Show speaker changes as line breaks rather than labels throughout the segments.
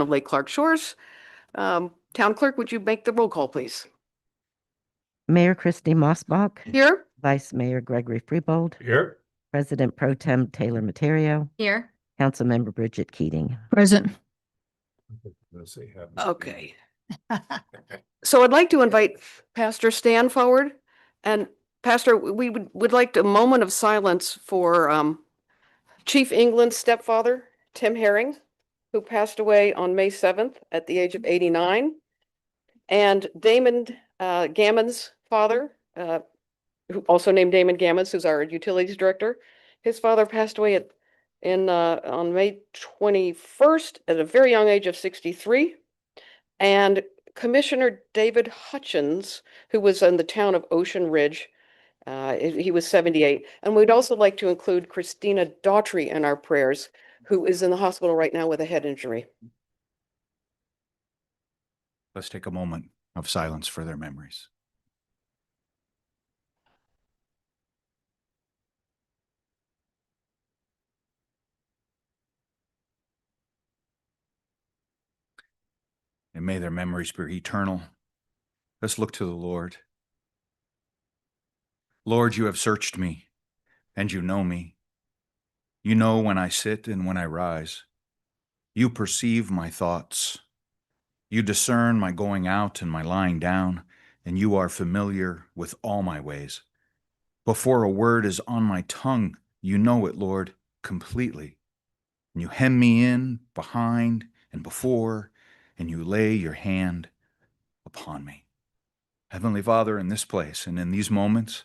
of Lake Clark Shores. Town Clerk, would you make the roll call, please?
Mayor Christy Mossbach,
Here?
Vice Mayor Gregory Freebold,
Here.
President Pro Tem Taylor Materio,
Here.
Councilmember Bridget Keating.
Present.
Okay. So I'd like to invite Pastor Stan forward. And Pastor, we would like a moment of silence for Chief England's stepfather, Tim Herring, who passed away on May 7th at the age of 89. And Damon Gammon's father, who also named Damon Gammons, who's our utilities director. His father passed away on May 21st at a very young age of 63. And Commissioner David Hutchins, who was in the town of Ocean Ridge, he was 78. And we'd also like to include Christina Daughtry in our prayers, who is in the hospital right now with a head injury.
Let's take a moment of silence for their memories. And may their memories be eternal. Let's look to the Lord. Lord, you have searched me, and you know me. You know when I sit and when I rise. You perceive my thoughts. You discern my going out and my lying down, and you are familiar with all my ways. Before a word is on my tongue, you know it, Lord, completely. And you hem me in, behind, and before, and you lay your hand upon me. Heavenly Father, in this place and in these moments,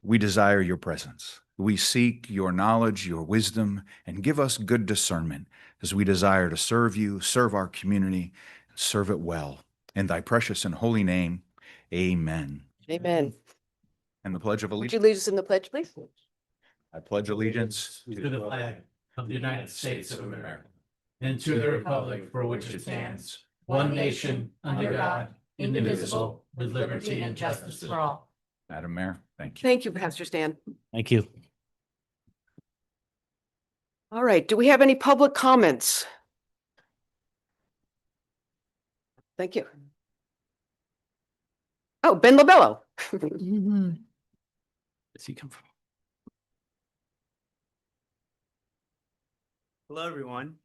we desire your presence. We seek your knowledge, your wisdom, and give us good discernment as we desire to serve you, serve our community, and serve it well. In thy precious and holy name, amen.
Amen.
And the Pledge of
Would
Allegiance.
you lead us in the pledge, please?
I pledge allegiance
to the flag of the United States of America and to the republic for which it stands, one nation, under God, indivisible, with liberty and justice for all.
Madam Mayor, thank you.
Thank you, Pastor Stan.
Thank you.
All right, do we have any public comments? Thank you. Oh, Ben Lobello.
Does he come from?
Hello, everyone.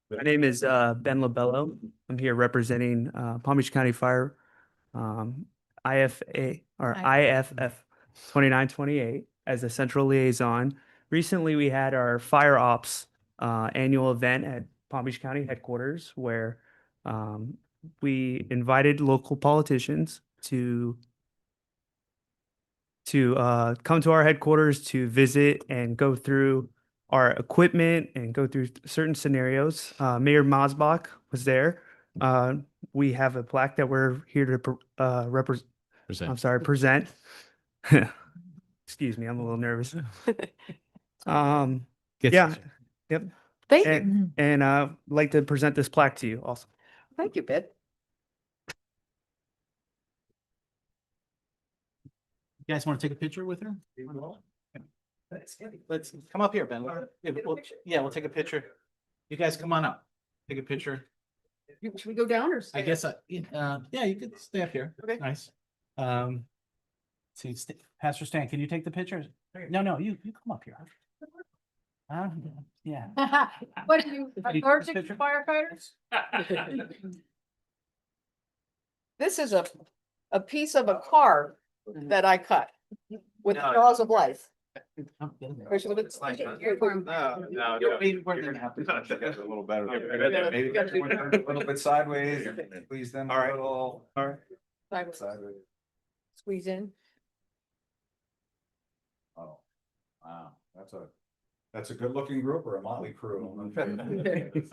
My name is Ben Lobello. I'm here representing Palm Beach County Fire IFF 2928 as a central liaison. Recently, we had our Fire Ops annual event at Palm Beach County headquarters where we invited local politicians to come to our headquarters to visit and go through our equipment and go through certain scenarios. Mayor Mossbach was there. We have a plaque that we're here to present. Excuse me, I'm a little nervous. Yeah, yep.
Thank you.
And I'd like to present this plaque to you also.
Thank you, Ben.
You guys want to take a picture with her? Let's come up here, Ben. We'll take a picture. You guys come on up. Take a picture.
Should we go down or?
I
stay?
guess, yeah, you could stay up here.
Okay.
Nice. See, Pastor Stan, can you take the pictures? No, you come up here. Yeah.
What are you,
Can you take
allergic
this
to
picture?
firefighters?
This is a piece of a car that I cut with the jaws of life. Or should we-
No,
We're gonna have to.
a little better.
Maybe
A little bit sideways, please them a little.
All right.
Sideways.
Squeeze in.
Oh, wow, that's a good looking group or a motley crew.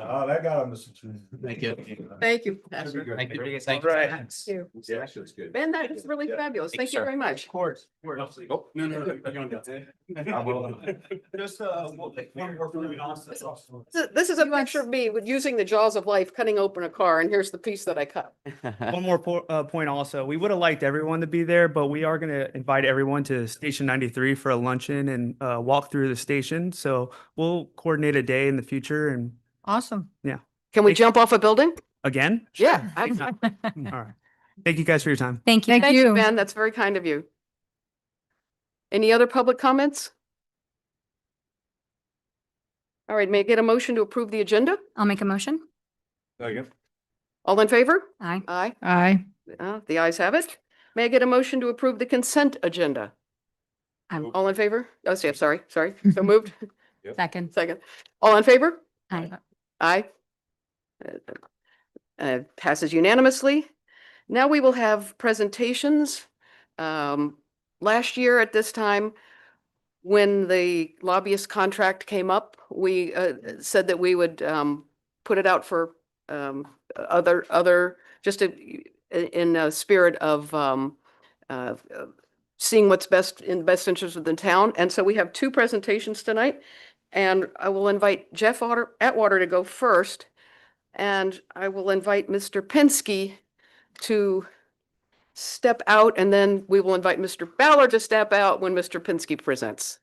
Oh, that got him.
Thank you.
Thank you, Pastor.
Thank you.
Thank
you.
you.
Yeah, that's good.
Ben, that is really fabulous. Thank you very much.
Of course.
Oh,
No.
I will.
Just,
This is a picture of me using the jaws of life, cutting open a car, and here's the piece that I cut.
One more point also, we would have liked everyone to be there, but we are going to invite everyone to Station 93 for a luncheon and walk through the station. So we'll coordinate a day in the future and
Awesome.
yeah.
Can we
Thank-
jump off a building?
Again?
Yeah.
All right. Thank you guys for your time.
Thank you.
Thank you, Ben. That's very kind of you. Any other public comments? All right, may I get a motion to approve the agenda?
I'll make a motion.
All in favor?
Aye.
Aye.
Aye.
The ayes have it. May I get a motion to approve the consent agenda?
I'm
All in favor? Oh, sorry. So moved.
second.
Second. All in favor?
Aye.
Aye. Passes unanimously. Now we will have presentations. Last year at this time, when the lobbyist contract came up, we said that we would put it out for just in a spirit of seeing what's best in the best interest of the town. And so we have two presentations tonight. And I will invite Jeff Atwater to go first. And I will invite Mr. Pinsky to step out, and then we will invite Mr. Ballard to step out when Mr. Pinsky presents.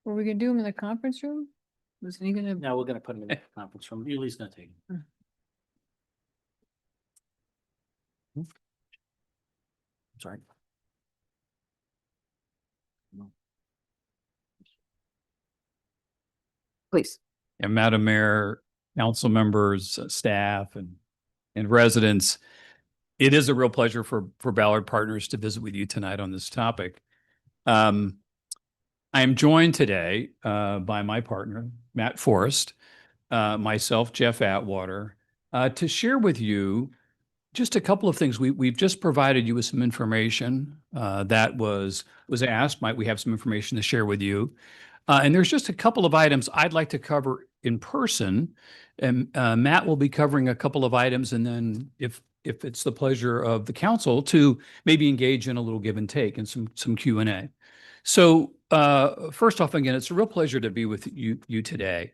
Were we gonna do them in the conference room? Wasn't he gonna?
No, we're gonna put him in the conference room. Yuli's gonna take him. Sorry.
Please.
And Madam Mayor, council members, staff, and residents, it is a real pleasure for Ballard Partners to visit with you tonight on this topic. I am joined today by my partner, Matt Forrest, myself, Jeff Atwater, to share with you just a couple of things. We've just provided you with some information that was asked. Might we have some information to share with you? And there's just a couple of items I'd like to cover in person. And Matt will be covering a couple of items. And then if it's the pleasure of the council to maybe engage in a little give and take and some Q&A. So first off, again, it's a real pleasure to be with you today.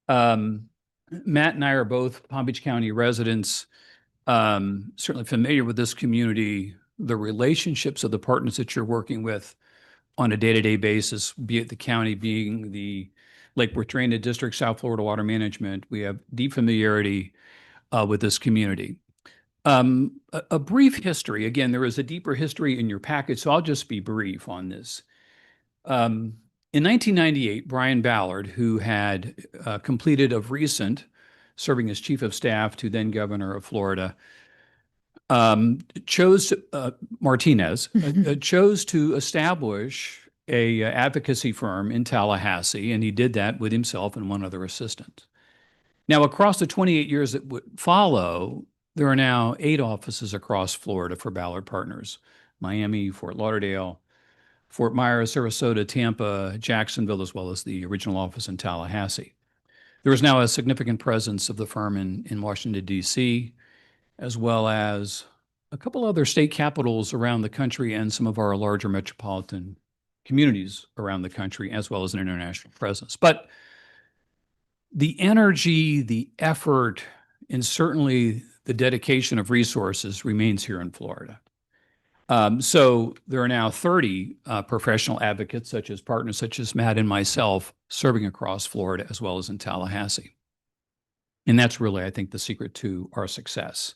Matt and I are both Palm Beach County residents, certainly familiar with this community, the relationships of the partners that you're working with on a day-to-day basis, be it the county being the Lake Worth Drainage District, South Florida Water Management. We have deep familiarity with this community. A brief history. Again, there is a deeper history in your package, so I'll just be brief on this. In 1998, Brian Ballard, who had completed of recent serving as chief of staff to then governor of Florida, Martinez chose to establish a advocacy firm in Tallahassee, and he did that with himself and one other assistant. Now, across the 28 years that would follow, there are now 8 offices across Florida for Ballard Partners: Miami, Fort Lauderdale, Fort Myers, Sarasota, Tampa, Jacksonville, as well as the original office in Tallahassee. There is now a significant presence of the firm in Washington, D.C., as well as a couple other state capitals around the country and some of our larger metropolitan communities around the country, as well as an international presence. But the energy, the effort, and certainly the dedication of resources remains here in Florida. So there are now 30 professional advocates, partners such as Matt and myself, serving across Florida as well as in Tallahassee. And that's really, I think, the secret to our success.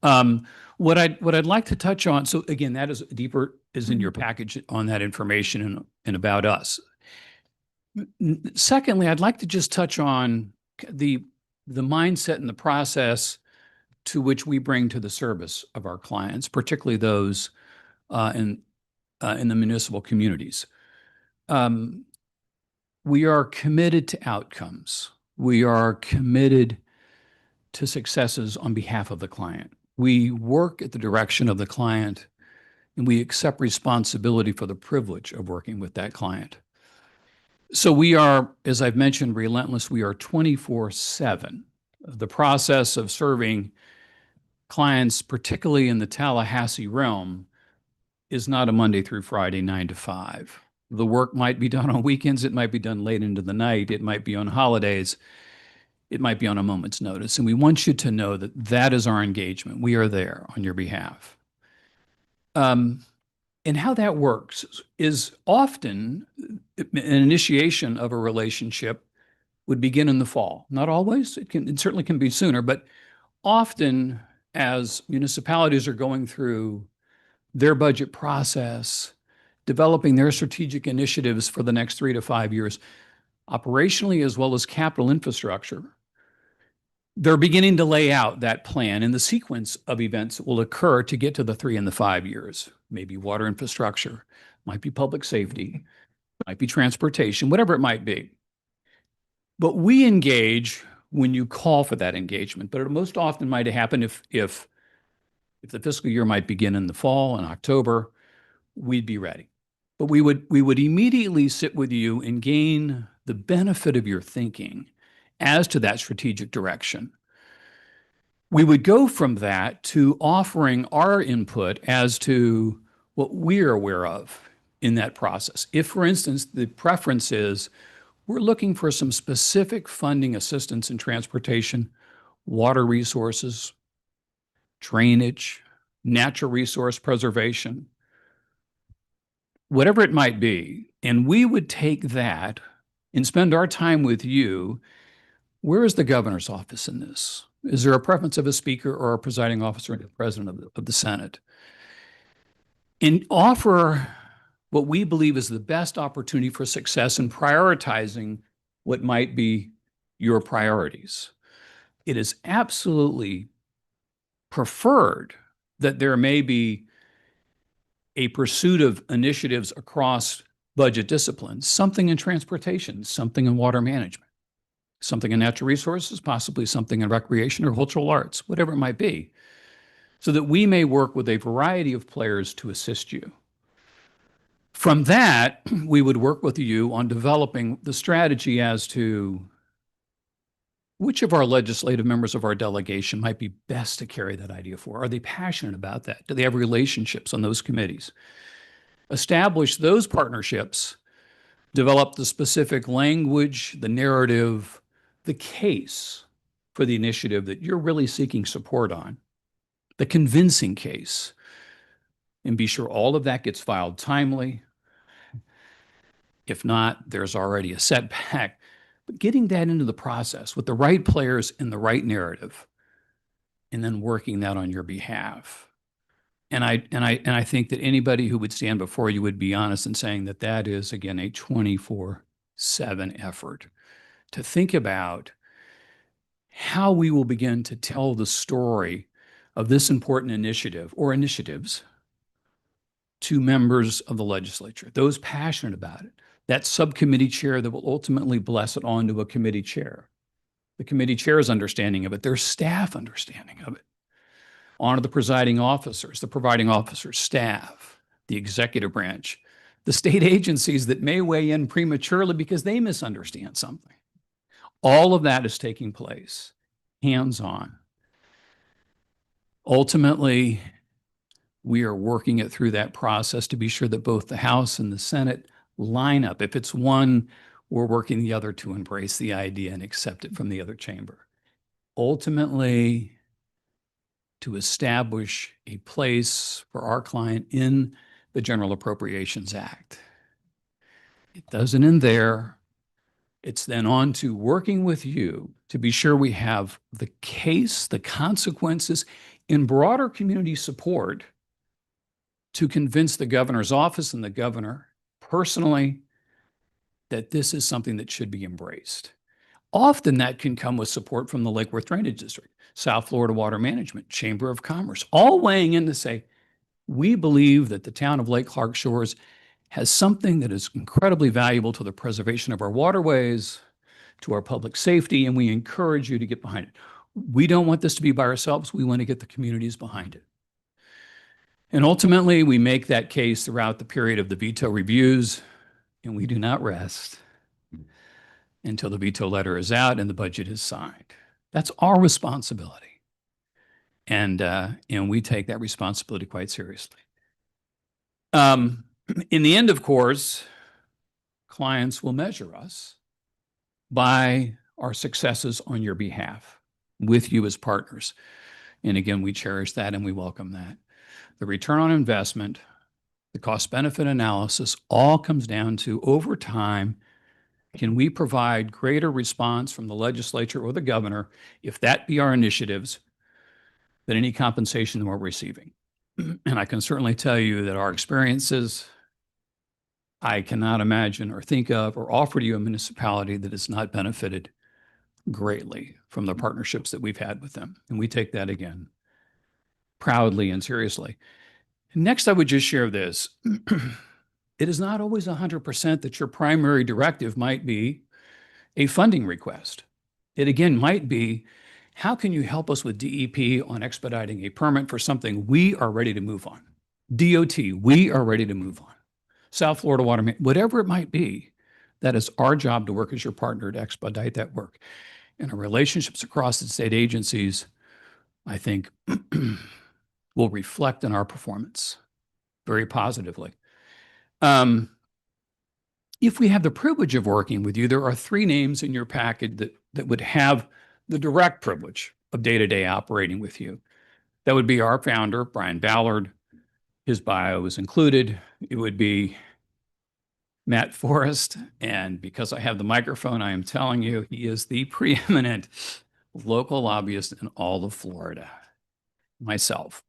What I'd like to touch on, so again, that is deeper, is in your package on that information and about us. Secondly, I'd like to just touch on the mindset and the process to which we bring to the service of our clients, particularly those in the municipal communities. We are committed to outcomes. We are committed to successes on behalf of the client. We work at the direction of the client, and we accept responsibility for the privilege of working with that client. So we are, as I've mentioned, relentless. We are 24/7. The process of serving clients, particularly in the Tallahassee realm, is not a Monday through Friday, 9 to 5. The work might be done on weekends. It might be done late into the night. It might be on holidays. It might be on a moment's notice. And we want you to know that that is our engagement. We are there on your behalf. And how that works is often an initiation of a relationship would begin in the fall. Not always, it certainly can be sooner, but often as municipalities are going through their budget process, developing their strategic initiatives for the next 3 to 5 years, operationally as well as capital infrastructure, they're beginning to lay out that plan and the sequence of events that will occur to get to the 3 and the 5 years. Maybe water infrastructure, might be public safety, might be transportation, whatever it might be. But we engage when you call for that engagement, but it most often might happen if the fiscal year might begin in the fall, in October, we'd be ready. But we would immediately sit with you and gain the benefit of your thinking as to that strategic direction. We would go from that to offering our input as to what we're aware of in that process. If, for instance, the preference is we're looking for some specific funding assistance in transportation, water resources, drainage, natural resource preservation, whatever it might be, and we would take that and spend our time with you. Where is the governor's office in this? Is there a preference of a speaker or a presiding officer and the president of the Senate? And offer what we believe is the best opportunity for success in prioritizing what might be your priorities. It is absolutely preferred that there may be a pursuit of initiatives across budget disciplines, something in transportation, something in water management, something in natural resources, possibly something in recreation or cultural arts, whatever it might be, so that we may work with a variety of players to assist you. From that, we would work with you on developing the strategy as to which of our legislative members of our delegation might be best to carry that idea for. Are they passionate about that? Do they have relationships on those committees? Establish those partnerships, develop the specific language, the narrative, the case for the initiative that you're really seeking support on, the convincing case, and be sure all of that gets filed timely. If not, there's already a setback. But getting that into the process with the right players and the right narrative, and then working that on your behalf. And I think that anybody who would stand before you would be honest in saying that that is, again, a 24/7 effort to think about how we will begin to tell the story of this important initiative or initiatives to members of the legislature, those passionate about it. That subcommittee chair that will ultimately bless it on to a committee chair. The committee chair's understanding of it, their staff understanding of it. On to the presiding officers, the providing officers, staff, the executive branch, the state agencies that may weigh in prematurely because they misunderstand something. All of that is taking place, hands-on. Ultimately, we are working it through that process to be sure that both the House and the Senate line up. If it's one, we're working the other to embrace the idea and accept it from the other chamber. Ultimately, to establish a place for our client in the General Appropriations Act. It doesn't end there. It's then on to working with you to be sure we have the case, the consequences, in broader community support to convince the governor's office and the governor personally that this is something that should be embraced. Often that can come with support from the Lake Worth Drainage District, South Florida Water Management, Chamber of Commerce, all weighing in to say, we believe that the town of Lake Clark Shores has something that is incredibly valuable to the preservation of our waterways, to our public safety, and we encourage you to get behind it. We don't want this to be by ourselves. We want to get the communities behind it. And ultimately, we make that case throughout the period of the veto reviews, and we do not rest until the veto letter is out and the budget is signed. That's our responsibility. And we take that responsibility quite seriously. In the end, of course, clients will measure us by our successes on your behalf, with you as partners. And again, we cherish that and we welcome that. The return on investment, the cost benefit analysis all comes down to, over time, can we provide greater response from the legislature or the governor, if that be our initiatives, than any compensation that we're receiving? And I can certainly tell you that our experiences, I cannot imagine or think of or offer to you a municipality that has not benefited greatly from the partnerships that we've had with them. And we take that, again, proudly and seriously. Next, I would just share this. It is not always 100% that your primary directive might be a funding request. It, again, might be, how can you help us with DEP on expediting a permit for something we are ready to move on? DOT, we are ready to move on. South Florida Water, whatever it might be, that is our job to work as your partner to expedite that work. And our relationships across the state agencies, I think, will reflect in our performance very positively. If we have the privilege of working with you, there are 3 names in your packet that would have the direct privilege of day-to-day operating with you. That would be our founder, Brian Ballard. His bio is included. It would be Matt Forrest. And because I have the microphone, I am telling you, he is the preeminent local lobbyist in all of Florida. Myself.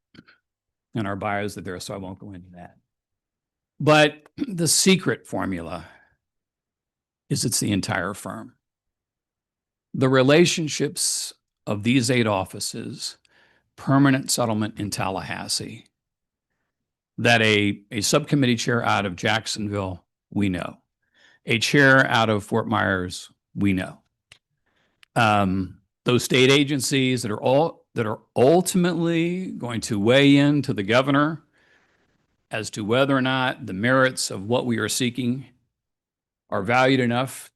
And our bios are there, so I won't go into that. But the secret formula is it's the entire firm. The relationships of these 8 offices, permanent settlement in Tallahassee, that a subcommittee chair out of Jacksonville, we know. A chair out of Fort Myers, we know. Those state agencies that are ultimately going to weigh in to the governor as to whether or not the merits of what we are seeking are valued enough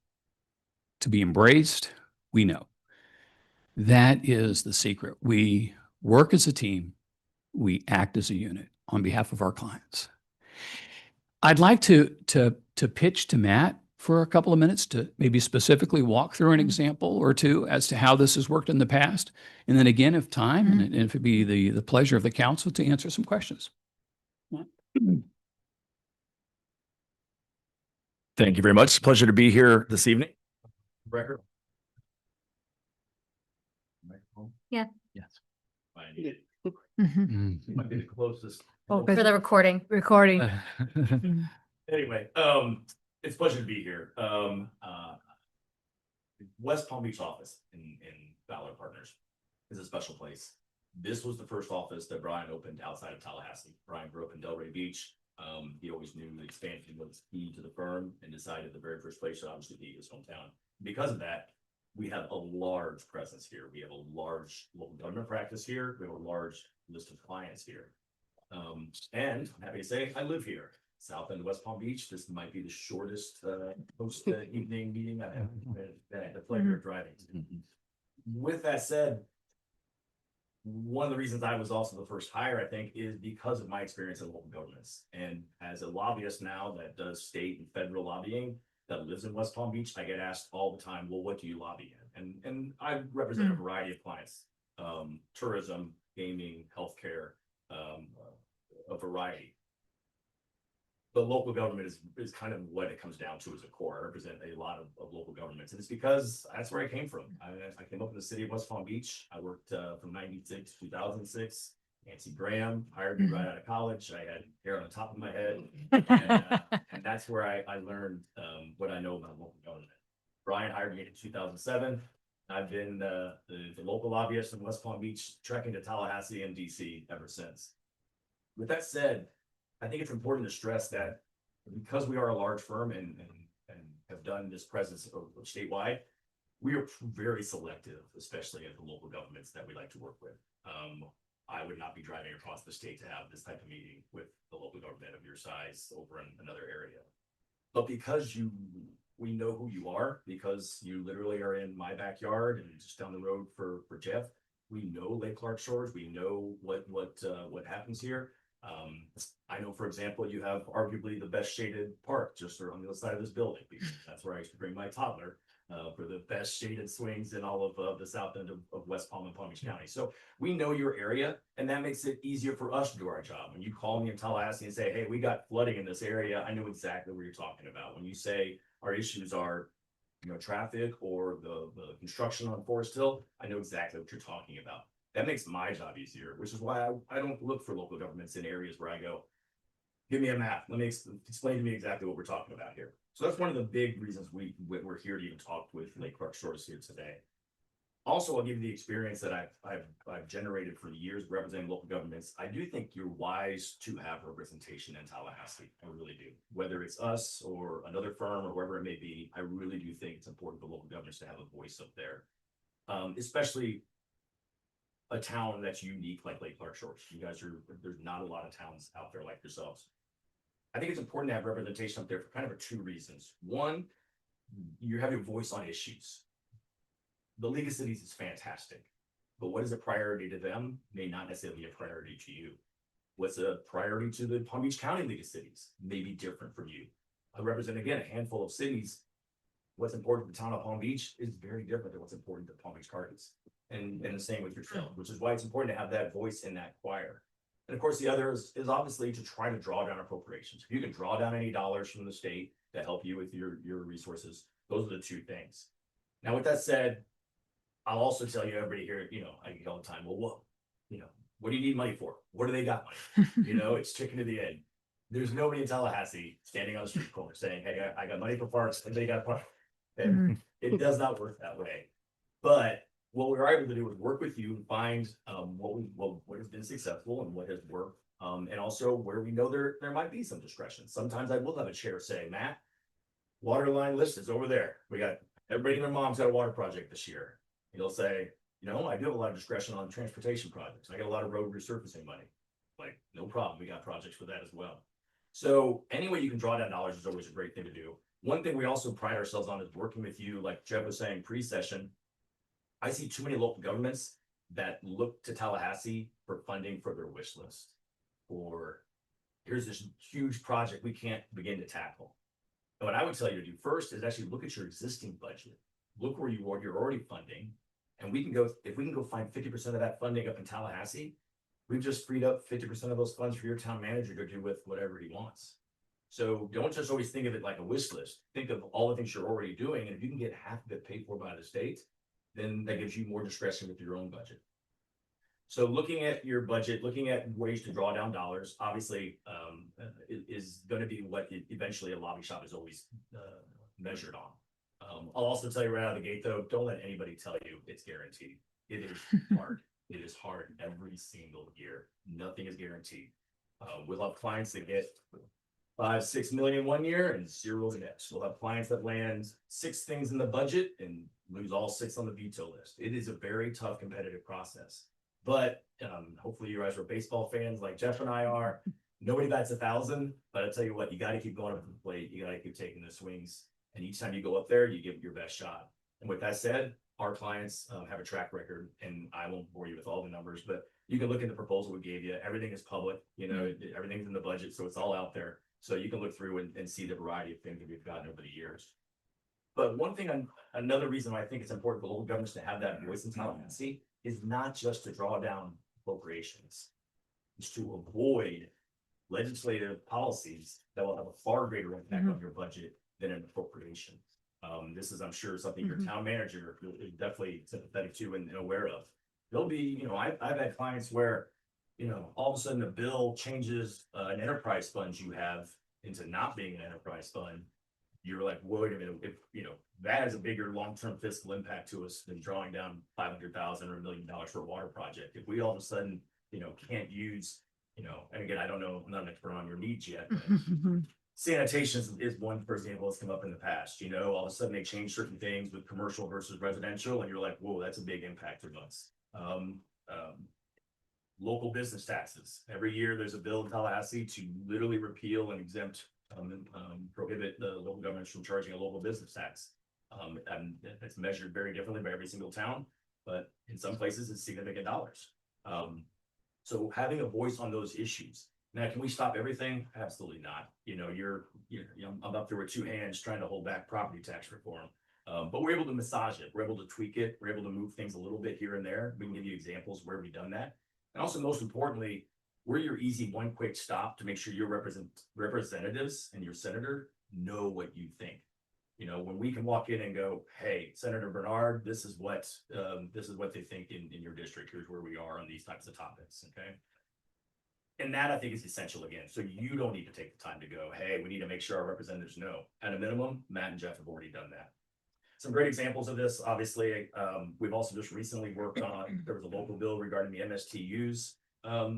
to be embraced, we know. That is the secret. We work as a team. We act as a unit on behalf of our clients. I'd like to pitch to Matt for a couple of minutes to maybe specifically walk through an example or 2 as to how this has worked in the past. And then again, if time, and if it be the pleasure of the council, to answer some questions.
Thank you very much. Pleasure to be here this evening. Record.
Yeah.
Yes.
Mhm.
Might be the closest.
For the recording.
Recording.
Anyway, it's a pleasure to be here. West Palm Beach office in Valor Partners is a special place. This was the first office that Brian opened outside of Tallahassee. Brian grew up in Delray Beach. He always knew the expansion was key to the firm and decided the very first place should obviously be his hometown. Because of that, we have a large presence here. We have a large local government practice here. We have a large list of clients here. And I'm happy to say I live here, South End, West Palm Beach. This might be the shortest post evening meeting I've had the pleasure of driving to. With that said, one of the reasons I was also the first hire, I think, is because of my experience in local governments. And as a lobbyist now that does state and federal lobbying, that lives in West Palm Beach, I get asked all the time, well, what do you lobby in? And I represent a variety of clients, tourism, gaming, healthcare, a variety. The local government is kind of what it comes down to as a core. I represent a lot of local governments, and it's because that's where I came from. I came up in the city of West Palm Beach. I worked from 96 to 2006. Nancy Graham hired me right out of college. I had hair on the top of my head, and that's where I learned what I know about local government. Brian hired me in 2007. I've been the local lobbyist in West Palm Beach, trekking to Tallahassee and DC ever since. With that said, I think it's important to stress that because we are a large firm and have done this presence statewide, we are very selective, especially at the local governments that we like to work with. I would not be driving across the state to have this type of meeting with the local government of your size over in another area. But because we know who you are, because you literally are in my backyard and just down the road for Jeff, we know Lake Clark Shores, we know what happens here. I know, for example, you have arguably the best shaded park just on the other side of this building, because that's where I used to bring my toddler for the best shaded swings in all of the south end of West Palm and Palm Beach County. So we know your area, and that makes it easier for us to do our job. When you call me in Tallahassee and say, hey, we got flooding in this area, I know exactly what you're talking about. When you say our issues are, traffic or the construction on Forest Hill, I know exactly what you're talking about. That makes my job easier, which is why I don't look for local governments in areas where I go, give me a map. Let me explain to me exactly what we're talking about here. So that's one of the big reasons we're here to even talk with Lake Clark Shores here today. Also, I'll give you the experience that I've generated for years representing local governments. I do think you're wise to have representation in Tallahassee. I really do. Whether it's us or another firm or wherever it may be, I really do think it's important for local governments to have a voice up there, especially a town that's unique like Lake Clark Shores. You guys there's not a lot of towns out there like yourselves. I think it's important to have representation up there for kind of two reasons. One, you have your voice on issues. The League of Cities is fantastic, but what is a priority to them may not necessarily be a priority to you. What's a priority to the Palm Beach County League of Cities may be different from you. I represent, again, a handful of cities. What's important to the town of Palm Beach is very different than what's important to Palm Beach Cardinals. And the same with your trail, which is why it's important to have that voice in that choir. And of course, the other is obviously to try to draw down appropriations. If you can draw down any dollars from the state to help you with your resources, those are the two things. Now, with that said, I'll also tell you, everybody here, I get all the time, well, what do you need money for? What do they got money? It's chicken to the egg. There's nobody in Tallahassee standing on the street corner saying, hey, I got money for parks, and they got parks. And it does not work that way. But what we were able to do was work with you and find what has been successful and what has worked. And also where we know there might be some discretion. Sometimes I will have a chair say, Matt, water line list is over there. We got everybody and their mom's got a water project this year. He'll say, I do have a lot of discretion on transportation projects. I got a lot of road resurfacing money. Like, no problem. We got projects for that as well. So any way you can draw down dollars is always a great thing to do. One thing we also pride ourselves on is working with you, like Jeff was saying pre-session. I see too many local governments that look to Tallahassee for funding for their wish list. Or here's this huge project we can't begin to tackle. And what I would tell you to do first is actually look at your existing budget. Look where you're already funding. And if we can go find 50% of that funding up in Tallahassee, we've just freed up 50% of those funds for your town manager to do with whatever he wants. So don't just always think of it like a wish list. Think of all the things you're already doing. And if you can get half of it paid for by the state, then that gives you more discretion with your own budget. So looking at your budget, looking at ways to draw down dollars, obviously is going to be what eventually a lobby shop is always measured on. I'll also tell you right out of the gate, though, don't let anybody tell you it's guaranteed. It is hard. It is hard every single year. Nothing is guaranteed. We'll have clients that get 5-6 million one year and 0 the next. We'll have clients that land 6 things in the budget and lose all 6 on the veto list. It is a very tough competitive process. But hopefully you guys are baseball fans like Jeff and I are. Nobody bats 1,000, but I tell you what, you got to keep going up to the plate. You got to keep taking the swings. And each time you go up there, you give it your best shot. And with that said, our clients have a track record, and I won't bore you with all the numbers, but you can look at the proposal we gave you. Everything is public, everything's in the budget, so it's all out there. So you can look through and see the variety of things that we've gotten over the years. But another reason why I think it's important for local governments to have that voice in Tallahassee is not just to draw down appropriations. It's to avoid legislative policies that will have a far greater impact on your budget than an appropriation. This is, I'm sure, something your town manager is definitely sympathetic to and aware of. There'll be, I've had clients where, all of a sudden a bill changes an enterprise fund you have into not being an enterprise fund. You're like, wait a minute, if that has a bigger long-term fiscal impact to us than drawing down $500,000 or $1 million for a water project. If we all of a sudden, can't use, and again, I don't know, I'm not an expert on your needs yet, but sanitation is one, for example, that's come up in the past. All of a sudden they change certain things with commercial versus residential, and you're like, whoa, that's a big impact to us. Local business taxes. Every year there's a bill in Tallahassee to literally repeal and exempt prohibit the local governments from charging a local business tax. And it's measured very differently by every single town, but in some places it's significant dollars. So having a voice on those issues. Now, can we stop everything? Absolutely not. I'm up there with 2 hands trying to hold back property tax reform. But we're able to massage it. We're able to tweak it. We're able to move things a little bit here and there. We can give you examples where we've done that. And also, most importantly, we're your easy one quick stop to make sure your representatives and your senator know what you think. You know, when we can walk in and go, hey, Senator Bernard, this is what they think in your district. Here's where we are on these types of topics. Okay. And that I think is essential again. So you don't need to take the time to go, hey, we need to make sure our representatives know. At a minimum, Matt and Jeff have already done that. Some great examples of this, obviously, we've also just recently worked on, there was a local bill regarding the MSTUs.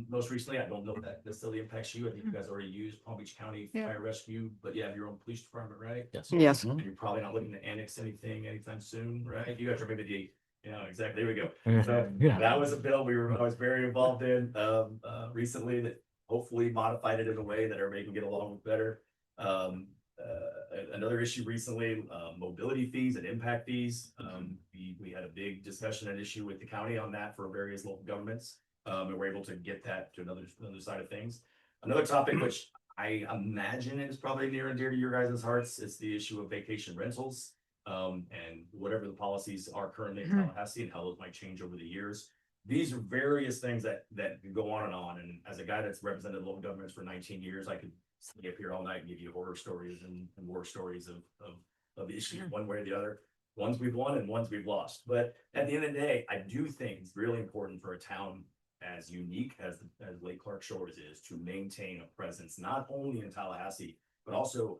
Most recently, I don't know if that necessarily impacts you. I think you guys already use Palm Beach County
Yeah.
Fire Rescue, but you have your own police department, right?
Yes.
Yes.
And you're probably not looking to annex anything anytime soon, right? You guys are maybe exactly. There we go. So that was a bill I was very involved in recently that hopefully modified it in a way that everybody can get along with better. Another issue recently, mobility fees and impact fees. We had a big discussion and issue with the county on that for various local governments. And we're able to get that to another side of things. Another topic, which I imagine is probably near and dear to your guys' hearts, is the issue of vacation rentals. And whatever the policies are currently in Tallahassee and how those might change over the years. These are various things that can go on. And as a guy that's represented local governments for 19 years, I could stay up here all night and give you horror stories and war stories of issues one way or the other. Ones we've won and ones we've lost. But at the end of the day, I do think it's really important for a town as unique as Lake Clark Shores is to maintain a presence, not only in Tallahassee, but also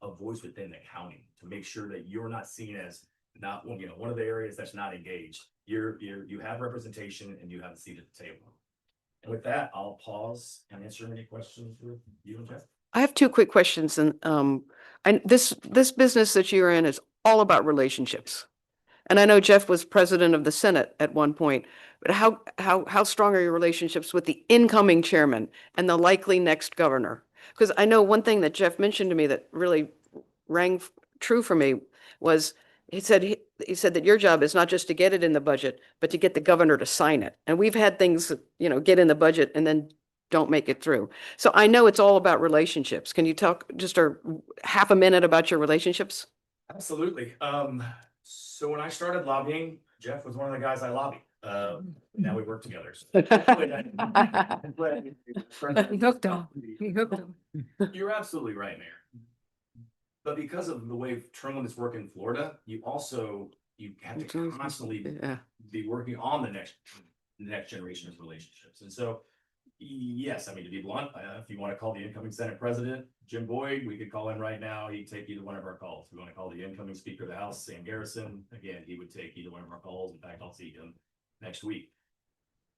a voice within the county to make sure that you're not seen as not one of the areas that's not engaged. You have representation and you have a seat at the table. And with that, I'll pause and answer any questions with you and Jeff.
I have two quick questions, and this business that you're in is all about relationships. And I know Jeff was president of the Senate at one point, but how strong are your relationships with the incoming chairman and the likely next governor? Because I know one thing that Jeff mentioned to me that really rang true for me was he said that your job is not just to get it in the budget, but to get the governor to sign it. And we've had things, get in the budget and then don't make it through. So I know it's all about relationships. Can you talk just half a minute about your relationships?
Absolutely. So when I started lobbying, Jeff was one of the guys I lobbied. Now we work together.
He hooked him. He hooked him.
You're absolutely right, Mayor. But because of the way term limits work in Florida, you have to constantly be working on the next generation of relationships. And so, yes, I mean, to be blunt, if you want to call the incoming Senate President, Jim Boyd, we could call him right now. He'd take either one of our calls. If we want to call the incoming Speaker of the House, Sam Garrison, again, he would take either one of our calls. In fact, I'll see him next week.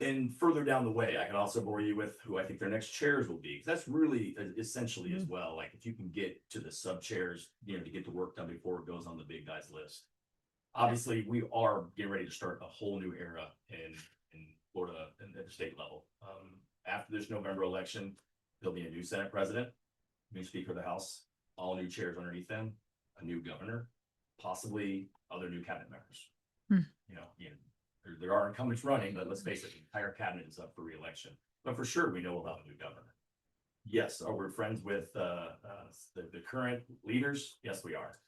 And further down the way, I can also bore you with who I think their next chairs will be. That's really essentially as well. Like if you can get to the sub chairs, to get the work done before it goes on the big guys list. Obviously, we are getting ready to start a whole new era in Florida and at the state level. After this November election, there'll be a new Senate President, new Speaker of the House, all new chairs underneath them, a new governor, possibly other new cabinet members. There are incumbents running, but let's face it, the entire cabinet is up for re-election. But for sure, we know about a new governor. Yes, are we friends with the current leaders? Yes, we are.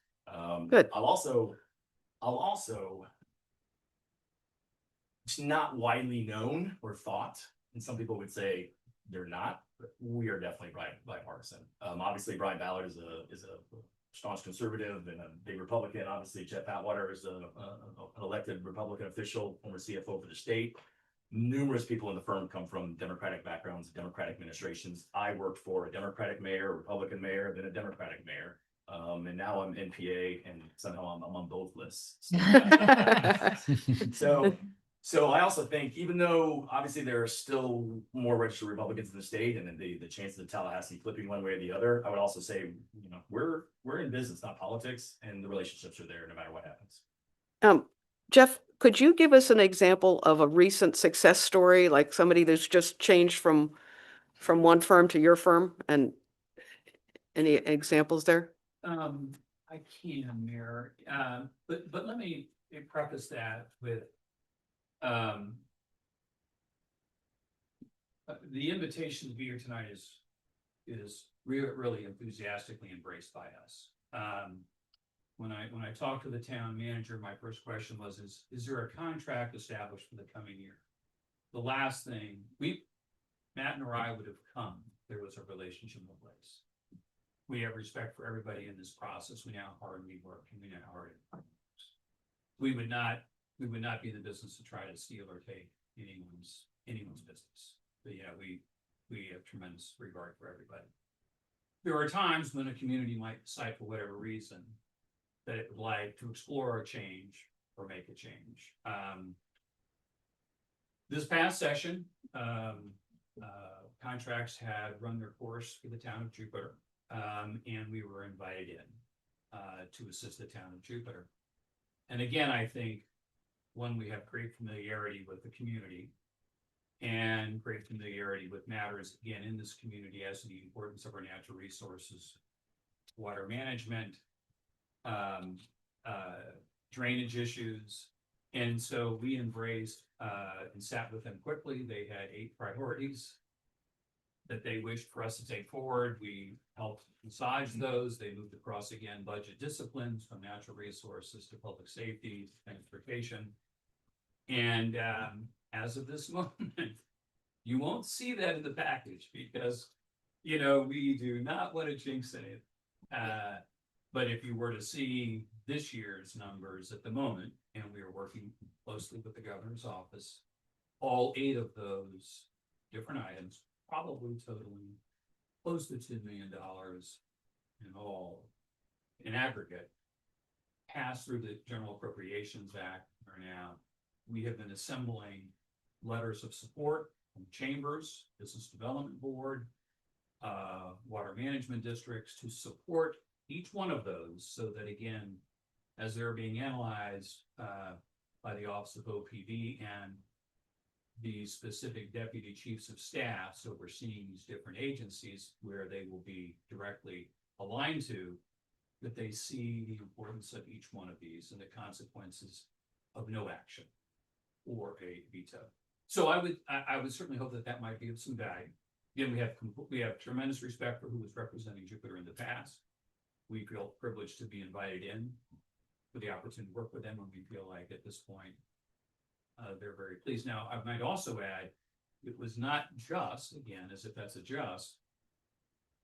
Good.
I'll also, it's not widely known or thought, and some people would say they're not, but we are definitely bipartisan. Obviously, Brian Ballard is a staunch conservative and a big Republican. Obviously, Jeff Atwater is an elected Republican official, former CFO for the state. Numerous people in the firm come from Democratic backgrounds, Democratic administrations. I worked for a Democratic mayor, a Republican mayor, then a Democratic mayor. And now I'm NPA and somehow I'm on both lists. So I also think, even though obviously there are still more registered Republicans in the state, and then the chances of Tallahassee flipping one way or the other, I would also say, we're in business, not politics, and the relationships are there no matter what happens.
Jeff, could you give us an example of a recent success story, like somebody that's just changed from one firm to your firm, and any examples there?
I can, Mayor, but let me preface that with the invitation to be here tonight is really enthusiastically embraced by us.
when I talked to the town manager, my first question was, is there a contract established for the coming year? The last thing, Matt and I would have come, there was a relationship in place. We have respect for everybody in this process. We know how hard we work and we know how hard it works. We would not be in the business to try to steal or take anyone's business. But yeah, we have tremendous regard for everybody. There are times when a community might decide for whatever reason that it would like to explore a change or make a change. This past session, contracts had run their course for the town of Jupiter, and we were invited in to assist the town of Jupiter. And again, I think, one, we have great familiarity with the community and great familiarity with matters, again, in this community as to the importance of our natural resources, water management, drainage issues. And so we embraced and sat with them quickly. They had 8 priorities that they wished for us to take forward. We helped massage those. They moved across, again, budget disciplines from natural resources to public safety, transportation. And as of this moment, you won't see that in the package because, you know, we do not want to jinx it. But if you were to see this year's numbers at the moment, and we are working closely with the governor's office, all 8 of those different items, probably totaling close to $2 million in all, in aggregate, passed through the General Appropriations Act. Are now, we have been assembling letters of support from chambers, Business Development Board, water management districts to support each one of those, so that, again, as they're being analyzed by the Office of OPD and the specific deputy chiefs of staff, so we're seeing these different agencies where they will be directly aligned to, that they see the importance of each one of these and the consequences of no action or a veto. So I would certainly hope that that might be of some value. Again, we have tremendous respect for who was representing Jupiter in the past. We feel privileged to be invited in for the opportunity to work with them, and we feel like at this point, they're very pleased. Now, I might also add, it was not just, again, as if that's a just,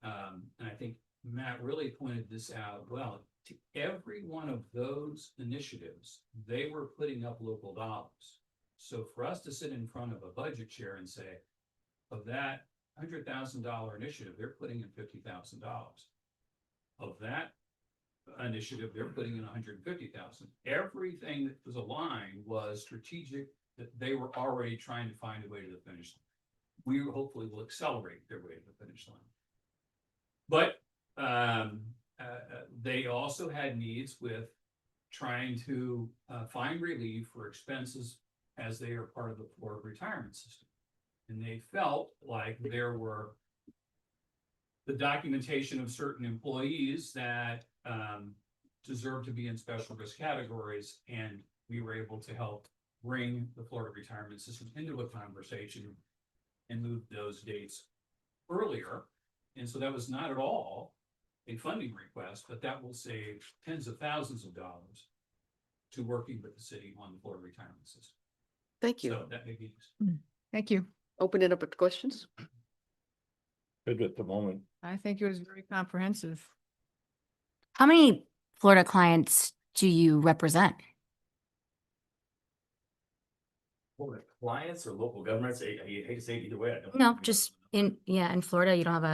and I think Matt really pointed this out well, to every one of those initiatives, they were putting up local dollars. So for us to sit in front of a budget chair and say, of that $100,000 initiative, they're putting in $50,000. Of that initiative, they're putting in $150,000. Everything that was aligned was strategic, that they were already trying to find a way to the finish line. We hopefully will accelerate their way to the finish line. But they also had needs with trying to find relief for expenses as they are part of the Florida retirement system. And they felt like there were the documentation of certain employees that deserve to be in special risk categories, and we were able to help bring the Florida retirement system into a conversation and move those dates earlier. And so that was not at all a funding request, but that will save tens of thousands of dollars to working with the city on the Florida retirement system.
Thank you.
So that may be.
Thank you.
Open it up to questions.
Good at the moment.
I think it was very comprehensive.
How many Florida clients do you represent?
Florida clients or local governments, I hate to say it either way. I don't-
No, just in Florida, you don't have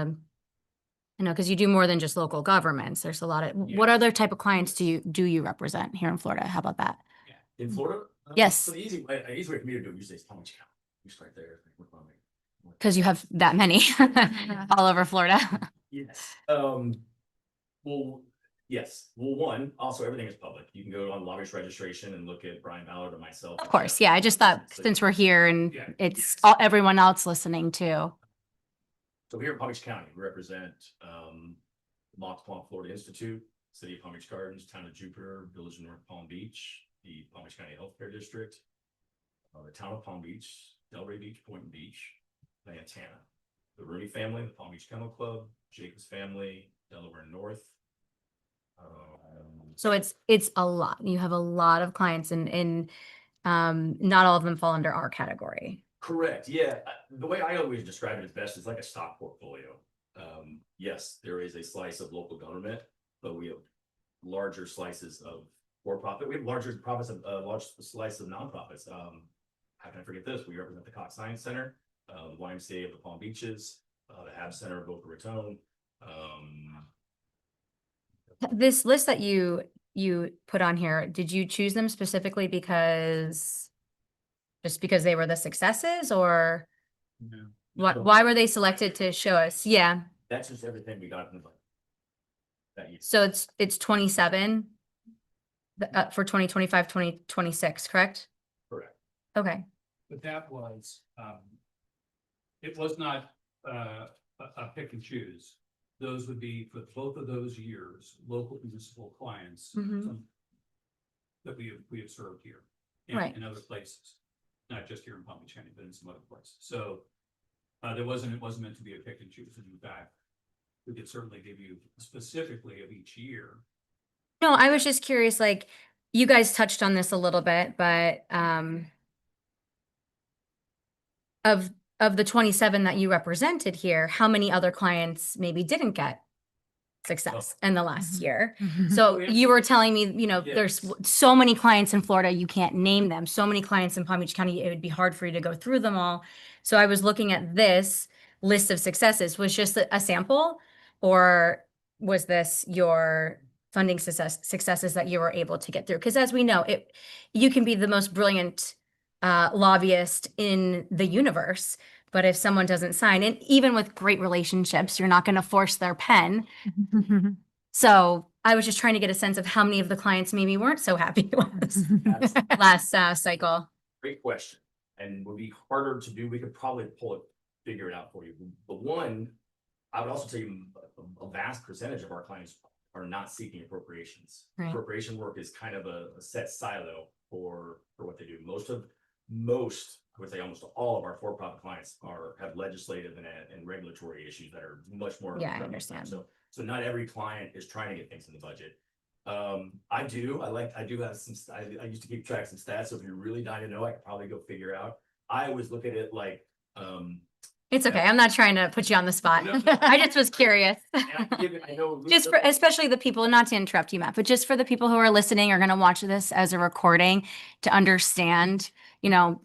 I know, because you do more than just local governments. There's a lot of, what
Yeah.
other type of clients do you represent here in Florida? How about that?
In Florida?
Yes.
So the easy way for me to do it usually is Palm Beach County. You start there. Work on it.
Because you have that many all over Florida.
Yes. Well, yes. Well, one, also everything is public. You can go on lobbyist registration and look at Brian Ballard or myself.
Of course, yeah. I just thought
So-
since we're here and
Yeah.
it's all, everyone else listening too.
So here in Palm Beach County, we represent Mox Palm Florida Institute, City of Palm Beach Gardens, Town of Jupiter, Village of North Palm Beach, the Palm Beach County Healthcare District, the Town of Palm Beach, Delray Beach, Boynton Beach, Lantana, the Rooney family, the Palm Beach Kennel Club, Jacobs family, Delaware North,
So it's a lot. You have a lot of clients and not all of them fall under our category.
Correct, yeah. The way I always describe it is best is like a stock portfolio. Yes, there is a slice of local government, but we have larger slices of for-profit. We have large slice of nonprofits. How can I forget this? We represent the Cox Science Center, the YMCA of the Palm Beaches, the Hab Center of Boca Raton.
This list that you put on here, did you choose them specifically because they were the successes, or why were they selected to show us? Yeah.
That's just everything we got in the budget. That year.
So it's 27 for 2025, 2026, correct?
Correct.
Okay.
But that was, it was not a pick and choose. Those would be for both of those years, local municipal clients
Mhm.
that we have served here
Right.
in other places, not just here in Palm Beach County, but in some other places. So it wasn't meant to be a pick and choose. In fact, we could certainly give you specifically of each year.
No, I was just curious, like, you guys touched on this a little bit, but of the 27 that you represented here, how many other clients maybe didn't get success in the last year? So you were telling me, there's so many clients in Florida, you can't name them. So many clients in Palm Beach County, it would be hard for you to go through them all. So I was looking at this list of successes. Was just a sample, or was this your funding successes that you were able to get through? Because as we know, you can be the most brilliant lobbyist in the universe, but if someone doesn't sign, and even with great relationships, you're not going to force their pen. So I was just trying to get a sense of how many of the clients maybe weren't so happy with this last cycle.
Great question, and would be harder to do. We could probably figure it out for you. But one, I would also tell you a vast percentage of our clients are not seeking appropriations.
Right.
Appropriation work is kind of a set silo for what they do. I would say almost all of our for-profit clients have legislative and regulatory issues that are much more.
Yeah, I understand.
So not every client is trying to get things in the budget. I do have some, I used to keep track of some stats. So if you're really dying to know, I could probably go figure out. I always look at it like,
It's okay. I'm not trying to put you on the spot.
No.
I just was curious.
I know.
Just for, especially the people, not to interrupt you, Matt, but just for the people who are listening, are going to watch this as a recording to understand,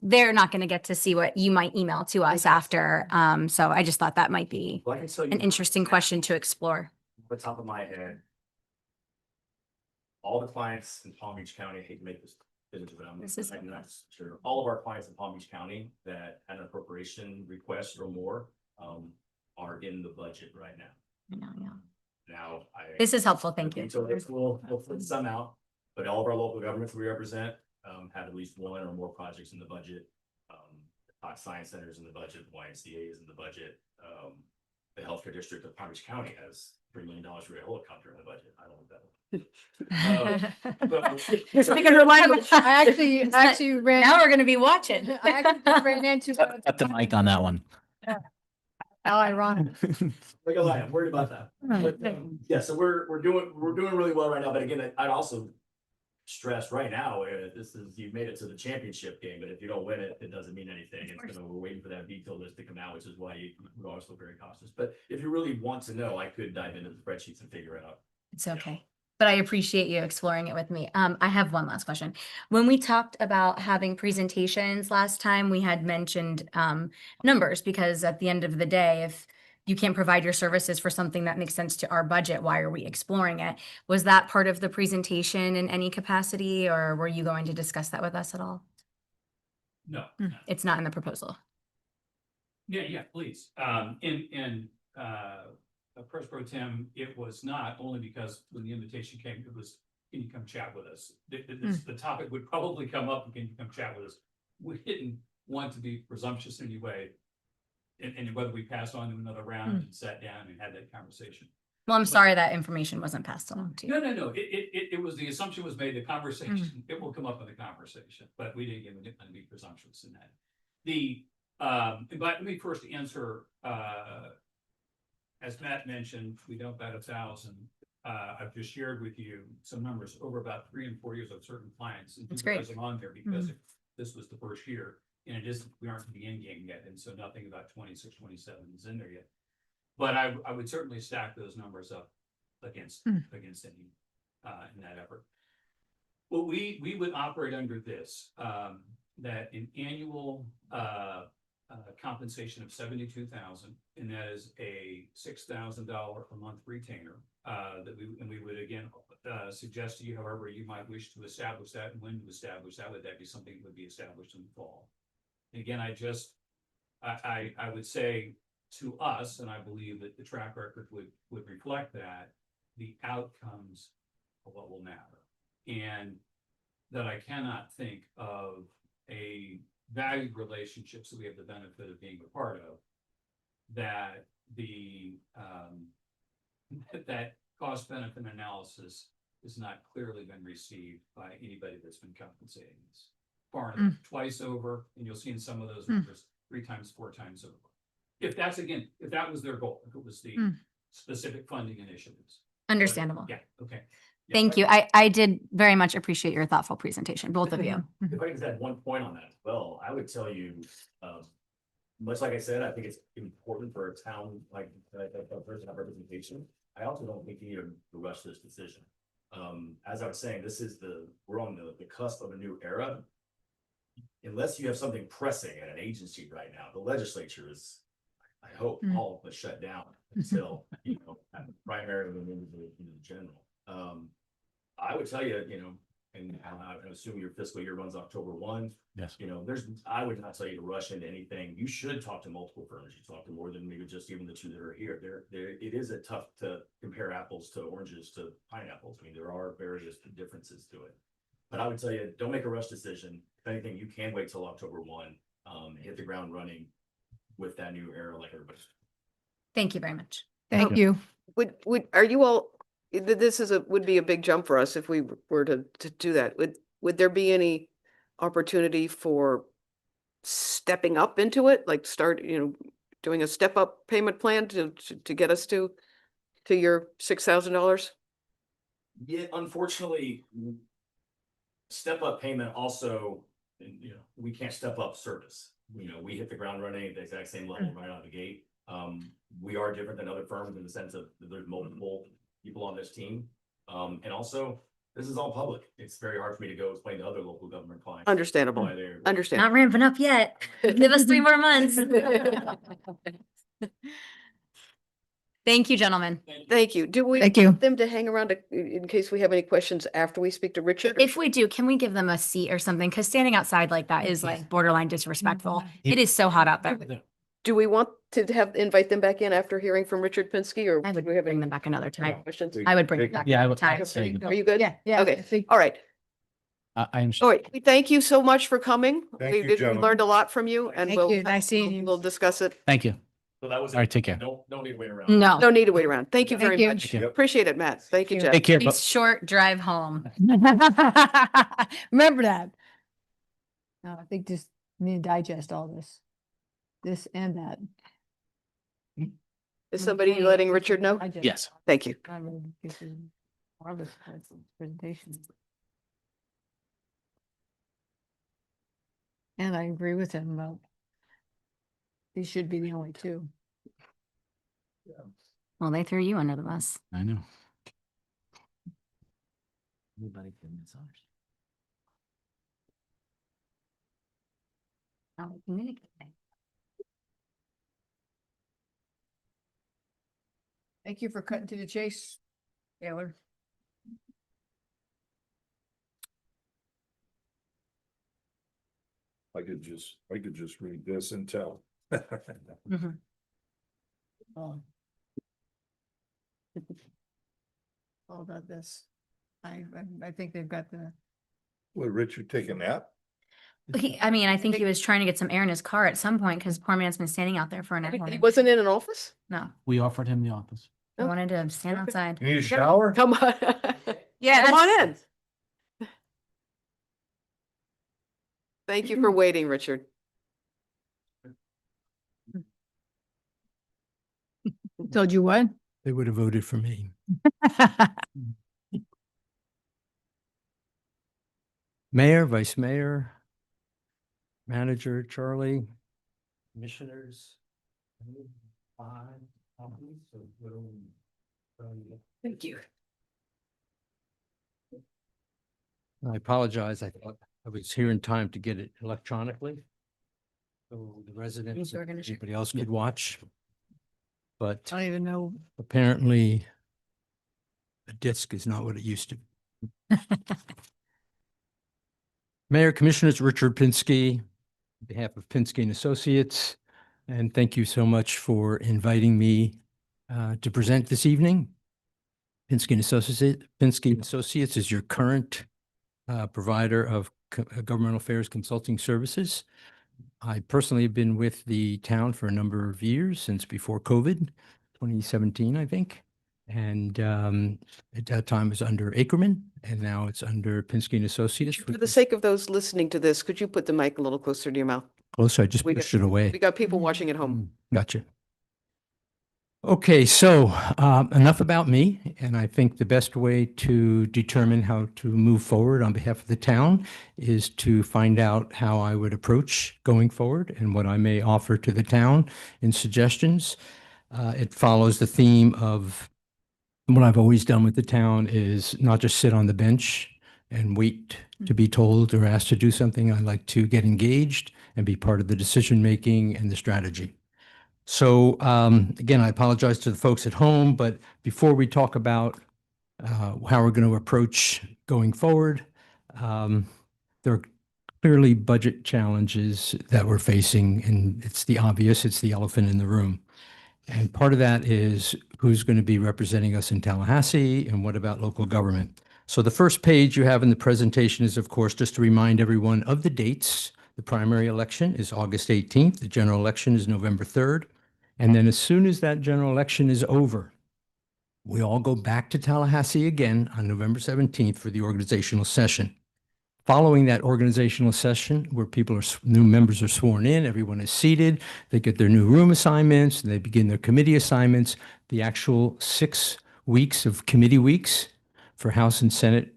they're not going to get to see what you might email to us after. So I just thought that might be
Well, I can tell you
an interesting question to explore.
off the top of my head. All the clients in Palm Beach County, I hate to make this, but I'm not sure. All of our clients in Palm Beach County that had an appropriation request or more are in the budget right now. Now,
This is helpful. Thank you.
So we'll put some out, but all of our local governments we represent have at least one or more projects in the budget. Cox Science Center is in the budget, YMCA is in the budget. The healthcare district of Palm Beach County has $3 million for a helicopter in the budget. I don't know that.
You're speaking her language.
I actually ran.
Now we're going to be watching.
I actually ran into.
Cut the mic on that one.
How ironic.
Like a lie, I'm worried about that. But, yeah, so we're doing really well right now. But again, I'd also stress right now, you've made it to the championship game, but if you don't win it, it doesn't mean anything. And we're waiting for that veto list to come out, which is why we're also very cautious. But if you really want to know, I could dive into the spreadsheets and figure it out.
It's okay. But I appreciate you exploring it with me. I have one last question. When we talked about having presentations last time, we had mentioned numbers, because at the end of the day, if you can't provide your services for something that makes sense to our budget, why are we exploring it? Was that part of the presentation in any capacity, or were you going to discuss that with us at all?
No.
It's not in the proposal.
Yeah, please. In Press Pro Tem, it was not only because when the invitation came, it was, can you come chat with us? The topic would probably come up, can you come chat with us? We didn't want to be presumptuous in any way. And whether we passed on to another round and sat down and had that conversation.
Well, I'm sorry that information wasn't passed along to you.
No. It was, the assumption was made, the conversation, it will come up in the conversation, but we didn't be presumptuous in that. But let me first answer, as Matt mentioned, we don't bat 1,000. I've just shared with you some numbers over about 3 and 4 years of certain clients. And
That's
you guys
great.
are on there because this was the first year, and it isn't, we aren't in the end game yet, and so nothing about 26, 27 is in there yet. But I would certainly stack those numbers up against any in that effort. Well, we would operate under this, that an annual compensation of 72,000, and that is a $6,000 a month retainer. That we would again suggest to you, however you might wish to establish that and when to establish that. Would that be something that would be established in the fall? And again, I would say to us, and I believe that the track record would reflect that, the outcomes are what will matter. And that I cannot think of a valued relationships that we have the benefit of being a part of, that the that cost benefit analysis has not clearly been received by anybody that's been compensating this. Far enough, twice over, and you'll see in some of those numbers 3 times, 4 times over. If that's again, if that was their goal, if it was the specific funding initiatives.
Understandable.
Yeah, okay. Yeah,
Thank you. I did very much appreciate your thoughtful presentation, both of you.
If I could just add one point on that as well, I would tell you, much like I said, I think it's important for a town like a person to have representation. I also don't think you need to rush this decision. As I was saying, we're on the cusp of a new era. Unless you have something pressing at an agency right now, the legislature is, I hope, all but shut down until, primary and then the general. I would tell you, and I assume your fiscal year runs October 1.
Yes.
I would not tell you to rush into anything. You should talk to multiple firms. You talk to more than maybe just even the 2 that are here. It is tough to compare apples to oranges to pineapples. I mean, there are various differences to it. But I would tell you, don't make a rush decision. If anything, you can wait till October 1, hit the ground running with that new era like everybody.
Thank you very much.
Thank you.
Are you all, this would be a big jump for us if we were to do that. Would there be any opportunity for stepping up into it? Like start, doing a step up payment plan to get us to your $6,000?
Yeah, unfortunately, step up payment also, we can't step up service. We hit the ground running at the exact same level right out of the gate. We are different than other firms in the sense of there's multiple people on this team. And also, this is all public. It's very hard for me to go explain to other local government clients.
Understandable.
why they're-
Understandable.
Not ramping up yet. Give us 3 more months. Thank you, gentlemen.
Thank you. Do we
Thank you.
want them to hang around in case we have any questions after we speak to Richard?
If we do, can we give them a seat or something? Because standing outside like that is like borderline disrespectful. It is so hot out there.
Do we want to invite them back in after hearing from Richard Pinsky, or
I would
do we have
bring
any
them back another time.
questions?
I would bring them back.
Yeah, I
another
would.
time.
There you go.
Are you good?
Yeah.
Okay.
I think-
All right.
I'm.
All right. We thank you so much for coming.
Thank
We
you,
we
gentlemen.
learned a lot from you, and
Thank
we'll
you. Nice seeing you.
we'll discuss it.
Thank you.
So that was.
All right, take care.
Don't need to wait around.
No.
No need to wait around. Thank you
Thank
very
you.
much.
Thank you.
Appreciate it, Matt. Thank you,
Thank you.
Jeff.
Take care.
Nice short drive home.
Remember that. No, I think just need to digest all this. This and that.
Is somebody letting Richard know?
Digest.
Yes.
Thank you.
I mean, this is marvelous presentation. And I agree with him about these should be the only 2.
Well, they threw you under the bus.
I know.
How we communicate.
Thank you for cutting to the chase, Taylor.
I could just read this and tell.
Oh. All about this. I think they've got the.
Would Richard take a nap?
I think he was trying to get some air in his car at some point because poor man's been standing out there for an hour.
He wasn't in an office?
No,
We offered him the office.
I wanted to stand
Okay.
outside.
You need a shower?
Come on.
Yeah,
Come on in. Thank you for waiting, Richard.
Told you what?
They would have voted for me. Mayor, Vice Mayor, Manager Charlie, Commissioners.
Thank you.
I apologize. I thought I was here in time to get it electronically. So the residents,
So we're gonna share.
anybody else could watch. But
I don't even know.
apparently a disc is not what it used to be. Mayor, Commissioners, Richard Pinsky, on behalf of Pinsky and Associates, and thank you so much for inviting me to present this evening. Pinsky and Associates is your current provider of governmental affairs consulting services. I personally have been with the town for a number of years, since before COVID, 2017, I think. And at that time it was under Ackerman, and now it's under Pinsky and Associates.
For the sake of those listening to this, could you put the mic a little closer to your mouth?
Closer, I just
we got-
pushed it away.
We got people watching at home.
Gotcha. Okay, so enough about me, and I think the best way to determine how to move forward on behalf of the town is to find out how I would approach going forward and what I may offer to the town in suggestions. It follows the theme of what I've always done with the town is not just sit on the bench and wait to be told or asked to do something. I like to get engaged and be part of the decision-making and the strategy. So again, I apologize to the folks at home, but before we talk about how we're going to approach going forward, there are clearly budget challenges that we're facing, and it's the obvious, it's the elephant in the room. And part of that is who's going to be representing us in Tallahassee and what about local government. So the first page you have in the presentation is, of course, just to remind everyone of the dates. The primary election is August 18th. The general election is November 3rd. And then as soon as that general election is over, we all go back to Tallahassee again on November 17th for the organizational session. Following that organizational session where new members are sworn in, everyone is seated, they get their new room assignments, and they begin their committee assignments, the actual 6 weeks of committee weeks for House and Senate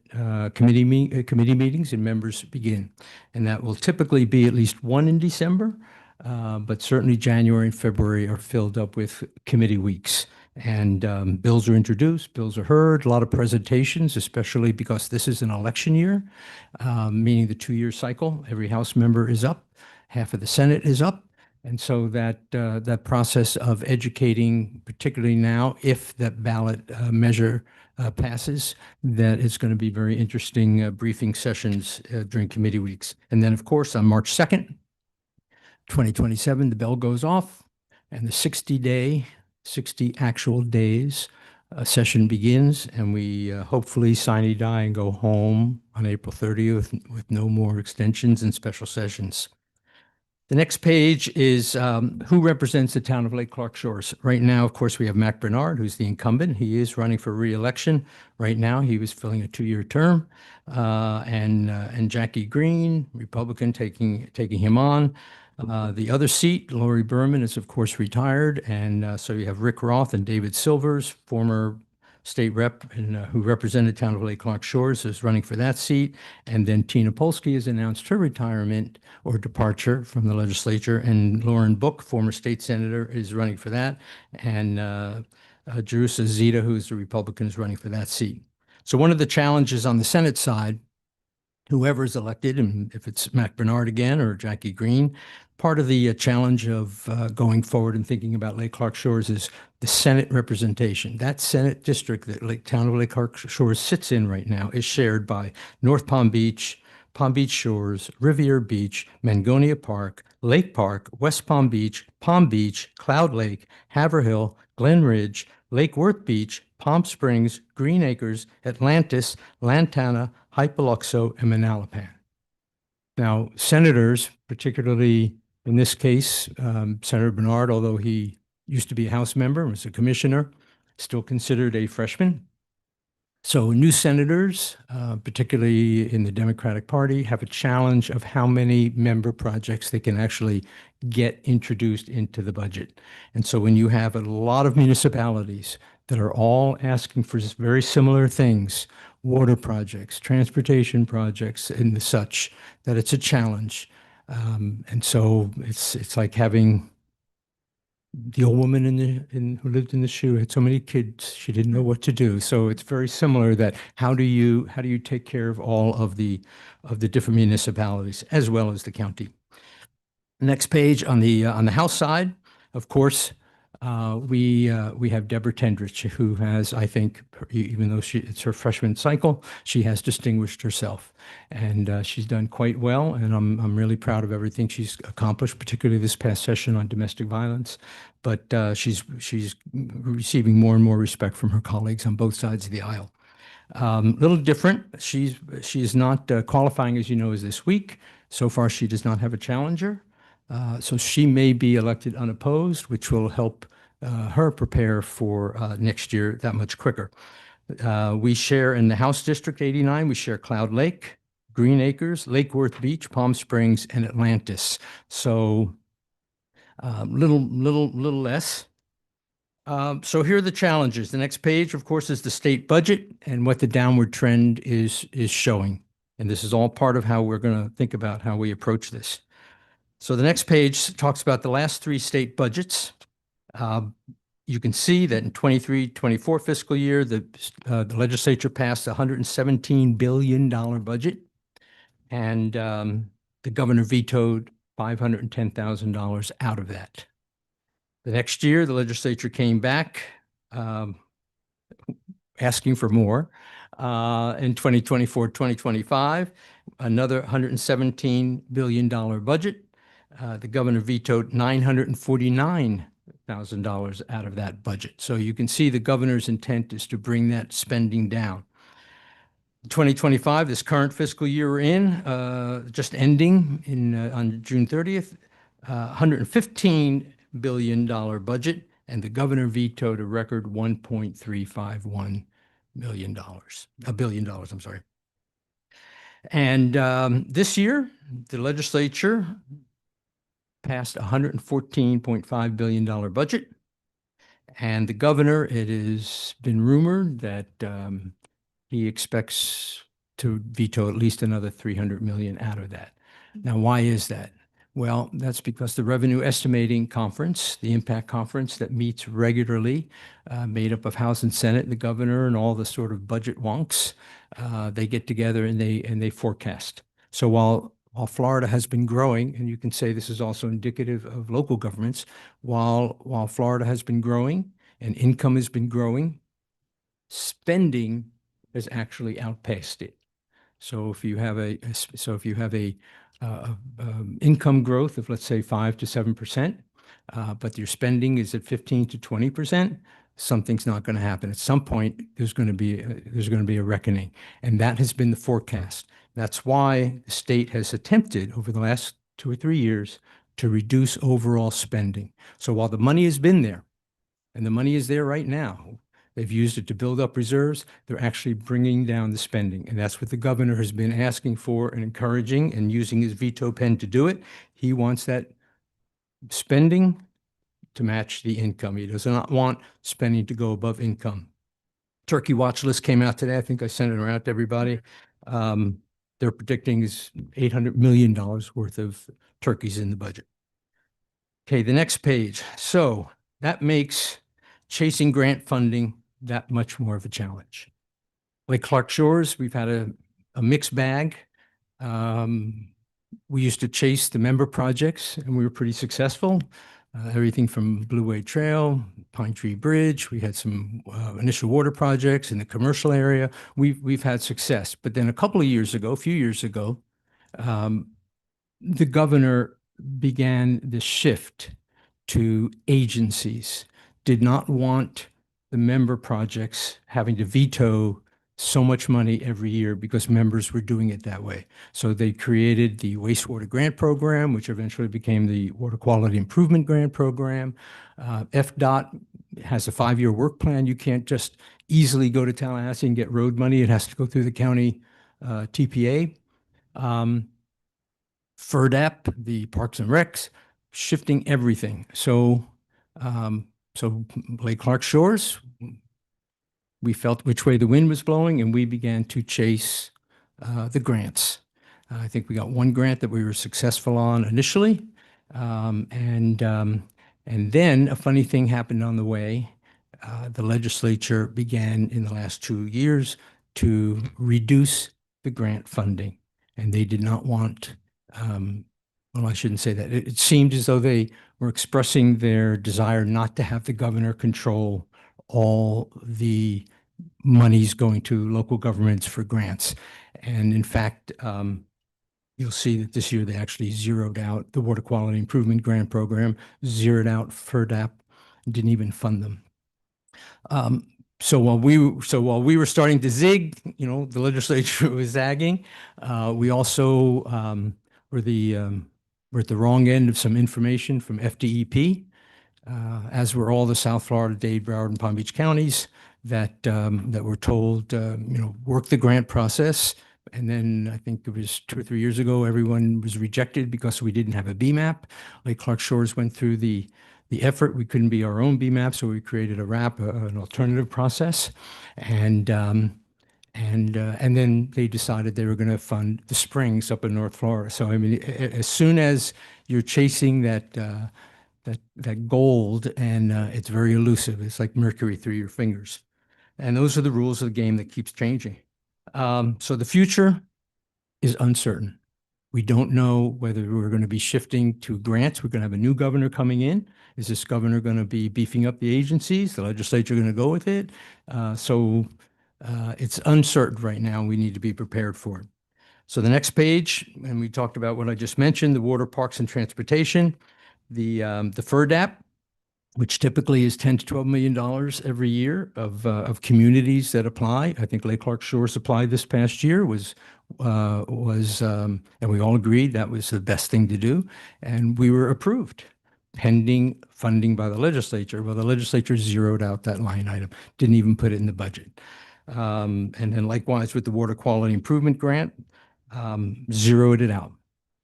committee meetings and members begin. And that will typically be at least one in December, but certainly January and February are filled up with committee weeks. And bills are introduced, bills are heard, a lot of presentations, especially because this is an election year, meaning the 2-year cycle. Every House member is up, half of the Senate is up. And so that process of educating, particularly now, if that ballot measure passes, that it's going to be very interesting briefing sessions during committee weeks. And then, of course, on March 2nd, 2027, the bell goes off and the 60 actual days session begins, and we hopefully sine die and go home on April 30th with no more extensions and special sessions. The next page is who represents the town of Lake Clark Shores. Right now, of course, we have Mac Bernard, who's the incumbent. He is running for re-election. Right now, he was filling a 2-year term. And Jackie Green, Republican, taking him on. The other seat, Lori Berman, is of course retired. And so you have Rick Roth and David Silvers, former state rep and who represented town of Lake Clark Shores, is running for that seat. And then Tina Polsky has announced her retirement or departure from the legislature. And Lauren Book, former state senator, is running for that. And Jerusha Zita, who's a Republican, is running for that seat. So one of the challenges on the Senate side, whoever is elected, and if it's Mac Bernard again or Jackie Green, part of the challenge of going forward and thinking about Lake Clark Shores is the Senate representation. That Senate district that town of Lake Clark Shores sits in right now is shared by North Palm Beach, Palm Beach Shores, Riviera Beach, Mangonia Park, Lake Park, West Palm Beach, Cloud Lake, Haverhill, Glen Ridge, Lake Worth Beach, Palm Springs, Green Acres, Atlantis, Lantana, Hypoluxo, and Manalapan. Now, senators, particularly in this case, Senator Bernard, although he used to be a House member, was a commissioner, still considered a freshman. So new senators, particularly in the Democratic Party, have a challenge of how many member projects they can actually get introduced into the budget. And so when you have a lot of municipalities that are all asking for very similar things, water projects, transportation projects, and such, that it's a challenge. And so it's like having the old woman who lived in the shoe had so many kids she didn't know what to do. So it's very similar that how do you take care of all of the different municipalities as well as the county. Next page on the House side, of course, we have Deborah Tendrich, who has, I think, even though it's her freshman cycle, she has distinguished herself, and she's done quite well. And I'm really proud of everything she's accomplished, particularly this past session on domestic violence. But she's receiving more and more respect from her colleagues on both sides of the aisle. Little different. She is not qualifying, as you know, as this week. So far, she does not have a challenger. So she may be elected unopposed, which will help her prepare for next year that much quicker. We share in the House District 89, we share Cloud Lake, Green Acres, Lake Worth Beach, Palm Springs, and Atlantis. So little less. So here are the challenges. The next page, of course, is the state budget and what the downward trend is showing. And this is all part of how we're going to think about how we approach this. So the next page talks about the last 3 state budgets. You can see that in 23-24 fiscal year, the legislature passed a $117 billion budget, and the governor vetoed $510,000 out of that. The next year, the legislature came back asking for more. In 2024-2025, another $117 billion budget. The governor vetoed $949,000 out of that budget. So you can see the governor's intent is to bring that spending down. 2025, this current fiscal year we're in, just ending on June 30th, $115 billion budget, and the governor vetoed a record $1.351 billion, I'm sorry. And this year, the legislature passed a $114.5 billion budget. And the governor, it has been rumored that he expects to veto at least another $300 million out of that. Now, why is that? Well, that's because the Revenue Estimating Conference, the Impact Conference that meets regularly, made up of House and Senate, the governor, and all the sort of budget wonks, they get together and they forecast. So while Florida has been growing, and you can say this is also indicative of local governments, while Florida has been growing and income has been growing, spending has actually outpaced it. So if you have a income growth of, let's say, 5 to 7%, but your spending is at 15 to 20%, something's not going to happen. At some point, there's going to be a reckoning, and that has been the forecast. That's why the state has attempted over the last 2 or 3 years to reduce overall spending. So while the money has been there, and the money is there right now, they've used it to build up reserves, they're actually bringing down the spending. And that's what the governor has been asking for and encouraging and using his veto pen to do it. He wants that spending to match the income. He does not want spending to go above income. Turkey watch list came out today. I think I sent it around to everybody. They're predicting is $800 million worth of turkeys in the budget. Okay, the next page. So that makes chasing grant funding that much more of a challenge. Like Clark Shores, we've had a mixed bag. We used to chase the member projects, and we were pretty successful. Everything from Blue Way Trail, Pine Tree Bridge. We had some initial water projects in the commercial area. We've had success. But then a few years ago, the governor began the shift to agencies, did not want the member projects having to veto so much money every year because members were doing it that way. So they created the wastewater grant program, which eventually became the water quality improvement grant program. FDOT has a 5-year work plan. You can't just easily go to Tallahassee and get road money. It has to go through the county TPA. FERDAP, the Parks and Recs, shifting everything. So Lake Clark Shores, we felt which way the wind was blowing, and we began to chase the grants. I think we got one grant that we were successful on initially. And then a funny thing happened on the way. The legislature began in the last 2 years to reduce the grant funding. And they did not want, well, I shouldn't say that. It seemed as though they were expressing their desire not to have the governor control all the monies going to local governments for grants. And in fact, you'll see that this year they actually zeroed out the Water Quality Improvement Grant Program, zeroed out FERDAP, didn't even fund them. So while we were starting to zig, the legislature was zagging. We also were at the wrong end of some information from FDEP, as were all the South Florida, Dade, Broward, and Palm Beach counties that were told, work the grant process. And then I think it was 2 or 3 years ago, everyone was rejected because we didn't have a BMAP. Lake Clark Shores went through the effort. We couldn't be our own BMAP, so we created a RAP, an alternative process. And then they decided they were going to fund the Springs up in North Florida. So I mean, as soon as you're chasing that gold, and it's very elusive, it's like mercury through your fingers. And those are the rules of the game that keeps changing. So the future is uncertain. We don't know whether we're going to be shifting to grants. We're going to have a new governor coming in. Is this governor going to be beefing up the agencies? The legislature going to go with it? It's uncertain right now. We need to be prepared for it. So the next page, and we talked about what I just mentioned, the water, parks, and transportation, the FERDAP, which typically is $10 to $12 million every year of communities that apply. I think Lake Clark Shores applied this past year and we all agreed that was the best thing to do. And we were approved pending funding by the legislature. Well, the legislature zeroed out that line item, didn't even put it in the budget. And then likewise with the Water Quality Improvement Grant, zeroed it out.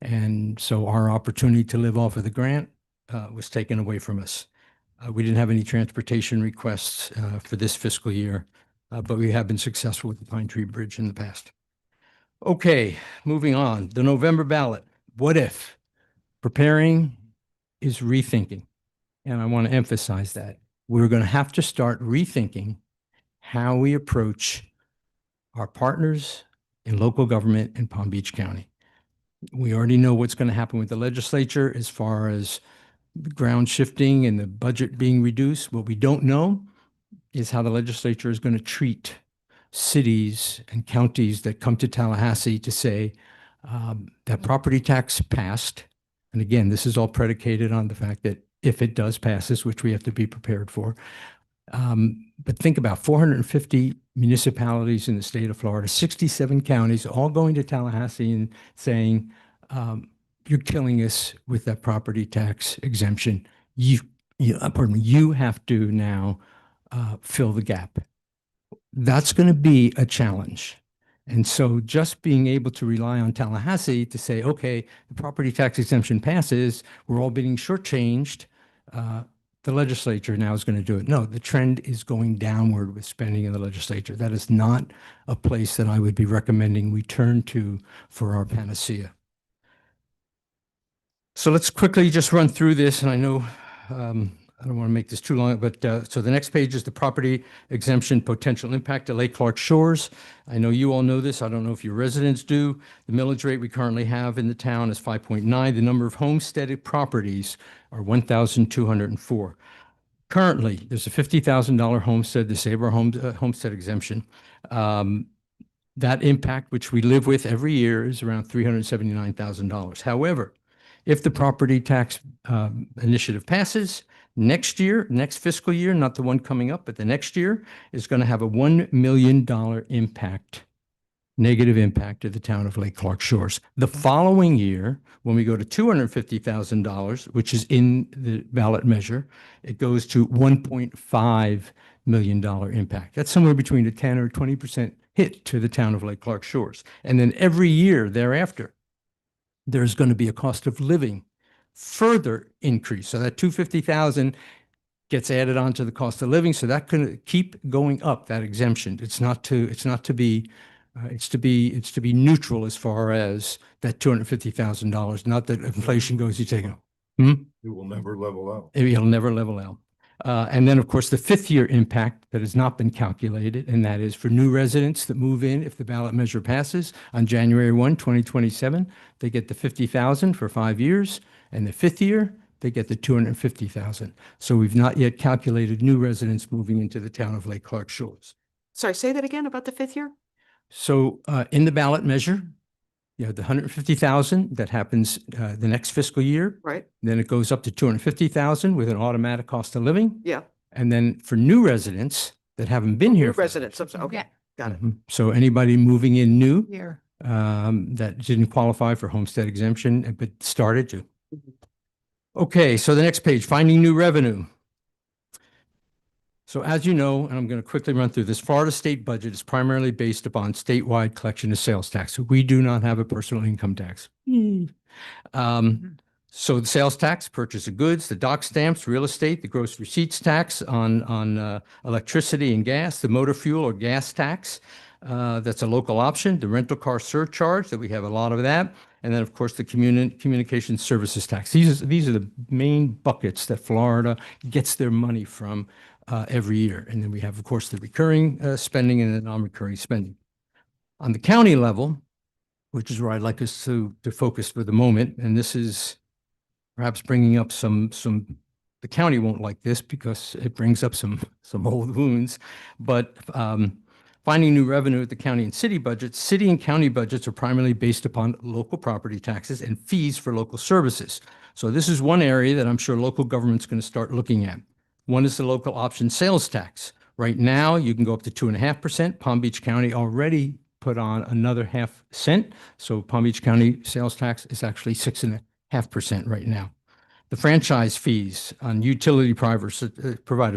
And so our opportunity to live off of the grant was taken away from us. We didn't have any transportation requests for this fiscal year, but we have been successful with the Pine Tree Bridge in the past. Okay, moving on. The November ballot. What if? Preparing is rethinking. And I want to emphasize that. We're going to have to start rethinking how we approach our partners in local government in Palm Beach County. We already know what's going to happen with the legislature as far as the ground shifting and the budget being reduced. What we don't know is how the legislature is going to treat cities and counties that come to Tallahassee to say that property tax passed. And again, this is all predicated on the fact that if it does pass this, which we have to be prepared for. But think about 450 municipalities in the state of Florida, 67 counties, all going to Tallahassee and saying, you're killing us with that property tax exemption. You have to now fill the gap. That's going to be a challenge. And so just being able to rely on Tallahassee to say, okay, the property tax exemption passes, we're all being shortchanged, the legislature now is going to do it. No, the trend is going downward with spending in the legislature. That is not a place that I would be recommending we turn to for our panacea. So let's quickly just run through this, and I know I don't want to make this too long, but so the next page is the property exemption potential impact to Lake Clark Shores. I know you all know this. I don't know if your residents do. The millage rate we currently have in the town is 5.9. The number of homesteaded properties are 1,204. Currently, there's a $50,000 homestead, the Save Our Homes homestead exemption. That impact, which we live with every year, is around $379,000. However, if the property tax initiative passes, next year, next fiscal year, not the one coming up, but the next year is going to have a $1 million impact, negative impact to the town of Lake Clark Shores. The following year, when we go to $250,000, which is in the ballot measure, it goes to $1.5 million impact. That's somewhere between a 10 or 20% hit to the town of Lake Clark Shores. And then every year thereafter, there's going to be a cost of living further increase. So that 250,000 gets added on to the cost of living. So that can keep going up, that exemption. It's to be neutral as far as that $250,000. Not that inflation goes, you take it.
It will never level out.
It'll never level out. And then, of course, the fifth year impact that has not been calculated, and that is for new residents that move in if the ballot measure passes on January 1, 2027, they get the 50,000 for 5 years, and the fifth year, they get the 250,000. So we've not yet calculated new residents moving into the town of Lake Clark Shores.
Sorry, say that again about the fifth year?
So in the ballot measure, you have the 150,000 that happens the next fiscal year.
Right?
Then it goes up to 250,000 with an automatic cost of living.
Yeah.
And then for new residents that haven't been here.
New
for-
residents, okay,
Yeah.
got it.
Mhm. So anybody moving in new
Here.
that didn't qualify for homestead exemption, but started to.
Mhm.
Okay, so the next page, finding new revenue. So as you know, and I'm going to quickly run through this, Florida state budget is primarily based upon statewide collection of sales tax. We do not have a personal income tax. So the sales tax, purchase of goods, the dock stamps, real estate, the gross receipts tax on electricity and gas, the motor fuel or gas tax, that's a local option, the rental car surcharge, that we have a lot of that, and then of course the communication services tax. These are the main buckets that Florida gets their money from every year. And then we have, of course, the recurring spending and the non-recurring spending. On the county level, which is where I'd like us to focus for the moment, and this is perhaps bringing up some, the county won't like this because it brings up some old wounds, but finding new revenue at the county and city budgets. City and county budgets are primarily based upon local property taxes and fees for local services. So this is one area that I'm sure local government's going to start looking at. One is the local option sales tax. Right now, you can go up to 2.5%. Palm Beach County already put on another 0.5 cent. So Palm Beach County sales tax is actually 6.5% right now. The franchise fees on utility providers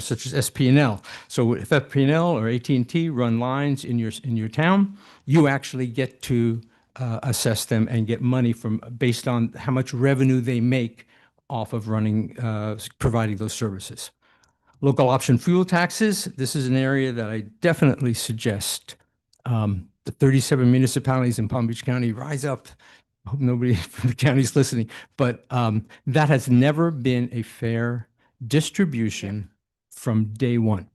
such as SP&L. So if SP&L or AT&T run lines in your town, you actually get to assess them and get money from based on how much revenue they make off of running providing those services. Local option fuel taxes. This is an area that I definitely suggest the 37 municipalities in Palm Beach County rise up. I hope nobody from the county is listening, but that has never been a fair distribution from day one.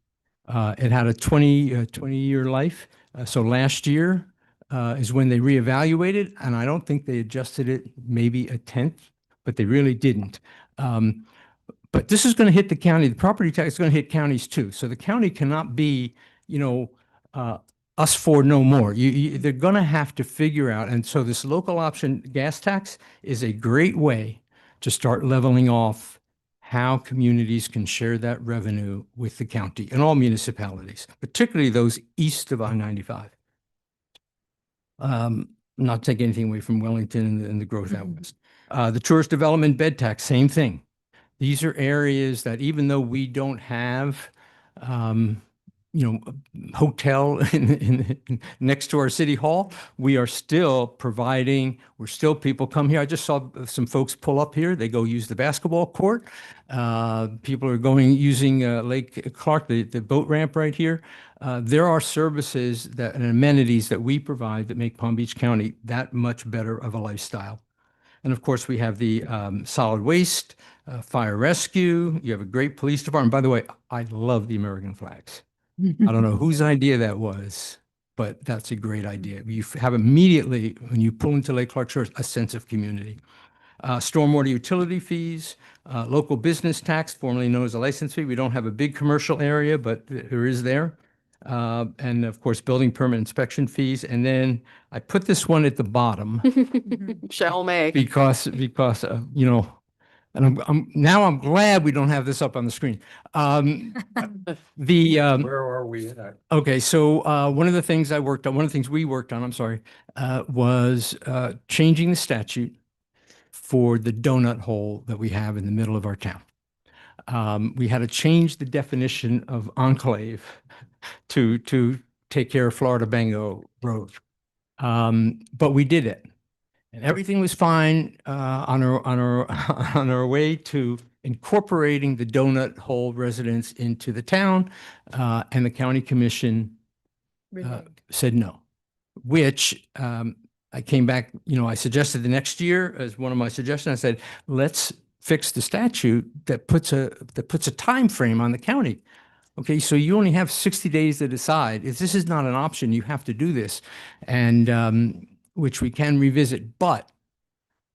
It had a 20-year life. So last year is when they reevaluated, and I don't think they adjusted it maybe a tenth, but they really didn't. But this is going to hit the county. The property tax is going to hit counties too. So the county cannot be, us for no more. They're going to have to figure out. And so this local option gas tax is a great way to start leveling off how communities can share that revenue with the county and all municipalities, particularly those east of I-95. Not take anything away from Wellington and the growth out west. The tourist development bed tax, same thing. These are areas that even though we don't have, hotel next to our city hall, we are still providing, people come here. I just saw some folks pull up here. They go use the basketball court. People are using Lake Clark, the boat ramp right here. There are services and amenities that we provide that make Palm Beach County that much better of a lifestyle. And of course, we have the solid waste, fire rescue. You have a great police department. By the way, I love the American flags. I don't know whose idea that was, but that's a great idea. You have immediately, when you pull into Lake Clark Shores, a sense of community. Stormwater utility fees, local business tax, formerly known as a license fee. We don't have a big commercial area, but there is there. And of course, building permit inspection fees. And then I put this one at the bottom
Shall may.
because and I'm glad we don't have this up on the screen.
Where are we at?
Okay, so one of the things we worked on, was changing the statute for the donut hole that we have in the middle of our town. We had to change the definition of enclave to take care of Florida Bango Road. But we did it. And everything was fine on our way to incorporating the Donut Hole residents into the town. And the county commission said no, which I came back, I suggested the next year as one of my suggestions. I said, let's fix the statute that puts a time frame on the county. Okay, so you only have 60 days to decide. If this is not an option, you have to do this, and which we can revisit. But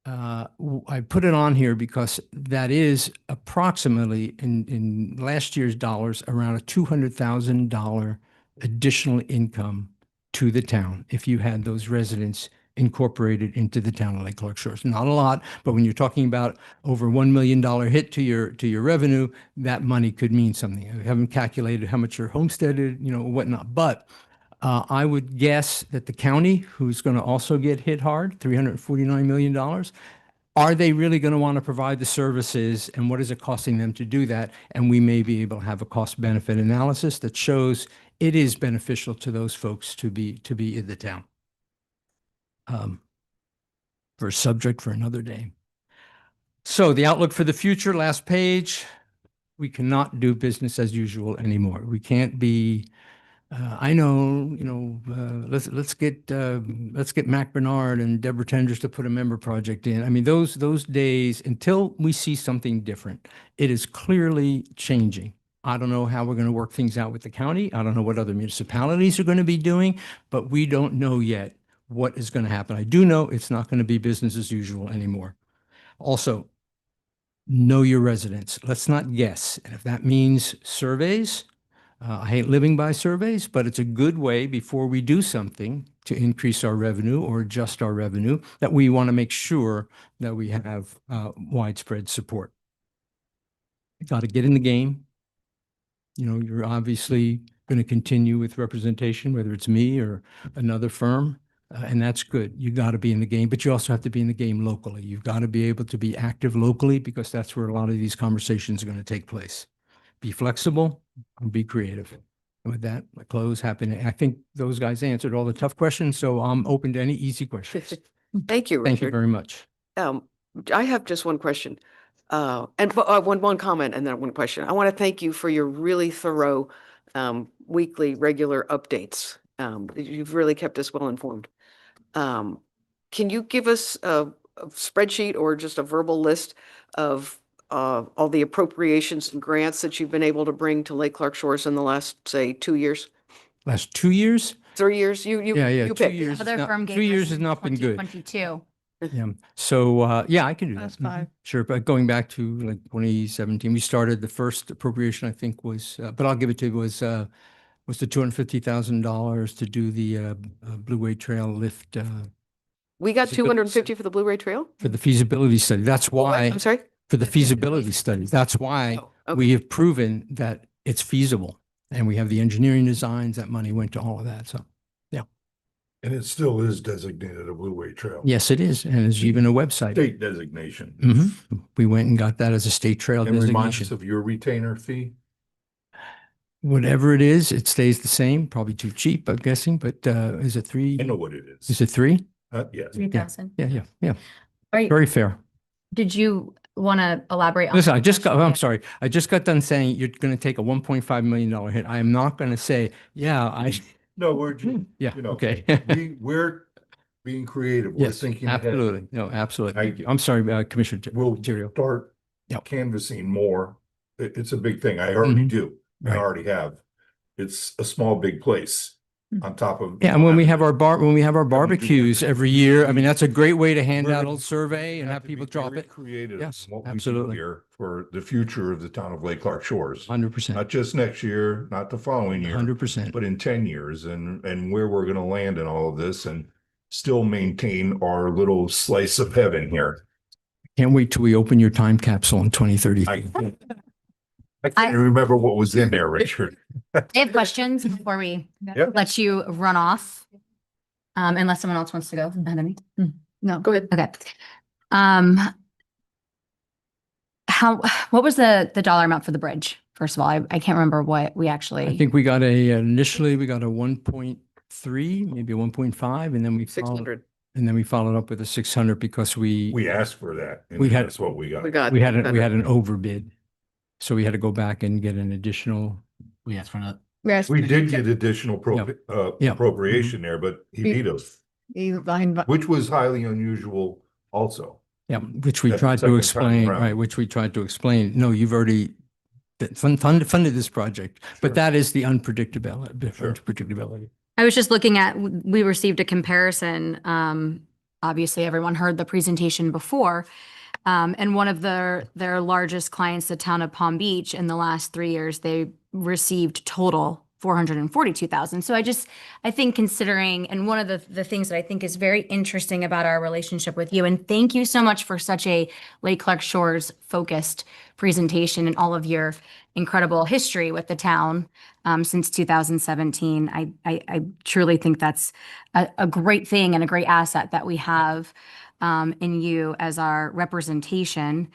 I put it on here because that is approximately in last year's dollars around a $200,000 additional income to the town if you had those residents incorporated into the town of Lake Clark Shores. Not a lot, but when you're talking about over $1 million hit to your revenue, that money could mean something. I haven't calculated how much you're homesteaded, whatnot, but I would guess that the county, who's going to also get hit hard, $349 million, are they really going to want to provide the services, and what is it costing them to do that? And we may be able to have a cost benefit analysis that shows it is beneficial to those folks to be in the town. For a subject for another day. So the outlook for the future, last page, we cannot do business as usual anymore. We can't be, I know, let's get Mac Bernard and Deborah Tenders to put a member project in. I mean, those days, until we see something different, it is clearly changing. I don't know how we're going to work things out with the county. I don't know what other municipalities are going to be doing, but we don't know yet what is going to happen. I do know it's not going to be business as usual anymore. Also, know your residents. Let's not guess. And if that means surveys, I hate living by surveys, but it's a good way before we do something to increase our revenue or adjust our revenue that we want to make sure that we have widespread support. You got to get in the game. You're obviously going to continue with representation, whether it's me or another firm. And that's good. You got to be in the game, but you also have to be in the game locally. You've got to be able to be active locally because that's where a lot of these conversations are going to take place. Be flexible and be creative. And with that, I close. I think those guys answered all the tough questions, so I'm open to any easy questions.
Thank you, Richard.
Thank you very much.
I have just one question, and one comment and then one question. I want to thank you for your really thorough weekly, regular updates. You've really kept us well informed. Can you give us a spreadsheet or just a verbal list of all the appropriations and grants that you've been able to bring to Lake Clark Shores in the last, say, 2 years?
Last 2 years?
3 years? You
Yeah, 2
pick.
years.
Other firm gave
2 years
us
has not been good.
2022.
Yeah. So, yeah, I can do that.
That's fine.
Sure. But going back to like 2017, we started the first appropriation, I think was, but I'll give it to you, was the $250,000 to do the Blue Way Trail lift
We got
Is it good?
250 for the Blue Ray Trail?
for the feasibility study. That's why,
I'm sorry?
for the feasibility study, that's why
Oh, okay.
we have proven that it's feasible. And we have the engineering designs, that money went to all of that. So,
And it still is designated a Blue Way Trail.
yes, it is. And there's even a website.
State designation.
Mhm. We went and got that as a state trail
And remind us
designation.
of your retainer fee.
Whatever it is, it stays the same, probably too cheap, I'm guessing, but is it three?
I know what it is.
Is it three?
Yes.
3,000.
Yeah.
All right.
Very fair.
Did you want to elaborate on?
Listen,
that
I'm
question?
sorry. I just got done saying you're going to take a $1.5 million hit. I am not going to say,
No, we're, just,
yeah,
you know,
okay.
we're being creative. We're
Yes,
thinking ahead.
absolutely. No, absolutely.
Thank you.
I'm sorry, Commissioner
We'll
Terrio.
start
Yep.
canvassing more. It's a big thing. I already
Mhm.
do. I
Right.
already have. It's a small, big place on top of.
Yeah, and when we have our barbecues every year, I mean, that's a great way to hand
We're
out a
gonna
little survey and
have
have
to be
people drop
very
it.
Creative.
Yes,
in what we do
absolutely.
Here for the future of the town of Lake Clark Shores.
100%.
Not just next year, not the following year,
100%.
but in 10 years and where we're going to land in all of this and still maintain our little slice of heaven here.
Can't wait till we open your time capsule in 2030.
I can't remember what was in there, Richard.
I have questions before we
Yeah.
let you run off. Unless someone else wants to go ahead of me.
No.
Go ahead.
Okay. what was the dollar amount for the bridge? First of all, I can't remember what we actually.
I think we got initially we got a 1.3, maybe a 1.5, and then we followed,
600.
and then we followed up with a 600 because
We asked for that. and
We had-
That's what we got.
We got.
we had
better.
an overbid. So we had to go back and get an additional.
We asked for another.
Yes.
We did get additional
Yeah.
appropriation there, but he beat us, which was highly unusual also.
Yeah, which we
That's
tried
the
to
second time
explain,
around.
right, which we tried to explain. No, you've already funded this project,
Sure.
but that is the unpredictability.
Sure.
Unpredictability.
I was just looking at, we received a comparison. Obviously, everyone heard the presentation before. And one of their largest clients, the town of Palm Beach, in the last 3 years, they received total 442,000. So I think considering, and one of the things that I think is very interesting about our relationship with you, and thank you so much for such a Lake Clark Shores focused presentation and all of your incredible history with the town since 2017. I truly think that's a great thing and a great asset that we have in you as our representation.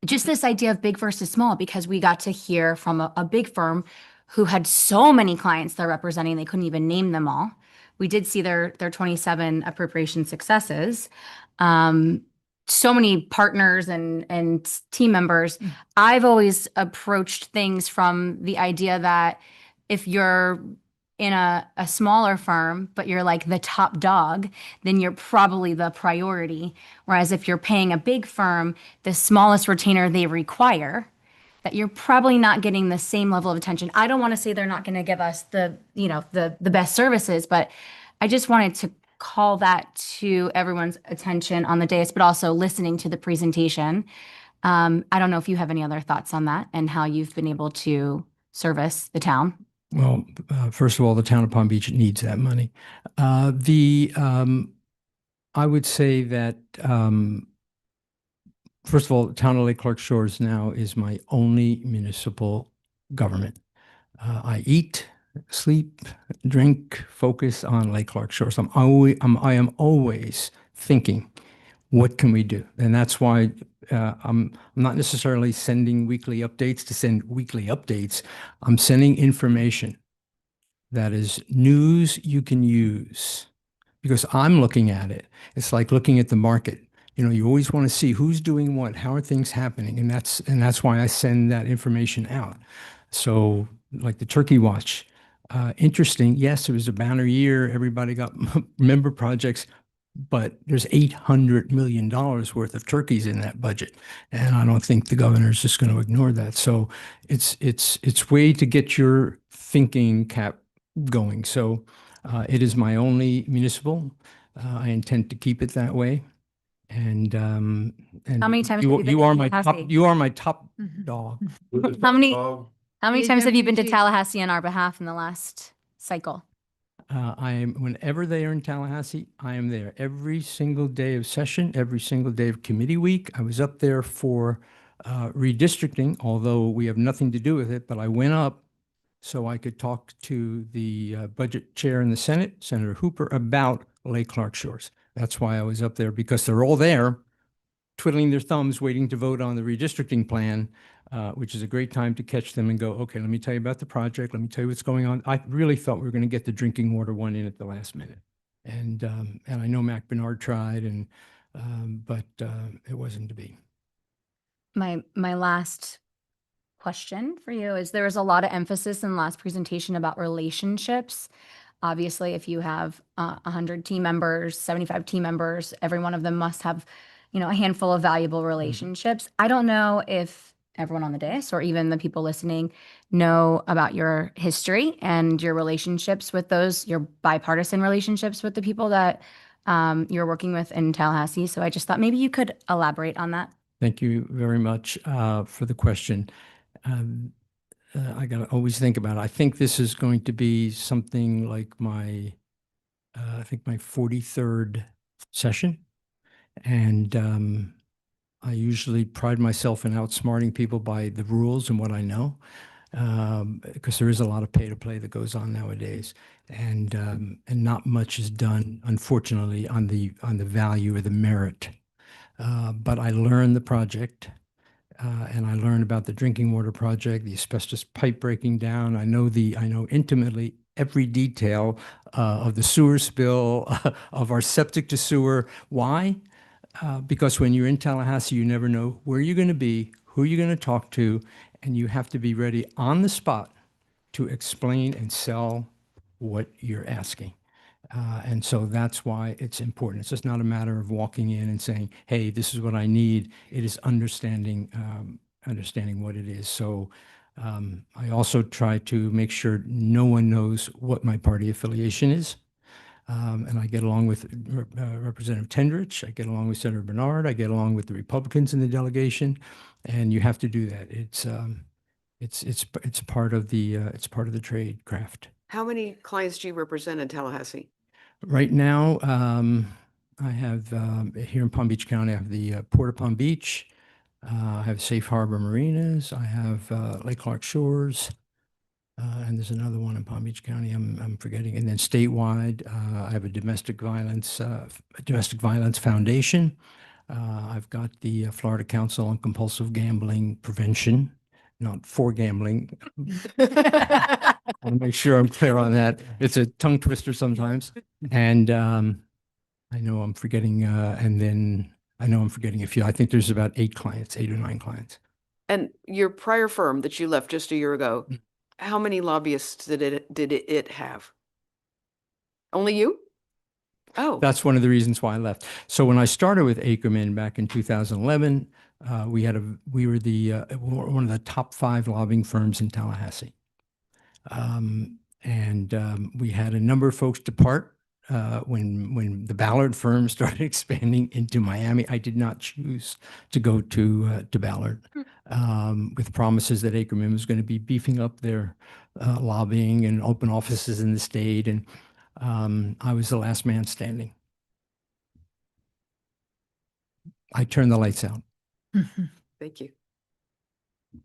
Just this idea of big versus small, because we got to hear from a big firm who had so many clients they're representing, they couldn't even name them all. We did see their 27 appropriation successes. So many partners and team members. I've always approached things from the idea that if you're in a smaller firm, but you're like the top dog, then you're probably the priority. Whereas if you're paying a big firm, the smallest retainer they require, that you're probably not getting the same level of attention. I don't want to say they're not going to give us the best services, but I just wanted to call that to everyone's attention on the dais, but also listening to the presentation. I don't know if you have any other thoughts on that and how you've been able to service the town.
Well, first of all, the town of Palm Beach needs that money. I would say that, first of all, the town of Lake Clark Shores now is my only municipal government. I eat, sleep, drink, focus on Lake Clark Shores. I am always thinking, what can we do? And that's why I'm not necessarily sending weekly updates to send weekly updates. I'm sending information that is news you can use, because I'm looking at it. It's like looking at the market. You always want to see who's doing what, how are things happening, and that's why I send that information out. So, like the Turkey Watch, interesting. Yes, it was a banner year. Everybody got member projects. But there's $800 million worth of turkeys in that budget. And I don't think the governor's just going to ignore that. So it's way to get your thinking cap going. So it is my only municipal. I intend to keep it that way. And
How many times have you been
you
to
are my top,
Tallahassee?
you are my top dog.
How many times have you been to
AWG.
Tallahassee on our behalf in the last cycle?
Whenever they are in Tallahassee, I am there every single day of session, every single day of committee week. I was up there for redistricting, although we have nothing to do with it, but I went up so I could talk to the budget chair in the Senate, Senator Hooper, about Lake Clark Shores. That's why I was up there, because they're all there twiddling their thumbs, waiting to vote on the redistricting plan, which is a great time to catch them and go, okay, let me tell you about the project. Let me tell you what's going on. I really thought we were going to get the drinking water one in at the last minute. And I know Mac Bernard tried, but it wasn't to be.
My last question for you is, there was a lot of emphasis in the last presentation about relationships. Obviously, if you have 100 team members, 75 team members, every one of them must have, a handful of valuable relationships. I don't know if everyone on the dais or even the people listening know about your history and your relationships with those, your bipartisan relationships with the people that you're working with in Tallahassee. So I just thought maybe you could elaborate on that.
Thank you very much for the question. I got to always think about it. I think this is going to be something like my 43rd session. And I usually pride myself in outsmarting people by the rules and what I know, because there is a lot of pay to play that goes on nowadays, and not much is done, unfortunately, on the value or the merit But I learned the project. And I learned about the drinking water project, the asbestos pipe breaking down. I know intimately every detail of the sewer spill, of our septic to sewer. Why? Because when you're in Tallahassee, you never know where you're going to be, who you're going to talk to, and you have to be ready on the spot to explain and sell what you're asking. And so that's why it's important. It's just not a matter of walking in and saying, hey, this is what I need. It is understanding what it is. So I also try to make sure no one knows what my party affiliation is. And I get along with Representative Tendrich. I get along with Senator Bernard. I get along with the Republicans in the delegation. And you have to do that. It's part of the trade craft.
How many clients do you represent in Tallahassee?
Right now, I have here in Palm Beach County, I have the Port of Palm Beach. I have Safe Harbor Marinas. I have Lake Clark Shores, and there's another one in Palm Beach County. I'm forgetting. And then statewide, I have a domestic violence foundation. I've got the Florida Council on Compulsive Gambling Prevention, not for gambling. I want to make sure I'm clear on that. It's a tongue twister sometimes. And I know I'm forgetting, and then I know I'm forgetting a few. I think there's about 8 or 9 clients.
And your prior firm that you left just a year ago, how many lobbyists did it have? Only you? Oh,
That's one of the reasons why I left. So when I started with Ackerman back in 2011, we were one of the top 5 lobbying firms in Tallahassee. We had a number of folks depart when the Ballard firm started expanding into Miami. I did not choose to go to Ballard with promises that Ackerman was going to be beefing up their lobbying and open offices in the state, and I was the last man standing. I turned the lights out.
thank you.
I'm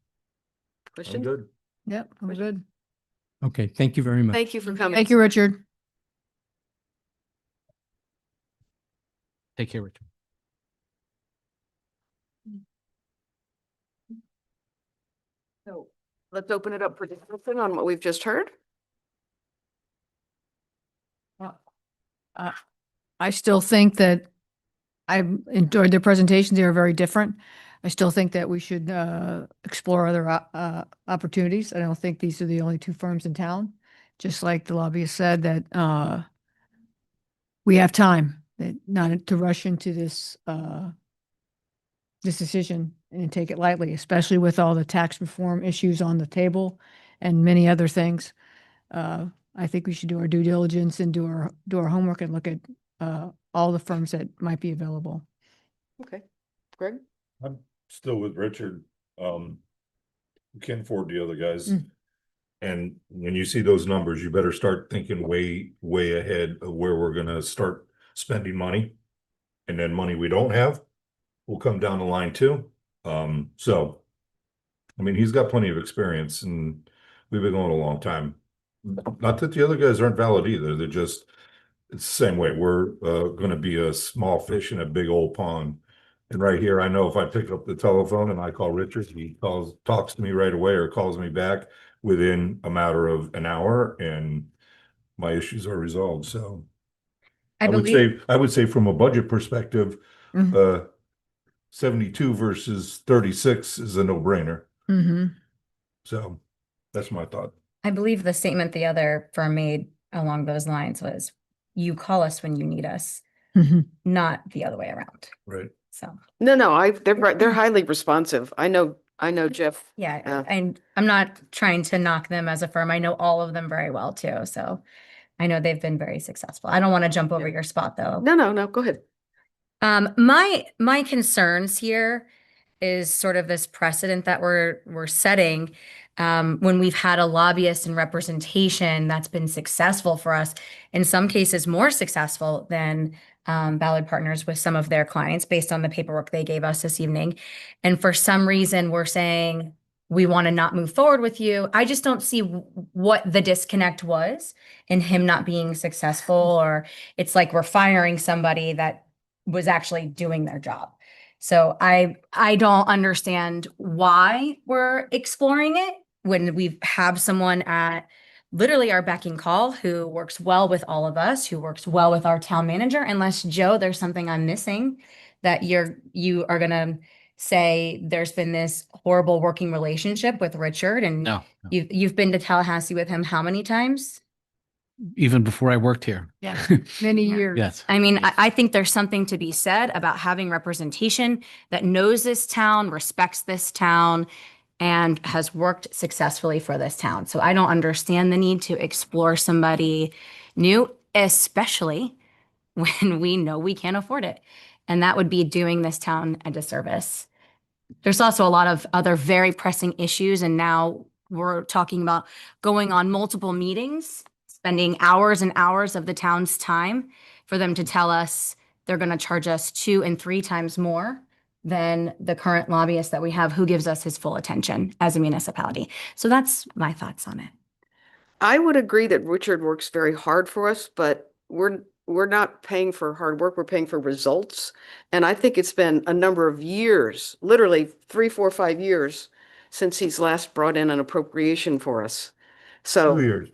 Question?
good.
Yep, I'm good.
Okay, thank you very much.
Thank you for coming.
Thank you, Richard.
Take care, Richard.
So let's open it up for discussion on what we've just heard.
I still think that I enjoyed their presentations. They were very different. I still think that we should explore other opportunities. I don't think these are the only 2 firms in town. Just like the lobbyist said, that we have time, that not to rush into this decision and take it lightly, especially with all the tax reform issues on the table and many other things. I think we should do our due diligence and do our homework and look at all the firms that might be available.
Okay. Greg?
I'm still with Richard. We can't afford the other guys. And when you see those numbers, you better start thinking way, way ahead of where we're gonna start spending money. And then money we don't have will come down the line too. So, I mean, he's got plenty of experience and we've been going a long time. Not that the other guys aren't valid either. They're just, it's the same way. We're gonna be a small fish in a big old pond. And right here, I know if I pick up the telephone and I call Richard, he talks to me right away or calls me back within a matter of an hour and my issues are resolved. So I would say from a budget perspective, 72 versus 36 is a no-brainer. So that's my thought.
I believe the statement the other firm made along those lines was, you call us when you need us, not the other way around.
Right.
So,
No, they're highly responsive. I know Jeff.
yeah, and I'm not trying to knock them as a firm. I know all of them very well too. So I know they've been very successful. I don't want to jump over your spot though.
No, go ahead.
My concerns here is sort of this precedent that we're setting when we've had a lobbyist and representation that's been successful for us, in some cases more successful than Ballard Partners with some of their clients based on the paperwork they gave us this evening. And for some reason, we're saying we want to not move forward with you. I just don't see what the disconnect was in him not being successful, or it's like we're firing somebody that was actually doing their job. So I don't understand why we're exploring it when we have someone at literally our beck and call who works well with all of us, who works well with our town manager, unless Joe, there's something I'm missing that you are gonna say there's been this horrible working relationship with Richard and
No,
you've been to Tallahassee with him how many times?
even before I worked here.
Yeah, many years.
Yes.
I mean, I think there's something to be said about having representation that knows this town, respects this town, and has worked successfully for this town. So I don't understand the need to explore somebody new, especially when we know we can't afford it. And that would be doing this town a disservice. There's also a lot of other very pressing issues, and now we're talking about going on multiple meetings, spending hours and hours of the town's time for them to tell us they're going to charge us 2 and 3 times more than the current lobbyist that we have who gives us his full attention as a municipality. So that's my thoughts on it.
I would agree that Richard works very hard for us, but we're not paying for hard work, we're paying for results. And I think it's been a number of years, literally 3, 4, 5 years since he's last brought in an appropriation for us.
2
So
years.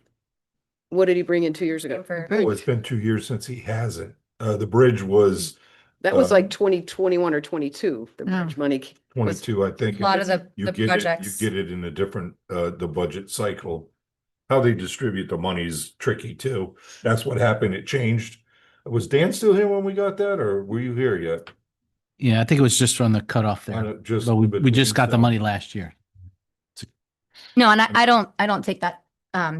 what did he bring in 2 years ago?
Oh, it's been 2 years since he hasn't. The bridge was
That was like 2021 or 22, the
Oh.
bridge money. was-
22, I think.
A lot of the
You
projects.
get it in a different, the budget cycle. How they distribute the money is tricky too. That's what happened. It changed. Was Dan still here when we got that, or were you here yet?
Yeah, I think it was just on the cutoff there.
Just.
But we just got the
between
money last year.
No, and I don't take that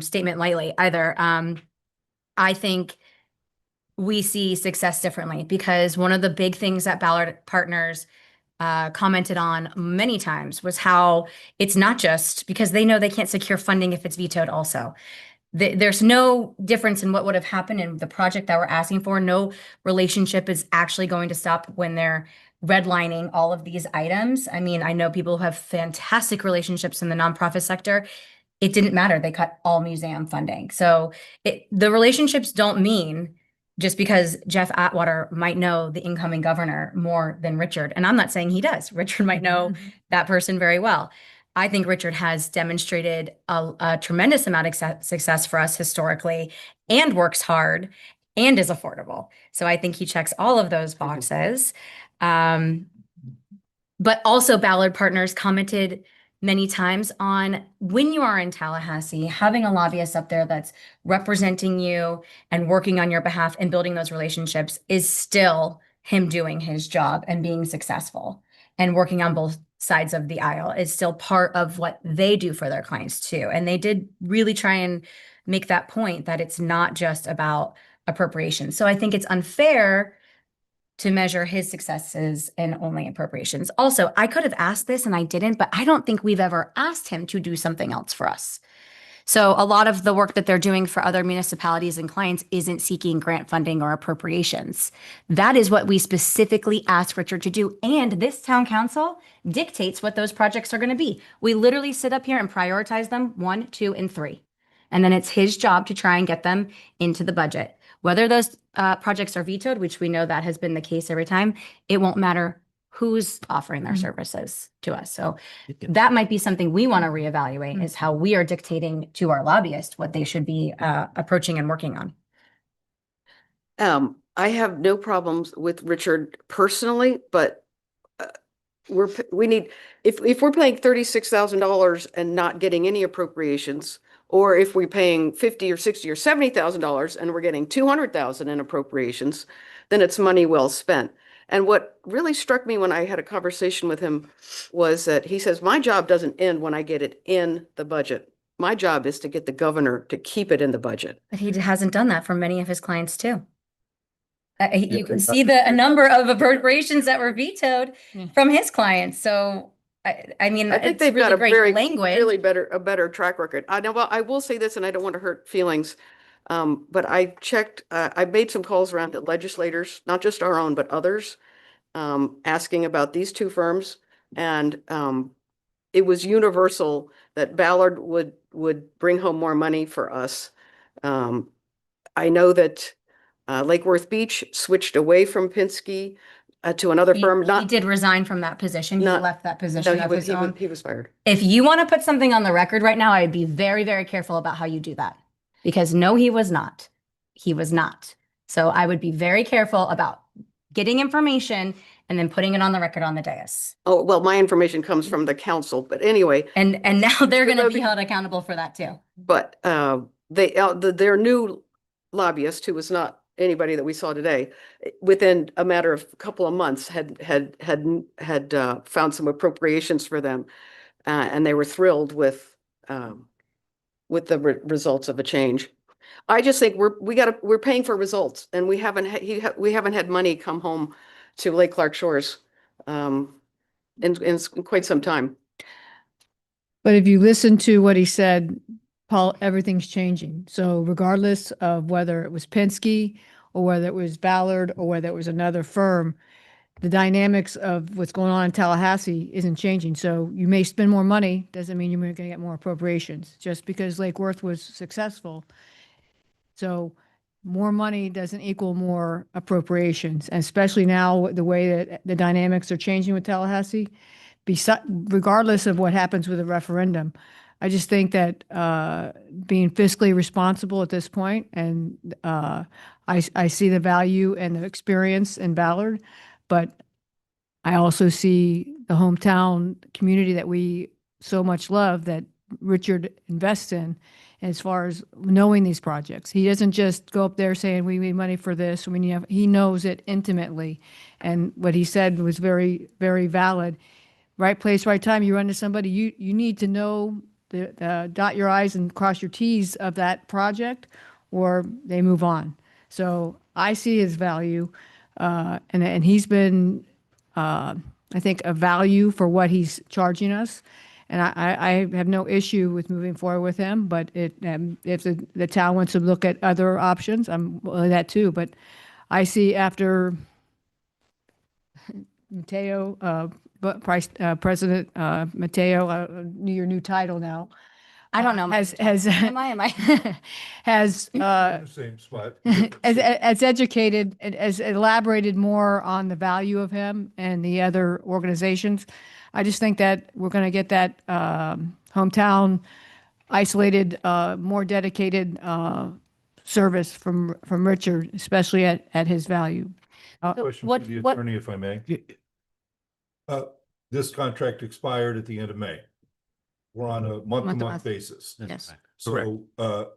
statement lightly either. I think we see success differently because one of the big things that Ballard Partners commented on many times was how it's not just because they know they can't secure funding if it's vetoed also. There's no difference in what would have happened in the project that we're asking for. No relationship is actually going to stop when they're redlining all of these items. I mean, I know people who have fantastic relationships in the nonprofit sector. It didn't matter. They cut all museum funding. So the relationships don't mean just because Jeff Atwater might know the incoming governor more than Richard. And I'm not saying he does. Richard might know that person very well. I think Richard has demonstrated a tremendous amount of success for us historically and works hard and is affordable. So I think he checks all of those boxes. But also Ballard Partners commented many times on when you are in Tallahassee, having a lobbyist up there that's representing you and working on your behalf and building those relationships is still him doing his job and being successful and working on both sides of the aisle is still part of what they do for their clients too. And they did really try and make that point that it's not just about appropriations. So I think it's unfair to measure his successes in only appropriations. Also, I could have asked this and I didn't, but I don't think we've ever asked him to do something else for us. So a lot of the work that they're doing for other municipalities and clients isn't seeking grant funding or appropriations. That is what we specifically asked Richard to do. And this town council dictates what those projects are going to be. We literally sit up here and prioritize them 1, 2, and 3. And then it's his job to try and get them into the budget. Whether those projects are vetoed, which we know that has been the case every time, it won't matter who's offering their services to us. So that might be something we want to reevaluate is how we are dictating to our lobbyists what they should be approaching and working on.
I have no problems with Richard personally, but we need, if we're paying $36,000 and not getting any appropriations, or if we're paying $50 or $60 or $70,000 and we're getting $200,000 in appropriations, then it's money well spent. And what really struck me when I had a conversation with him was that he says, my job doesn't end when I get it in the budget. My job is to get the governor to keep it in the budget.
But he hasn't done that for many of his clients too. You can see a number of appropriations that were vetoed from his clients. So I mean,
I think
it's
they've got
really
a
great
very,
language.
really a better track record. I know, well, I will say this, and I don't want to hurt feelings. But I checked, I made some calls around to legislators, not just our own, but others, asking about these two firms. And it was universal that Ballard would bring home more money for us. I know that Lake Worth Beach switched away from Pinsky. to another
He-
firm,
He
not,
did resign from that position. He
not-
left that
no,
position
he
of
was,
his own.
he was fired.
If you want to put something on the record right now, I'd be very, very careful about how you do that. Because no, he was not. He was not. So I would be very careful about getting information and then putting it on the record on the dais.
Oh, well, my information comes from the council, but anyway,
And now they're going to be
Okay.
held accountable for that too.
but their new lobbyist, who was not anybody that we saw today, within a matter of a couple of months had found some appropriations for them, and they were thrilled with the results of a change. I just think we're paying for results, and we haven't had money come home to Lake Clark Shores in quite some time.
But if you listen to what he said, Paul, everything's changing. So regardless of whether it was Penske or whether it was Ballard or whether it was another firm, the dynamics of what's going on in Tallahassee isn't changing. So you may spend more money, doesn't mean you're going to get more appropriations, just because Lake Worth was successful. So more money doesn't equal more appropriations, and especially now the way that the dynamics are changing with Tallahassee, regardless of what happens with the referendum. I just think that being fiscally responsible at this point, and I see the value and the experience in Ballard, but I also see the hometown community that we so much love that Richard invests in. As far as knowing these projects, he doesn't just go up there saying we need money for this. I mean, he knows it intimately, and what he said was very, very valid. Right place, right time. You run to somebody, you need to know the dot your I's and cross your T's of that project, or they move on. So I see his value, and he's been, I think, a value for what he's charging us. And I have no issue with moving forward with him, but if the town wants to look at other options, I'm willing to that too. But I see after Mateo, President Mateo, your new title now.
I don't know.
Has
Am I?
has
Same spot.
as educated and as elaborated more on the value of him and the other organizations. I just think that we're going to get that hometown isolated, more dedicated service from Richard, especially at his value.
Question
what-
to the
what-
attorney, if I may. This contract expired at the end of May. We're on a
Month-to-month.
month-to-month basis.
Yes.
So, are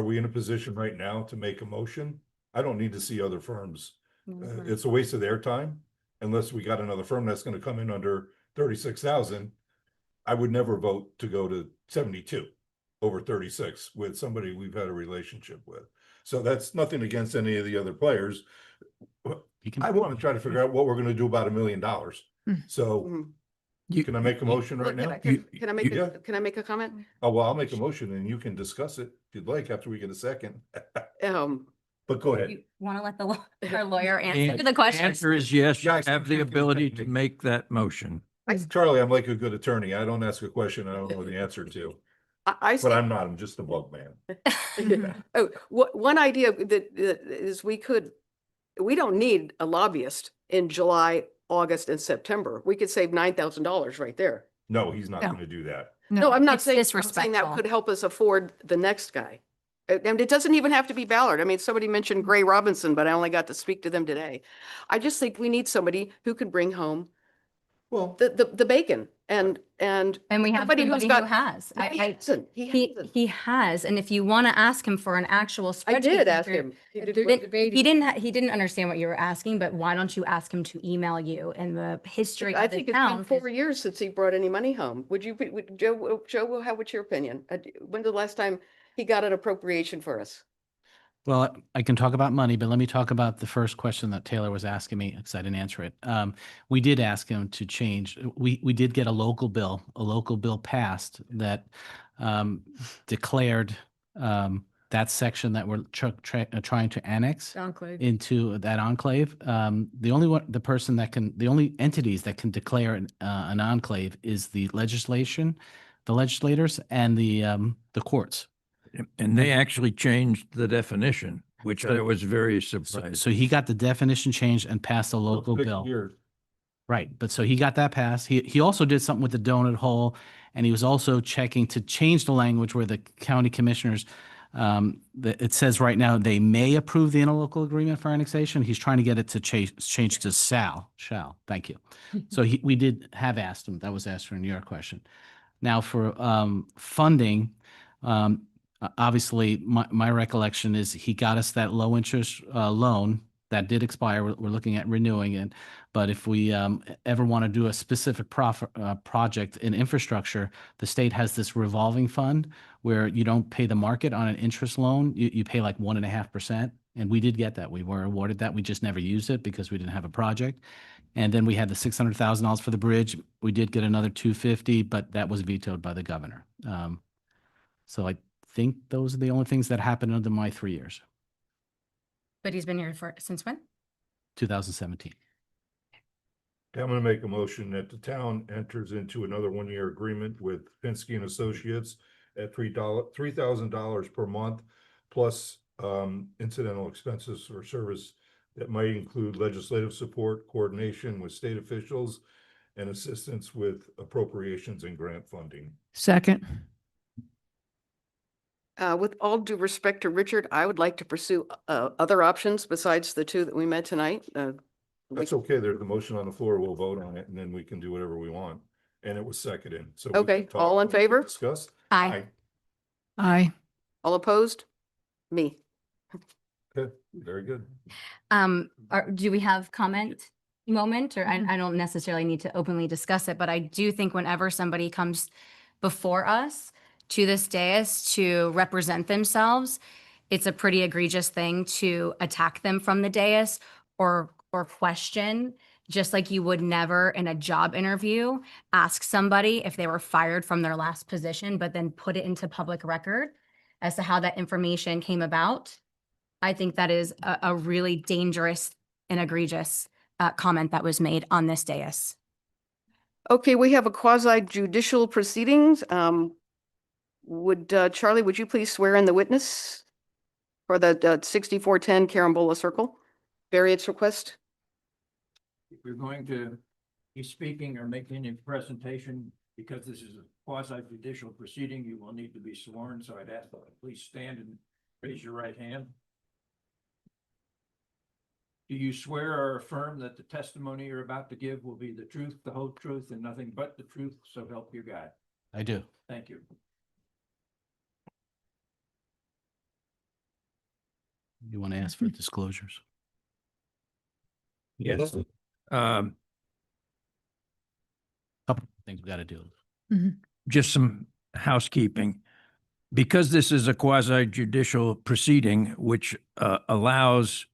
we in a position right now to make a motion? I don't need to see other firms. It's a waste of their time unless we got another firm that's gonna come in under 36,000. I would never vote to go to 72 over 36 with somebody we've had a relationship with. So that's nothing against any of the other players. I want to try to figure out what we're gonna do about $1 million. So
Mhm.
can I make a motion right
Can
now?
I- Can I make,
Yeah.
can I make a comment?
Oh, well, I'll make a motion and you can discuss it if you'd like after we get a second. But go ahead.
You want to let our lawyer
And
answer the question?
Answer is yes, you
Guys,
have the ability to make that motion.
Charlie, I'm like a good attorney. I don't ask a question I don't know the answer to,
I
but I'm not. I'm just a bug man.
Oh, one idea that is we don't need a lobbyist in July, August, and September. We could save $9,000 right there.
No, he's not
No.
gonna do that.
No, I'm not
It's
saying, I'm saying that
disrespectful.
could help us afford the next guy. And it doesn't even have to be Ballard. I mean, somebody mentioned Gray Robinson, but I only got to speak to them today. I just think we need somebody who could bring home
Well,
the bacon and
And we have
somebody who's
somebody who
got-
has.
No, he hasn't. He
He
hasn't.
he has, and if you want to ask him for an actual spreadsheet.
I did ask
here-
him. He
They're
did-
debating.
He didn't understand what you were asking, but why don't you ask him to email you and the history
I
of the
think it's been
town?
4 years since he brought any money home. Joe, what's your opinion? When's the last time he got an appropriation for us?
Well, I can talk about money, but let me talk about the first question that Taylor was asking me because I didn't answer it. We did ask him to change. We did get a local bill passed that declared that section that we're trying to annex
Enclave.
into that enclave. The only entities that can declare an enclave is the legislators and the courts.
And they actually changed the definition. which I was very
So,
surprised.
so he got the definition changed and passed a local
6
bill.
years.
Right, but so he got that passed. He also did something with the donut hole, and he was also checking to change the language where the county commissioners, it says right now they may approve the interlocal agreement for annexation. He's trying to get it to change to shall. Thank you. So we did have asked him. That was asked in your question. Now for funding, obviously my recollection is he got us that low interest loan that did expire. We're looking at renewing it. But if we ever want to do a specific project in infrastructure, the state has this revolving fund where you don't pay the market on an interest loan. You pay like 1.5%. And we did get that. We were awarded that. We just never used it because we didn't have a project. And then we had the $600,000 for the bridge. We did get another $250,000, but that was vetoed by the governor. So I think those are the only things that happened under my 3 years,
But he's been here since when?
2017.
I'm gonna make a motion that the town enters into another 1-year agreement with Pinsky and Associates at $3,000 per month, plus incidental expenses or service that might include legislative support, coordination with state officials, and assistance with appropriations and grant funding.
Second.
With all due respect to Richard, I would like to pursue other options besides the two that we met tonight.
That's okay. There's the motion on the floor. We'll vote on it and then we can do whatever we want. And it was seconded. So we
Okay,
can talk,
all in
we can
favor?
Discuss.
Aye.
Aye.
All opposed? Me.
Okay, very good.
Do we have comment moment, or I don't necessarily need to openly discuss it, but I do think whenever somebody comes before us to this dais to represent themselves, it's a pretty egregious thing to attack them from the dais or question, just like you would never in a job interview ask somebody if they were fired from their last position, but then put it into public record as to how that information came about. I think that is a really dangerous and egregious comment that was made on this dais.
Okay, we have a quasi judicial proceedings. Charlie, would you please swear in the witness for the 6410 Carambola Circle variance request?
If you're going to be speaking or making a presentation, because this is a quasi judicial proceeding, you will need to be sworn. So I'd ask that you please stand and raise your right hand. Do you swear or affirm that the testimony you're about to give will be the truth, the whole truth, and nothing but the truth? So help you God.
I do.
Thank you.
You want to ask for disclosures?
Yes.
Couple things we got to do.
Just some housekeeping. Because this is a quasi judicial proceeding, which allows,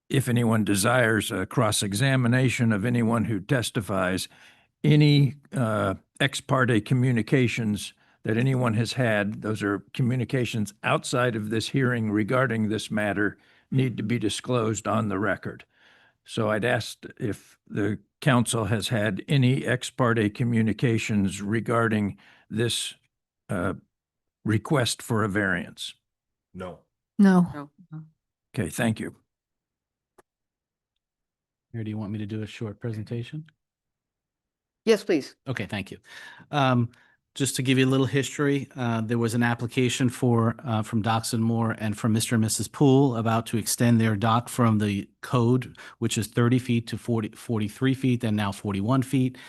if anyone desires, a cross-examination of anyone who testifies, any ex parte communications that anyone has had, those are communications outside of this hearing regarding this matter, need to be disclosed on the record. So I'd ask if the council has had any ex parte communications regarding this request for a variance.
No.
No.
Okay, thank you.
Here, do you want me to do a short presentation?
Yes, please.
Okay, thank you. Just to give you a little history, there was an application from Docks and Moore and from Mr. and Mrs. Poole about to extend their dock from the code, which is 30 feet to 43 feet, and now 41 feet.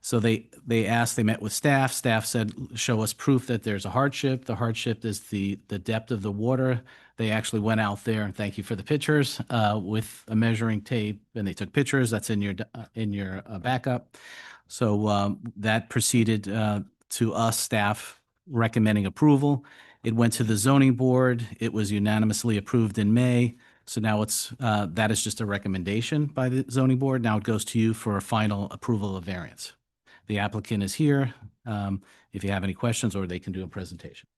So they met with staff. Staff said, show us proof that there's a hardship. The hardship is the depth of the water. They actually went out there, and thank you for the pictures, with a measuring tape, and they took pictures. That's in your backup. So that proceeded to us, staff, recommending approval. It went to the zoning board. It was unanimously approved in May. So now that is just a recommendation by the zoning board. Now it goes to you for a final approval of variance. The applicant is here. If you have any questions, or they can do a presentation.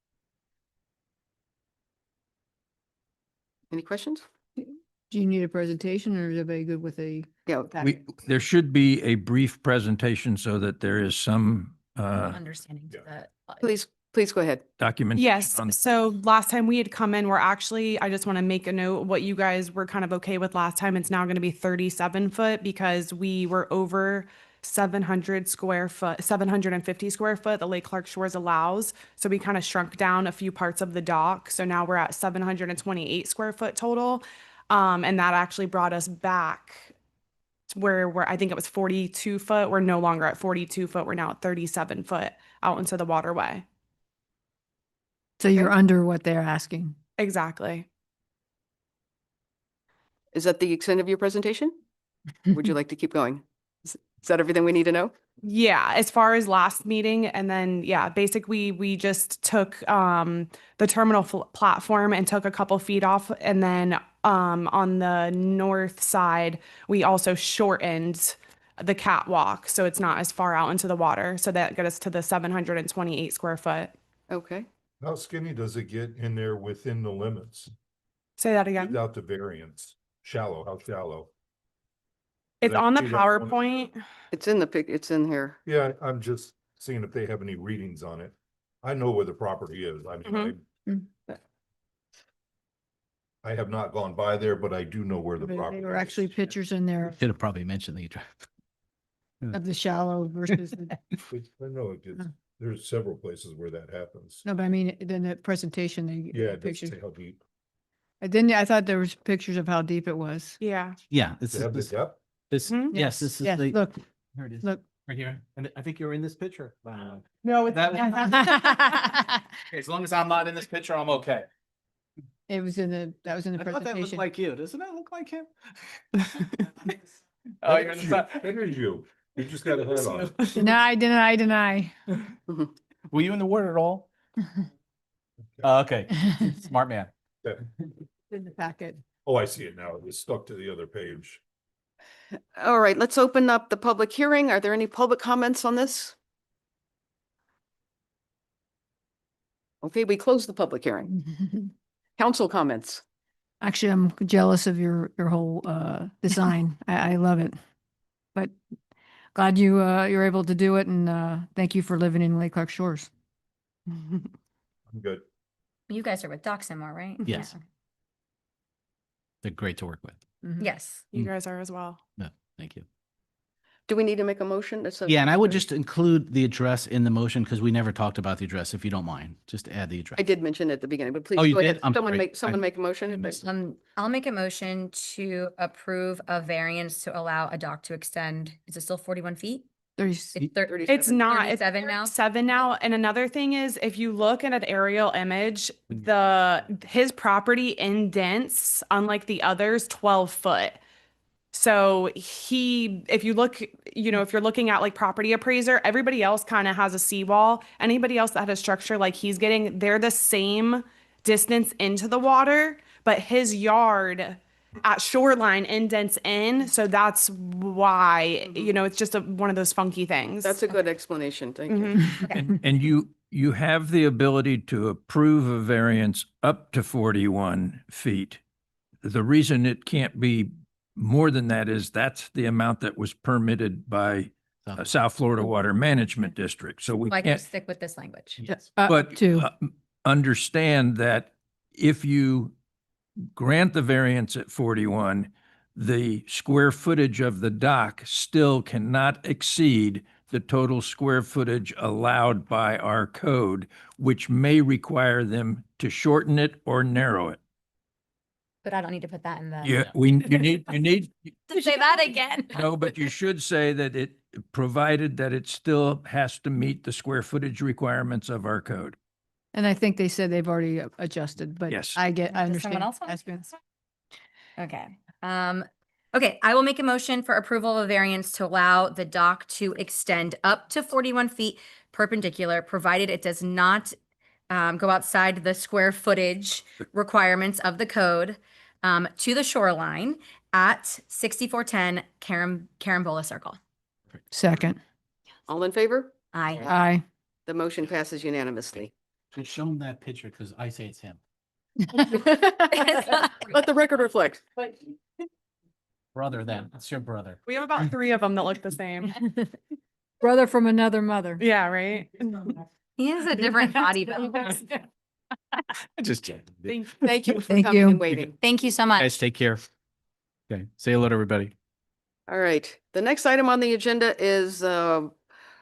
Any questions?
Do you need a presentation, or is everybody good with a?
Yeah.
There should be a brief presentation so that there is some
Understanding
yeah.
that.
Please. Please go ahead.
documentation?
Yes,
on-
so last time we had come in, I just want to make a note, what you guys were kind of okay with last time, it's now going to be 37 foot because we were over 750 square foot, the Lake Clark Shores allows. So we kind of shrunk down a few parts of the dock. So now we're at 728 square foot total. And that actually brought us back to where I think it was 42 foot. We're no longer at 42 foot. We're now at 37 foot out into the waterway.
So you're under what they're asking.
Exactly.
Is that the extent of your presentation? Would you like to keep going? Is that everything we need to know?
Yeah, as far as last meeting, and then yeah, basically we just took the terminal platform and took a couple feet off, and then on the north side we also shortened the catwalk so it's not as far out into the water. So that got us to the 728 square foot.
Okay.
How skinny does it get in there within the limits?
Say that again.
Without the variance, shallow, how shallow?
It's
Did I
on the
see that one?
PowerPoint.
It's in the pic, it's in here.
Yeah, I'm just seeing if they have any readings on it. I know where the property is. I mean, I have not gone by there, but I do know where the
There
property is.
were actually pictures in there
Should have probably mentioned the address.
of the shallow versus,
I know it gets, there's several places where that happens.
no, but I mean, then the presentation, they
Yeah,
the
it doesn't
pictures.
say how deep.
And then I thought there was pictures of how deep it was.
Yeah.
Yeah, this
They
is,
have the
this,
depth?
this,
Mhm.
yes, this is
Yes,
the,
look,
here it is,
look.
right here. And I think you're in this picture. by the way.
No, it's
That- Okay, as long as I'm not in this picture, I'm okay.
It was in the, that was in the
I thought that looked
presentation.
like you. Doesn't that look like him?
Oh, you're in the side. That is you. You just got a head on it.
Deny.
Were you in the word at all? Okay, smart man.
Yeah.
In the packet.
Oh, I see it now. It was stuck to the other page.
All right, let's open up the public hearing. Are there any public comments on this? Okay, we close the public hearing. Council comments.
Actually, I'm jealous of your whole design. I love it. But glad you're able to do it, and thank you for living in Lake Clark Shores.
I'm good.
You guys are with Doximore, right?
Yes.
Yeah.
They're great to work with.
Yes.
you guys are as well.
No, thank you.
Do we need to make a motion?
Yeah, and I would just include the address in the motion because we never talked about the address, if you don't mind. Just add the address.
I did mention it at the beginning, but please.
Oh, you
go ahead.
did? I'm sorry.
Someone make a motion.
I'll make a motion to approve a variance to allow a dock to extend. Is it still 41 feet?
There's,
It's 30
It's not. It's
37 now?
7 now. And another thing is, if you look at an aerial image, his property indents, unlike the others, 12 foot. So if you look, if you're looking at like property appraiser, everybody else kind of has a seawall. Anybody else that had a structure like he's getting, they're the same distance into the water, but his yard at shoreline indents in. So that's why, it's just one of those funky things.
That's a good explanation. Thank you.
Mhm.
And you have the ability to approve a variance up to 41 feet. The reason it can't be more than that is that's the amount that was permitted by South Florida Water Management District. So we
Like,
can't,
stick with this language.
Yes.
but
two.
understand that if you grant the variance at 41, the square footage of the dock still cannot exceed the total square footage allowed by our code, which may require them to shorten it or narrow it.
But I don't need to put that in the.
Yeah, you need,
To say that again.
no, but you should say that it, provided that it still has to meet the square footage requirements of our code.
and I think they said they've already adjusted, but
Yes.
I
Does
understand.
someone else want
That's
to
been-
say this one? Okay. Okay, I will make a motion for approval of a variance to allow the dock to extend up to 41 feet perpendicular, provided it does not go outside the square footage requirements of the code to the shoreline at 6410 Carambola Circle.
Second.
All in favor?
Aye.
Aye.
The motion passes unanimously.
Just show them that picture because I say it's him.
Let the record reflect.
Brother then, it's your brother.
We have about 3 of them that look the same.
Brother from another mother.
Yeah, right?
He has a different body build.
I just checked.
Thank you for
Thank
coming
you.
and waiting.
Thank you so
Guys,
much.
take care. Okay, say hello to everybody.
All right, the next item on the agenda is a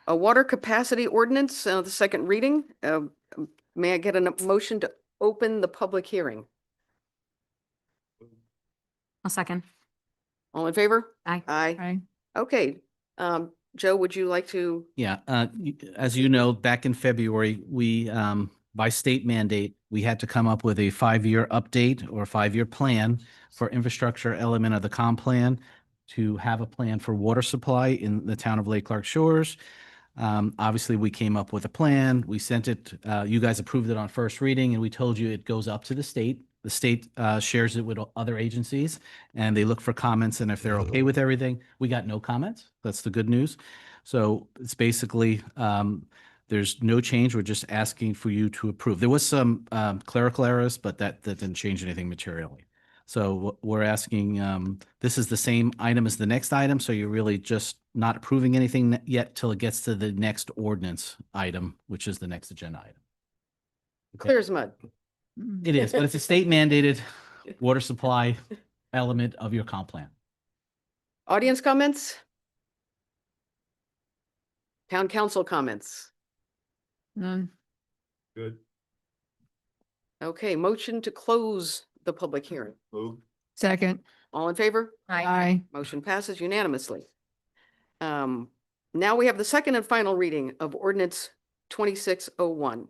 water capacity ordinance, the second reading. May I get a motion to open the public hearing?
A second.
All in favor?
Aye.
Aye.
Aye.
Okay, Joe, would you like to?
Yeah, as you know, back in February, we, by state mandate, we had to come up with a 5-year update or 5-year plan for infrastructure element of the comp plan to have a plan for water supply in the town of Lake Clark Shores. Obviously, we came up with a plan. We sent it, you guys approved it on first reading, and we told you it goes up to the state. The state shares it with other agencies, and they look for comments, and if they're okay with everything, we got no comments. That's the good news. So it's basically, there's no change. We're just asking for you to approve. There was some clerical errors, but that didn't change anything materially. So we're asking, this is the same item as the next item, so you're really just not approving anything yet till it gets to the next ordinance item, which is the next agenda item. Okay.
Clear as mud.
It is, but it's a state mandated water supply element of your comp plan.
Audience comments? Town council comments?
None.
Good.
Okay, motion to close the public hearing.
Move.
Second.
All in favor?
Aye.
Motion passes unanimously. Now we have the second and final reading of ordinance 2601.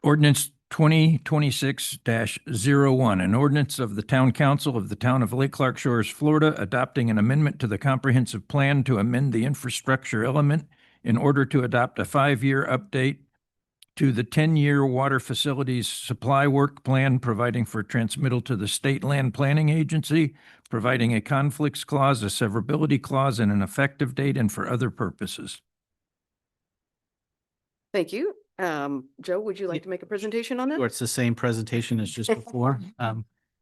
Ordinance 2026-01, an ordinance of the Town Council of the Town of Lake Clark Shores, Florida, adopting an amendment to the comprehensive plan to amend the infrastructure element in order to adopt a 5-year update to the 10-year water facilities supply work plan, providing for transmittal to the State Land Planning Agency, providing a conflicts clause, a severability clause, and an effective date, and for other purposes.
Thank you. Joe, would you like to make a presentation on
Or
that?
it's the same presentation as just before.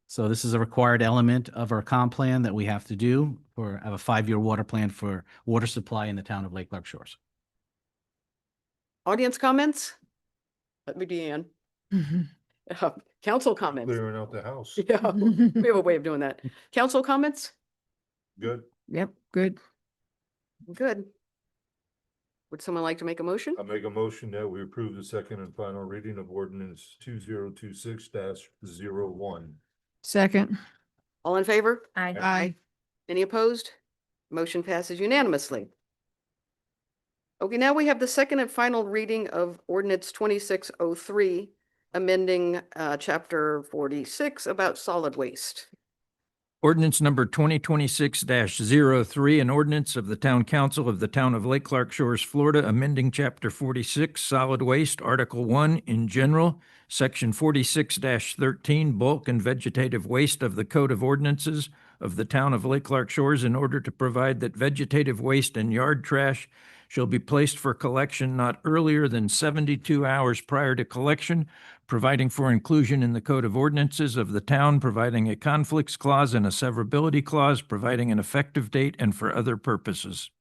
So this is a required element of our comp plan that we have to do for, have a 5-year water plan for water supply in the town of Lake Clark Shores.
Audience comments? Let me be Ann. Council comments?
Clearing out the house.
Yeah, we have a way of doing that. Council comments?
Good.
Yep, good.
Good. Would someone like to make a motion?
I make a motion that we approve the second and final reading of ordinance 2026-01.
Second.
All in favor?
Aye.
Aye.
Any opposed? Motion passes unanimously. Okay, now we have the second and final reading of ordinance 2603, amending chapter 46 about solid waste.
Ordinance number 2026-03, an ordinance of the Town Council of the Town of Lake Clark Shores, Florida, amending Chapter 46, Solid Waste, Article 1 in general, Section 46-13, Bulk and Vegetative Waste of the Code of Ordinances of the Town of Lake Clark Shores in order to provide that vegetative waste and yard trash shall be placed for collection not earlier than 72 hours prior to collection, providing for inclusion in the Code of Ordinances of the town, providing a conflicts clause and a severability clause, providing an effective date, and for other purposes.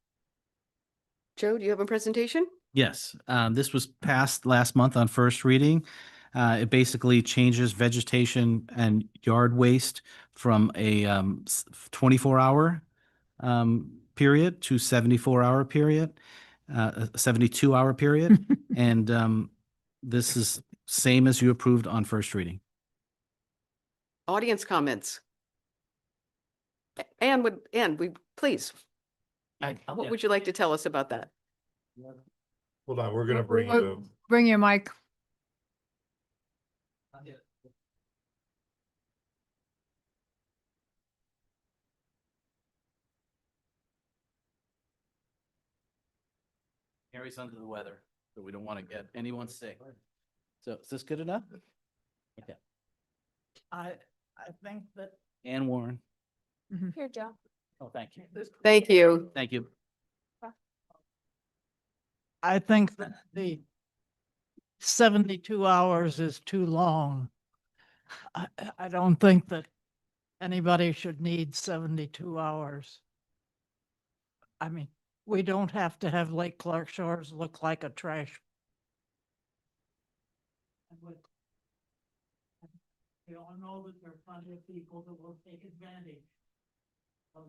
Joe, do you have a presentation?
Yes, this was passed last month on first reading. It basically changes vegetation and yard waste from a 24-hour period to 74-hour period, a 72-hour period. And this is same as you approved on first reading.
Audience comments? Ann, please, what would you like to tell us about that?
Hold on, we're gonna bring the,
Bring your mic.
Harry's under the weather, so we don't want to get anyone sick. So is this good enough? Okay.
I think that
And Warren.
Here, Joe.
Oh, thank you.
Thank you.
Thank you.
I think that the 72 hours is too long. I don't think that anybody should need 72 hours. I mean, we don't have to have Lake Clark Shores look like a trash But we all know that there are plenty of people that will take advantage of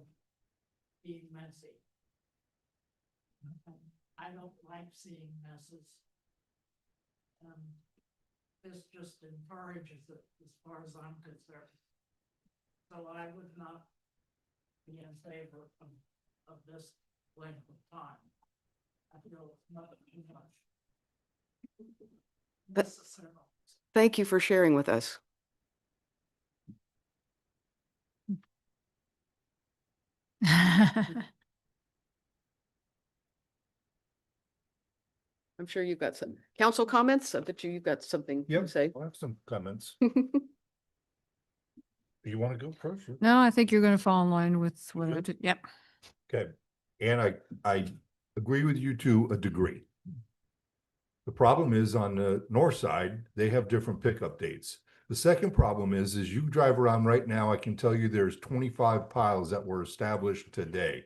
being messy. And I don't like seeing messes. This just encourages it as far as I'm concerned. So I would not be in favor of this length of time. I feel it's not too much. Necessary.
Thank you for sharing with us. I'm sure you've got some council comments. I bet you've got something to
Yep,
say.
I have some comments. You want to go first?
No, I think you're going to fall in line with what I
Good.
did. Yep.
Okay, and I agree with you to a degree. The problem is on the north side, they have different pickup dates. The second problem is you drive around right now, I can tell you there's 25 piles that were established today.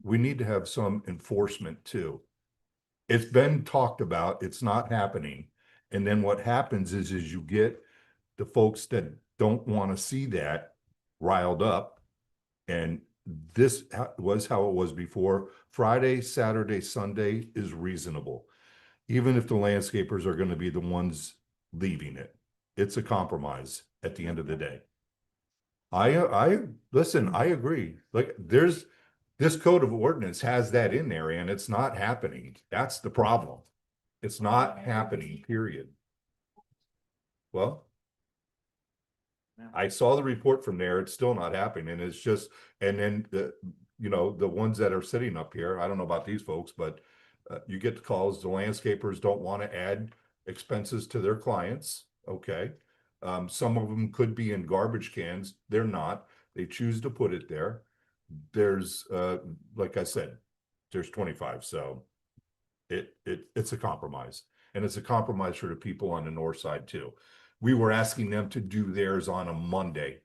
We need to have some enforcement too. It's been talked about, it's not happening. And then what happens is you get the folks that don't want to see that riled up. And this was how it was before. Friday, Saturday, Sunday is reasonable. Even if the landscapers are going to be the ones leaving it, it's a compromise at the end of the day. I listen, I agree. Like this code of ordinance has that in there and it's not happening. That's the problem. It's not happening, period. Well, I saw the report from there. It's still not happening. And it's just, and then the ones that are sitting up here, I don't know about these folks, but you get the calls, the landscapers don't want to add expenses to their clients. Okay. Some of them could be in garbage cans. They're not. They choose to put it there. There's, like I said, there's 25. So it's a compromise. And it's a compromise for the people on the north side too. We were asking them to do theirs on a Monday,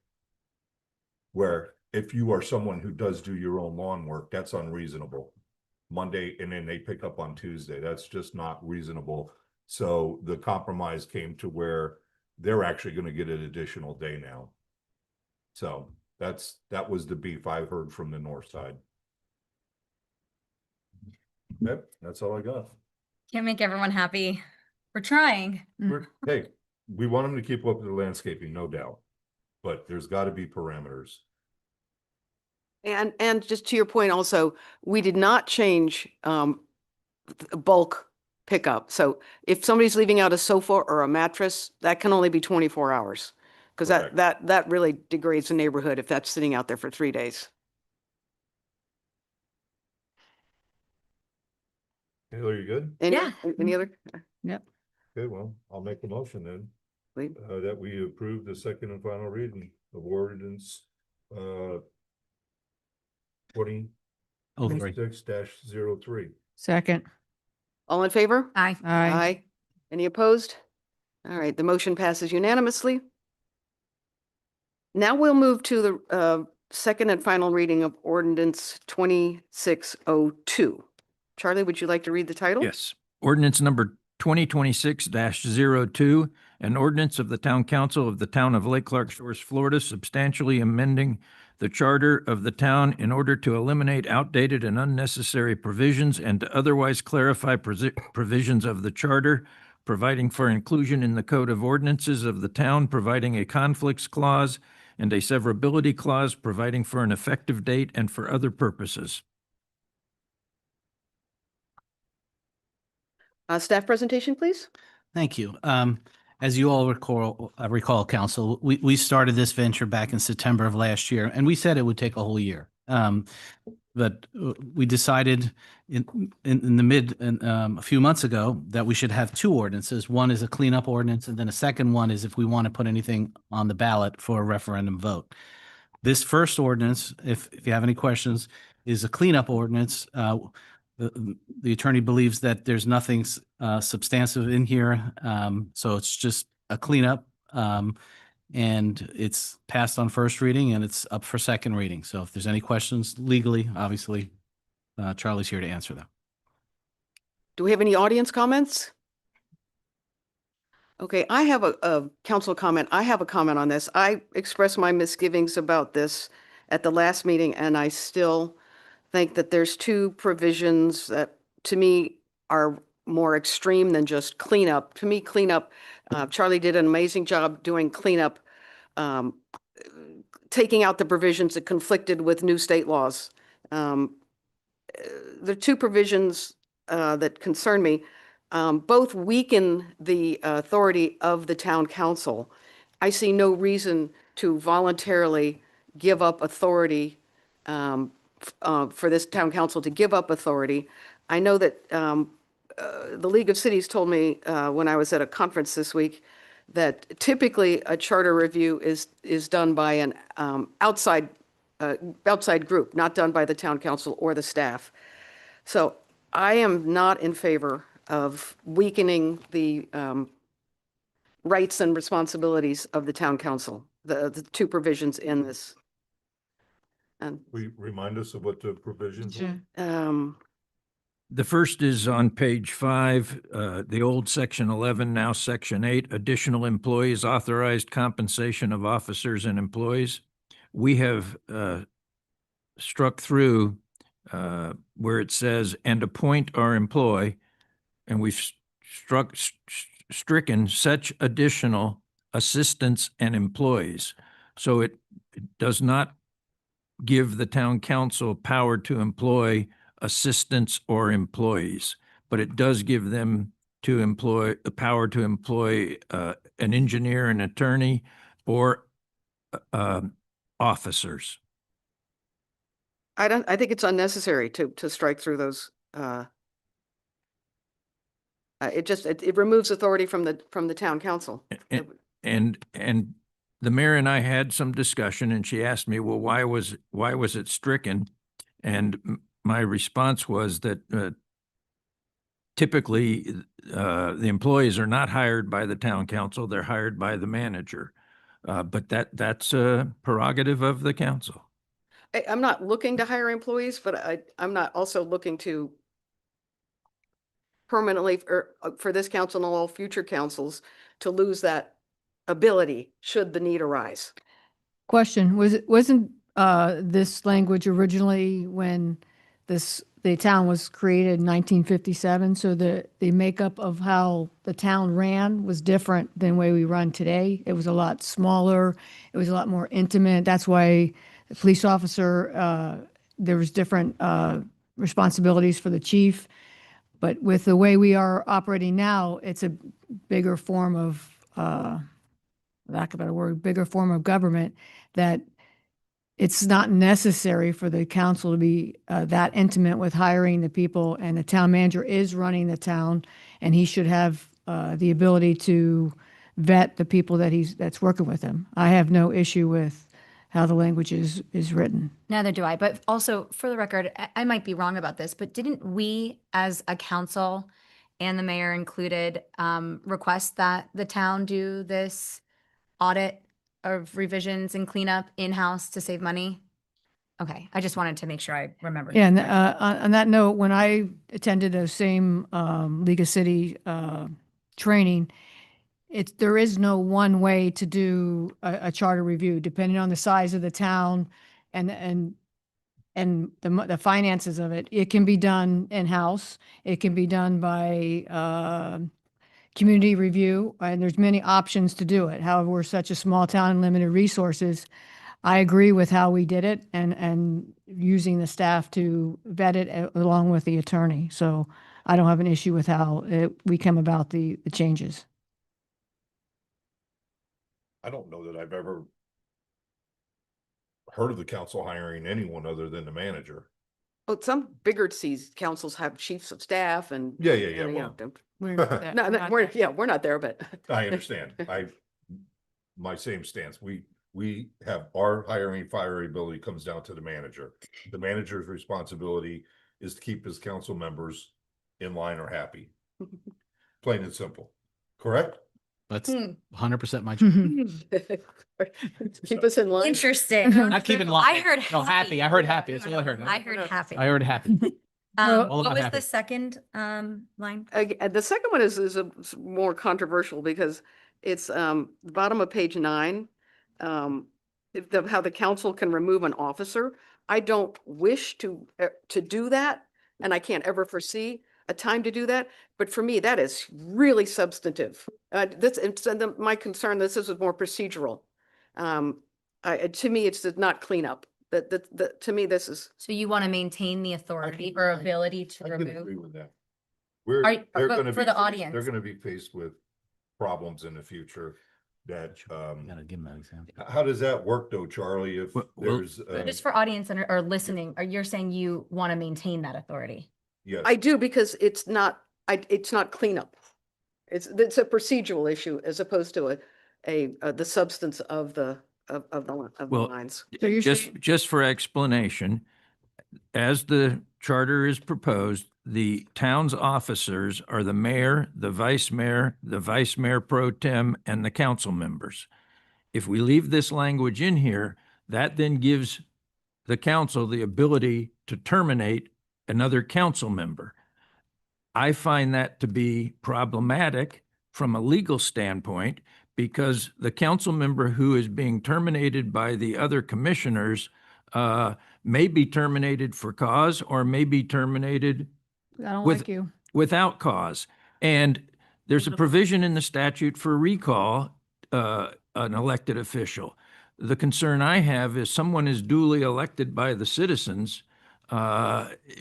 where if you are someone who does do your own lawn work, that's unreasonable. Monday, and then they pick up on Tuesday. That's just not reasonable. So the compromise came to where they're actually going to get an additional day now. So that was the beef I heard from the north side. Yep, that's all I got.
Can't make everyone happy. We're trying.
Hey, we want them to keep up with the landscaping, no doubt, but there's got to be parameters.
And just to your point also, we did not change bulk pickup. So if somebody's leaving out a sofa or a mattress, that can only be 24 hours. Because that really degrades the neighborhood if that's sitting out there for 3 days.
Taylor, you good?
Any other?
Yep.
Okay, well, I'll make the motion then.
Please.
That we approve the second and final reading of ordinance 2026-03.
Second.
All in favor?
Aye.
Aye.
Any opposed? All right, the motion passes unanimously. Now we'll move to the second and final reading of ordinance 2602. Charlie, would you like to read the title?
Yes. Ordinance number 2026-02, an ordinance of the Town Council of the Town of Lake Clark Shores, Florida, substantially amending the charter of the town in order to eliminate outdated and unnecessary provisions and to otherwise clarify provisions of the charter, providing for inclusion in the code of ordinances of the town, providing a conflicts clause and a severability clause, providing for an effective date and for other purposes.
Staff presentation, please.
Thank you. As you all recall, Council, we started this venture back in September of last year, and we said it would take a whole year. But we decided in a few months ago that we should have two ordinances. One is a cleanup ordinance, and then a second one is if we want to put anything on the ballot for a referendum vote. This first ordinance, if you have any questions, is a cleanup ordinance. The attorney believes that there's nothing substantive in here, so it's just a cleanup, and it's passed on first reading and it's up for second reading. So if there's any questions legally, obviously, Charlie's here to answer them.
Do we have any audience comments? Okay, I have a council comment. I have a comment on this. I expressed my misgivings about this at the last meeting, and I still think that there's two provisions that, to me, are more extreme than just cleanup. To me, cleanup, Charlie did an amazing job doing cleanup, taking out the provisions that conflicted with new state laws. The two provisions that concern me both weaken the authority of the town council. I see no reason to voluntarily give up authority for this town council to give up authority. I know that the League of Cities told me when I was at a conference this week that typically a charter review is done by an outside group, not done by the town council or the staff. So I am not in favor of weakening the rights and responsibilities of the town council, the two provisions in this. And
Remind us of what the provisions are.
The first is on page 5, the old section 11, now section 8, additional employees, authorized compensation of officers and employees. We have struck through where it says, and appoint or employ, and we've stricken such additional assistants and employees. So it does not give the town council power to employ assistants or employees, but it does give them to employ the power to employ an engineer, an attorney, or officers.
I think it's unnecessary to strike through those. It removes authority from the town council.
And the mayor and I had some discussion, and she asked me, well, why was it stricken? And my response was that typically the employees are not hired by the town council, they're hired by the manager. But that's a prerogative of the council.
I'm not looking to hire employees, but I'm not also looking to permanently, or for this council and all future councils, to lose that ability should the need arise.
Question, wasn't this language originally when the town was created in 1957? So the makeup of how the town ran was different than the way we run today. It was a lot smaller. It was a lot more intimate. That's why the police officer, there was different responsibilities for the chief. But with the way we are operating now, it's a bigger form of, lack of a better word, bigger form of government, that it's not necessary for the council to be that intimate with hiring the people, and the town manager is running the town, and he should have the ability to vet the people that's working with him. I have no issue with how the language is written.
Neither do I. But also, for the record, I might be wrong about this, but didn't we as a council and the mayor included request that the town do this audit of revisions and cleanup in-house to save money? Okay, I just wanted to make sure I remembered.
Yeah, and on that note, when I attended the same League of City training, there is no one way to do a charter review, depending on the size of the town and the finances of it. It can be done in-house. It can be done by community review, and there's many options to do it. However, we're such a small town and limited resources. I agree with how we did it and using the staff to vet it along with the attorney. So I don't have an issue with how we come about the changes.
I don't know that I've ever heard of the council hiring anyone other than the manager.
But some bigger councils have chiefs of staff and.
Yeah.
and, you
Well,
know,
We're not there.
we're not there, but.
I understand. My same stance. We have our hiring, firing ability comes down to the manager. The manager's responsibility is to keep his council members in line or happy. Plain and simple. Correct?
That's 100% my job.
Keep us in line.
Interesting.
Not keeping line.
I heard
No,
happy.
happy. I heard happy. That's all I heard.
I heard happy.
I heard happy.
Well,
All
What
about
was
happy.
the second line?
The second one is more controversial because it's the bottom of page 9. How the council can remove an officer. I don't wish to do that, and I can't ever foresee a time to do that. But for me, that is really substantive. My concern. This is more procedural. To me, it's not cleanup. To me, this is.
So you want to maintain the authority or ability to
I can agree
remove?
with that.
Are- but
gonna
for
be
the
faced-
audience.
They're gonna be faced with problems in the future that,
Gotta give him an example.
how does that work though, Charlie? If
Well,
there's,
Just for audience or listening, are you're saying you want to maintain that authority?
yes.
I do because it's not cleanup. It's a procedural issue as opposed to the substance of the
Well,
lines.
So you're saying-
Just for explanation, as the charter is proposed, the town's officers are the mayor, the vice mayor pro tem, and the council members. If we leave this language in here, that then gives the council the ability to terminate another council member. I find that to be problematic from a legal standpoint because the council member who is being terminated by the other commissioners may be terminated for cause or may be terminated
I don't
with-
like you.
without cause. And there's a provision in the statute for recall an elected official. The concern I have is someone is duly elected by the citizens.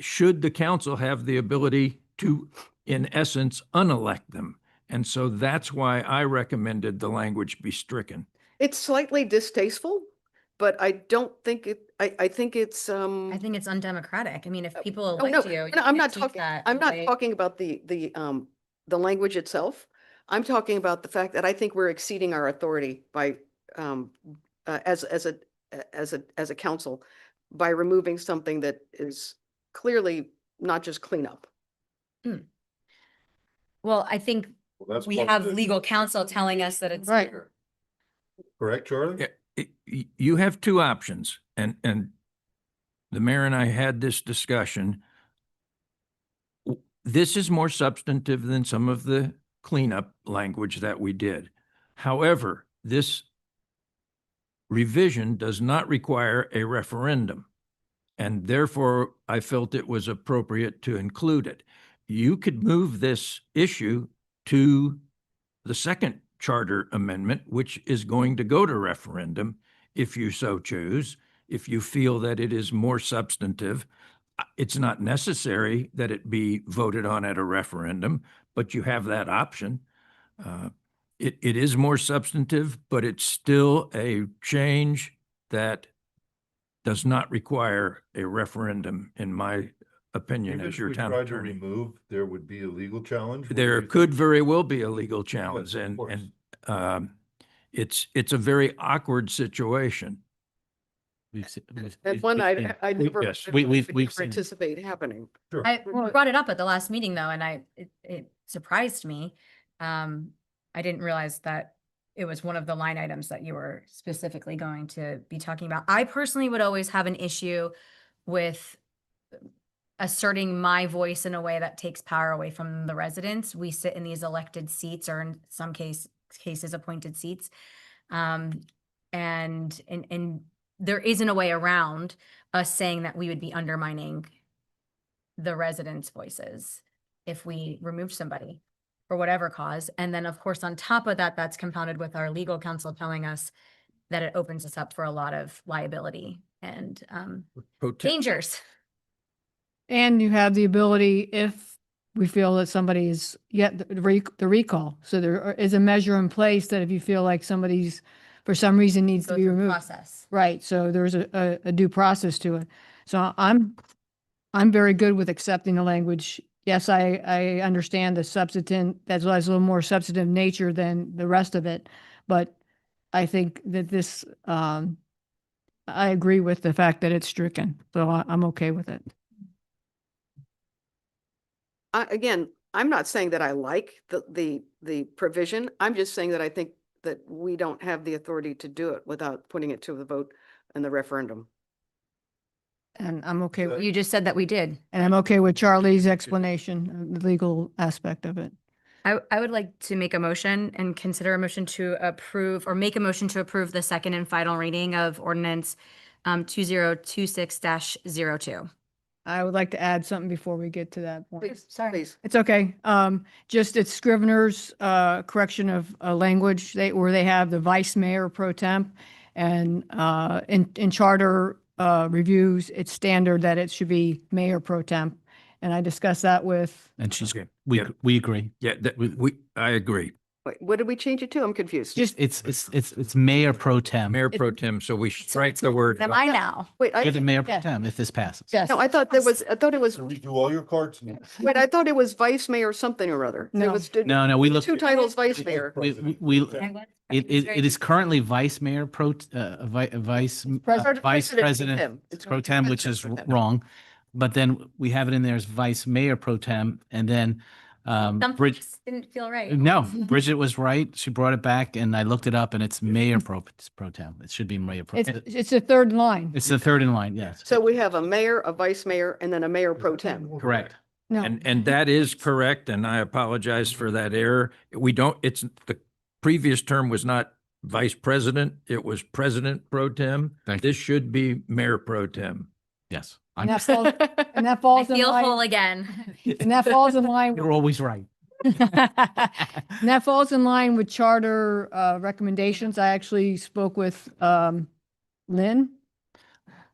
Should the council have the ability to, in essence, unelect them? And so that's why I recommended the language be stricken.
It's slightly distasteful, but I don't think I think it's
I think it's undemocratic. I mean, if people
no,
elect
no,
you,
no,
you
I'm
can't
not
take
talking,
that
I'm not
away.
talking about the language itself. I'm talking about the fact that I think we're exceeding our authority by, as a council, by removing something that is clearly not just cleanup.
Well, I think
Well, that's
we
part
have
of it.
legal counsel telling us that it's.
Right.
Correct, Charlie?
You have two options, and the mayor and I had this discussion. This is more substantive than some of the cleanup language that we did. However, this revision does not require a referendum, and therefore I felt it was appropriate to include it. You could move this issue to the second charter amendment, which is going to go to referendum if you so choose, if you feel that it is more substantive. It's not necessary that it be voted on at a referendum, but you have that option. It is more substantive, but it's still a change that does not require a referendum, in my opinion,
Even
as
if
your
we
town
tried to
attorney.
remove, there would be a legal challenge? What do
There
you think?
could very well be a legal challenge,
of
and
course.
it's a very awkward situation.
And one I never
yes,
I
we've
would
seen
never
it.
anticipate happening.
Sure.
I brought it up at the last meeting though, and it surprised me. I didn't realize that it was one of the line items that you were specifically going to be talking about. I personally would always have an issue with asserting my voice in a way that takes power away from the residents. We sit in these elected seats, or in some cases appointed seats. And there isn't a way around us saying that we would be undermining the residents' voices if we removed somebody for whatever cause. And then, of course, on top of that, that's compounded with our legal counsel telling us that it opens us up for a lot of liability and dangers.
And you have the ability, if we feel that somebody is yet the recall. So there is a measure in place that if you feel like somebody's, for some reason, needs to
Go
be
through the
removed.
process.
Right, so there's a due process to it. So I'm very good with accepting the language. Yes, I understand the substantive, that's a little more substantive nature than the rest of it. But I think that this, I agree with the fact that it's stricken, so I'm okay with it.
Again, I'm not saying that I like the provision. I'm just saying that I think that we don't have the authority to do it without putting it to the vote in the referendum.
And I'm okay with,
You just said that we did.
and I'm okay with Charlie's explanation, of the legal aspect of it.
I would like to make a motion and consider a motion to approve or make a motion to approve the second and final reading of ordinance 2026-02.
I would like to add something before we get to that point.
Please, please.
It's okay. Just it's Scrivener's, correction of, language, where they have the vice mayor pro temp. And, in charter, reviews, it's standard that it should be mayor pro temp. And I discussed that with,
And she's,
Okay.
we,
Yeah.
we agree.
Yeah, I agree.
Wait, what did we change it to? I'm confused.
just,
It's mayor pro tem.
Mayor pro tem, so we strike the word.
Am I now?
Wait,
You're the mayor pro
Yeah.
tem if this passes.
yes.
no, I thought it was
redo all your cards.
wait, I thought it was vice mayor something or other. There
No.
was
No, we looked.
two titles vice mayor.
It is currently vice mayor vice
President pro
president
tem. It's
pro tem, which is
president pro tem.
wrong. But then we have it in there as vice mayor pro tem, and then
Something
Bridget.
just didn't feel right.
No, Bridget was right. She brought it back, and I looked it up, and it's mayor pro tem. It should be mayor pro.
It's the third line.
It's the third in line. Yes,
So we have a mayor, a vice mayor, and then a mayor pro tem.
correct.
No,
And that is correct, and I apologize for that error. We don't, it's, the previous term was not vice president, it was president pro tem.
Thank
This should be mayor pro tem.
Yes,
and that falls, and that
I
falls in
feel whole
line,
again.
and that falls in line.
you're always right.
And that falls in line with charter, recommendations. I actually spoke with, Lynn,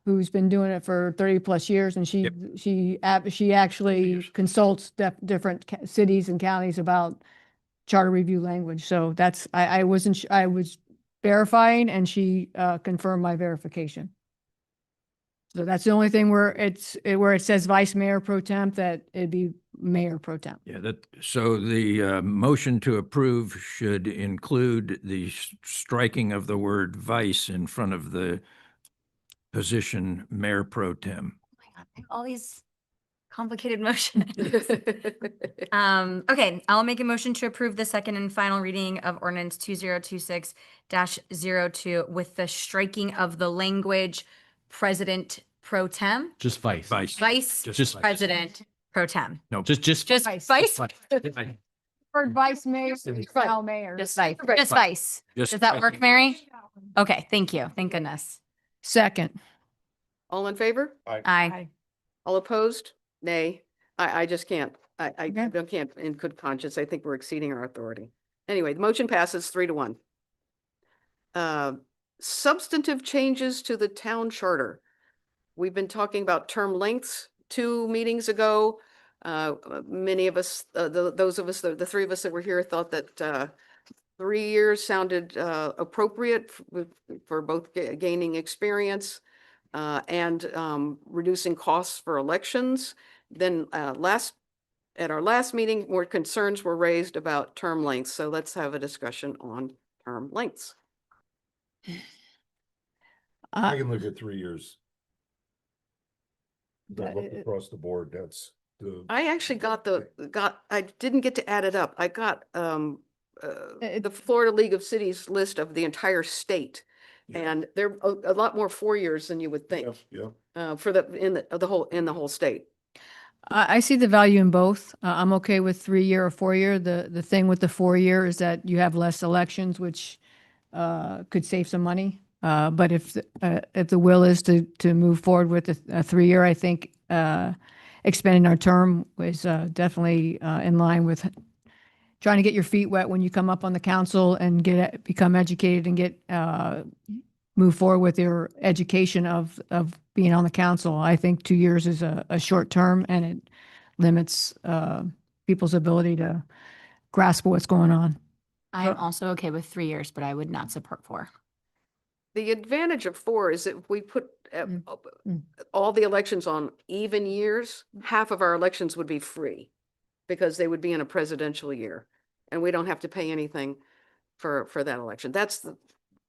who's been doing it for 30+ years, and she actually consults different cities and counties about charter review language. So that's, I wasn't, I was verifying, and she, confirmed my verification. So that's the only thing where where it says vice mayor pro temp, that it'd be mayor pro temp.
Yeah, so the motion to approve should include the striking of the word vice in front of the position mayor pro tem.
Oh my God, I have all these complicated motions. Okay, I'll make a motion to approve the second and final reading of ordinance 2026-02 with the striking of the language president pro tem,
Just vice.
Vice.
vice
Just
president pro tem.
No,
Just
Just
Vice.
vice,
For vice mayor, now mayor.
just vice,
Right.
just vice.
Just
Does that work, Mary? Okay, thank you. Thank goodness.
Second.
All in favor?
Aye.
All opposed? Nay. I just can't. I
Okay.
don't can't in good conscience. I think we're exceeding our authority. Anyway, the motion passes 3-1. Substantive changes to the town charter. We've been talking about term lengths 2 meetings ago. Many of us, those of us, the three of us that were here thought that 3 years sounded appropriate for both gaining experience and reducing costs for elections. Then at our last meeting, more concerns were raised about term lengths. So let's have a discussion on term lengths.
I can look at 3 years.
That
Don't look
i-
across the board, that's the.
I actually I didn't get to add it up. I got the Florida League of Cities list of the entire state. And there are a lot more 4 years than you would think
Yeah.
for in the whole state.
I see the value in both. I'm okay with 3-year or 4-year. The thing with the 4-year is that you have less elections, which could save some money. But if the will is to move forward with a 3-year, I think expanding our term is definitely in line with trying to get your feet wet when you come up on the council and become educated and get move forward with your education of being on the council. I think 2 years is a short term, and it limits people's ability to grasp what's going on.
I'm also okay with 3 years, but I would not support 4.
The advantage of 4 is that if we put all the elections on even years, half of our elections would be free because they would be in a presidential year, and we don't have to pay anything for that election. That's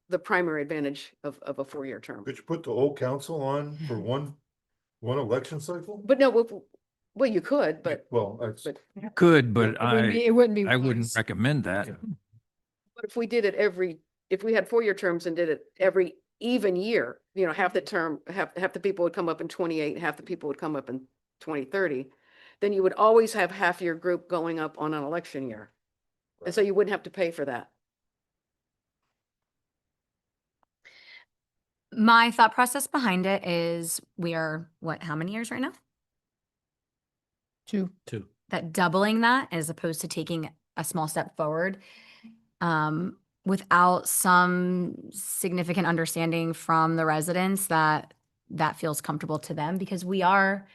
the primary advantage of a 4-year term.
Could you put the whole council on for one election cycle?
But no, well, you could, but
Well, that's.
but
could, but
It wouldn't be.
I wouldn't
wise.
recommend that.
if we did it if we had 4-year terms and did it every even year, you know, half the term, half the people would come up in 28, half the people would come up in 2030, then you would always have half your group going up on an election year. And so you wouldn't have to pay for that.
My thought process behind it is we are, what, how many years right now?
2.
That doubling that as opposed to taking a small step forward, without some significant understanding from the residents that that feels comfortable to them, because we are,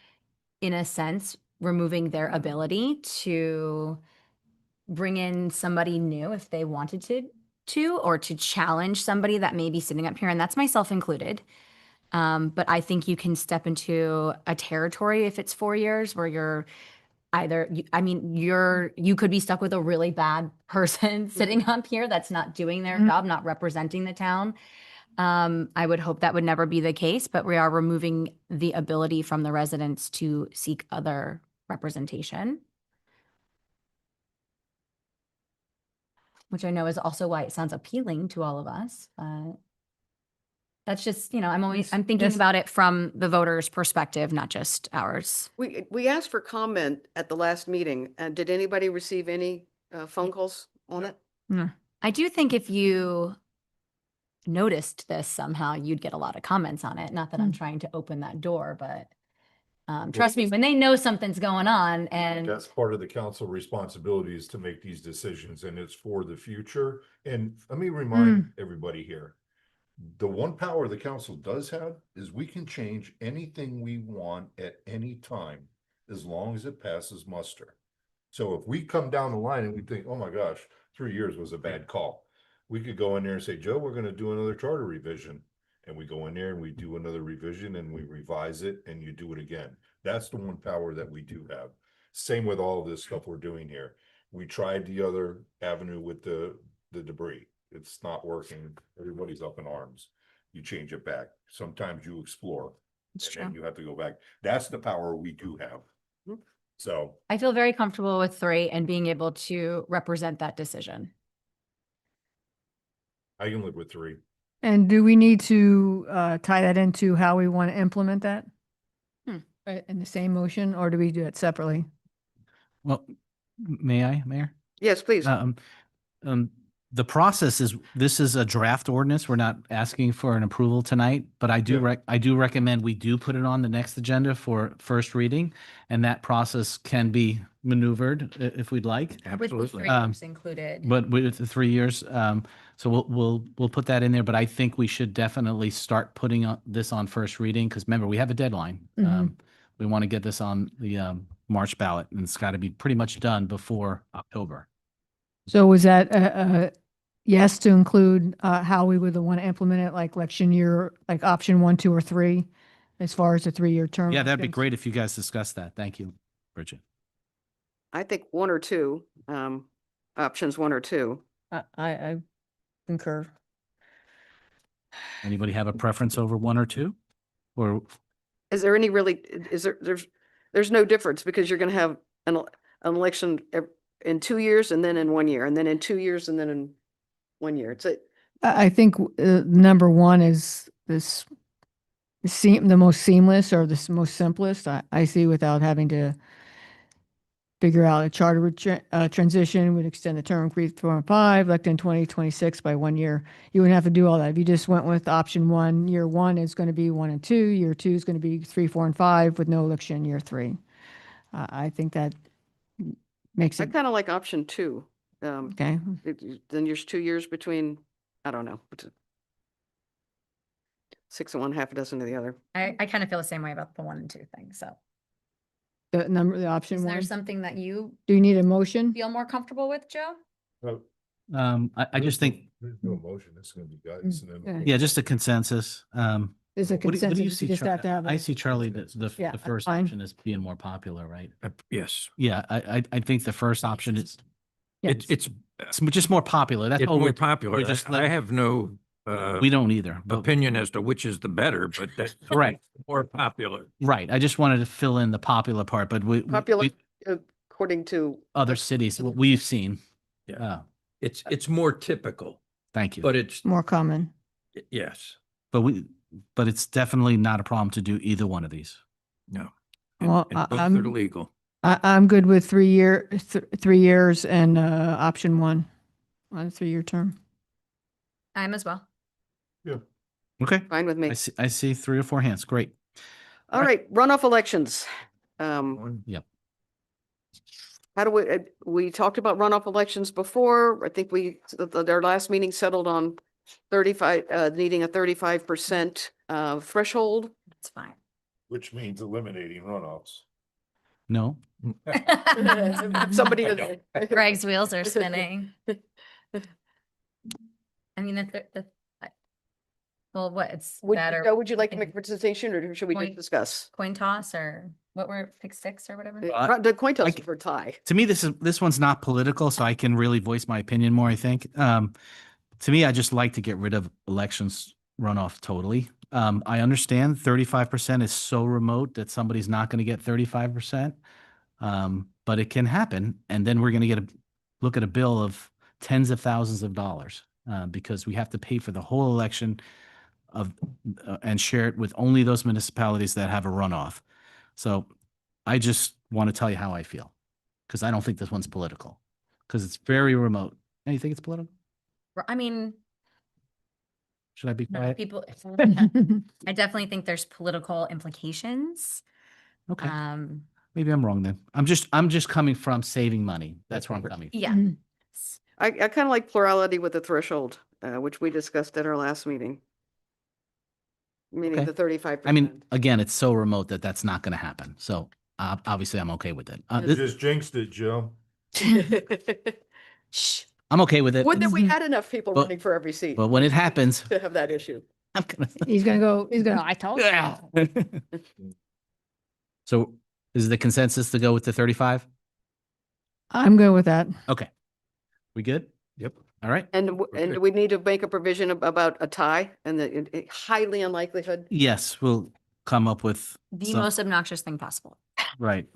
in a sense, removing their ability to bring in somebody new if they wanted to, or to challenge somebody that may be sitting up here, and that's myself included. But I think you can step into a territory if it's 4 years where you're either, you could be stuck with a really bad person sitting up here that's not doing their job, not representing the town. I would hope that would never be the case, but we are removing the ability from the residents to seek other representation. Which I know is also why it sounds appealing to all of us. That's just, I'm thinking
Yes.
about it from the voters' perspective, not just ours.
We asked for comment at the last meeting, and did anybody receive any phone calls on it?
No.
I do think if you noticed this somehow, you'd get a lot of comments on it. Not that I'm trying to open that door, but trust me, when they know something's going on and
That's part of the council responsibility is to make these decisions and it's for the future. And let me remind everybody here, the one power the council does have is we can change anything we want at any time as long as it passes muster. So if we come down the line and we think, oh my gosh, 3 years was a bad call, we could go in there and say, Joe, we're going to do another charter revision. And we go in there and we do another revision and we revise it and you do it again. That's the one power that we do have. Same with all this stuff we're doing here. We tried the other avenue with the debris. It's not working. Everybody's up in arms. You change it back. Sometimes you explore.
It's
and then
true.
you have to go back. That's the power we do have. So
I feel very comfortable with 3 and being able to represent that decision.
I can live with 3.
And do we need to tie that into how we want to implement that? In the same motion, or do we do it separately?
Well, may I, Mayor?
Yes, please.
The process is, this is a draft ordinance. We're not asking for an approval tonight, but I do recommend we do put it on the next agenda for first reading, and that process can be maneuvered if we'd like.
With the 3
Um,
years included.
But with the 3 years, so we'll put that in there, but I think we should definitely start putting this on first reading, because remember, we have a deadline. We want to get this on the March ballot, and it's got to be pretty much done before October.
So was that yes to include how we would want to implement it, like election year, like option 1, 2, or 3, as far as the 3-year term?
Yeah, that'd be great if you guys discuss that. Thank you, Bridget.
I think 1 or 2, options 1 or 2.
I concur.
Anybody have a preference over 1 or 2? Or
Is there any really, there's no difference because you're going to have an election in 2 years and then in 1 year, and then in 2 years and then in 1 year.
I think number 1 is the most seamless or the most simplest I see, without having to figure out a charter transition, would extend the term 3, 4, and 5, elect in 2026 by 1 year. You wouldn't have to do all that. If you just went with option 1, year 1 is going to be 1 and 2, year 2 is going to be 3, 4, and 5 with no election in year 3. I think that makes
I
it
kind of like option 2.
okay.
Then there's 2 years between, I don't know, 6 of one, half a dozen of the other.
I kind of feel the same way about the 1 and 2 thing. So
The option
is
1.
there something that you
Do you need a motion?
feel more comfortable with, Joe?
I just think,
There's no motion. It's going to be guidance. And then
yeah, just a consensus.
There's a
What do you
consensus.
see,
You just have to have
I
a-
see, Charlie, the
Yeah,
first
fine.
option is being more popular, right?
Yes.
Yeah, I think the first option is
Yes.
It's
just more popular. That's
it's
all
more
we're
popular.
we're just
I have no
we don't either. but-
opinion as to which is the better, but that's
Right.
more popular.
Right. I just wanted to fill in the popular part, but
Popular according to,
other cities, what we've seen.
Yeah. It's more typical,
Thank you.
but it's,
More common.
yes.
but it's definitely not a problem to do either one of these.
No.
Well,
And both
I'm-
are legal.
I'm good with 3 years and option one on a 3-year term.
I'm as well.
Okay.
Fine with me.
I see 3 or 4 hands. Great.
All right, runoff elections.
Yep.
How do we talked about runoff elections before. I think their last meeting settled on 35, needing a 35% threshold.
It's fine.
Which means eliminating runoffs.
No.
Somebody.
Greg's wheels are spinning. I mean, well, what, it's that or
Would you like to make a presentation or should we just
Point.
discuss?
coin toss or what were pick six or whatever?
The coin toss
I-
for tie.
To me, this one's not political, so I can really voice my opinion more, I think. To me, I just like to get rid of elections runoff totally. I understand 35% is so remote that somebody's not going to get 35%. But it can happen. And then we're going to look at a bill of tens of thousands of dollars because we have to pay for the whole election and share it with only those municipalities that have a runoff. So I just want to tell you how I feel because I don't think this one's political because it's very remote. And you think it's political?
I mean,
Should I be
no,
quiet?
people, I definitely think there's political implications.
Okay.
Maybe
I'm wrong then. I'm just coming from saving money. That's where I'm coming from.
Yeah.
I kind of like plurality with the threshold, which we discussed at our last meeting. Meaning
Okay.
the 35%.
I mean, again, it's so remote that that's not going to happen. So obviously I'm okay with it.
You just jinxed it, Joe.
Shh.
I'm okay with it.
Would that we had enough people
But-
running for every seat
But when it happens,
to have that issue.
I'm gonna.
He's gonna, I told you.
So is the consensus to go with the 35?
I'm good with that.
Okay. We good?
Yep.
All right.
And do we need to make a provision about a tie and the highly unlikelihood?
Yes, we'll come up with
The
some-
most obnoxious thing possible.
right.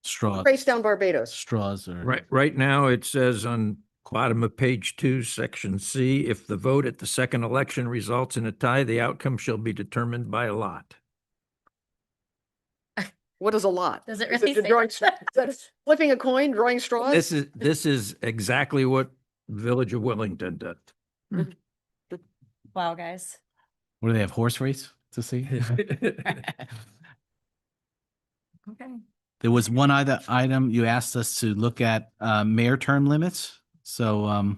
Straw,
Race down Barbados.
straws or
Right now, it says on bottom of page 2, section C, if the vote at the second election results in a tie, the outcome shall be determined by a lot.
What is a lot?
Does it
Is
really
the
say
drawing
that?
is that flipping a coin, drawing straws?
This is exactly what Village of Wellington did.
Wow, guys.
what do they have? Horse race to see?
Okay.
There was one other item you asked us to look at mayor term limits. So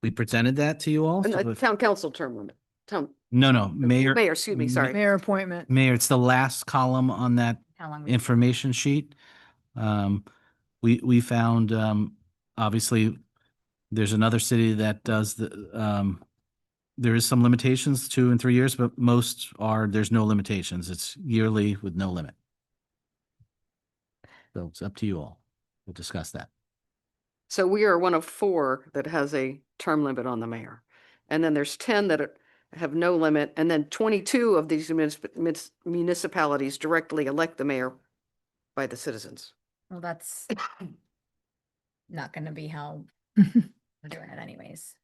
we presented that to you all.
And
So
a
if-
town council term limit.
No, mayor.
Mayor, excuse me, sorry.
Mayor appointment.
Mayor, it's the last column on that
How long?
information sheet. We found, obviously, there's another city that does there is some limitations, 2 and 3 years, but there's no limitations. It's yearly with no limit. So it's up to you all. We'll discuss that.
So we are one of 4 that has a term limit on the mayor. And then there's 10 that have no limit. And then 22 of these municipalities directly elect the mayor by the citizens.
Well, that's not going to be how we're doing it anyways.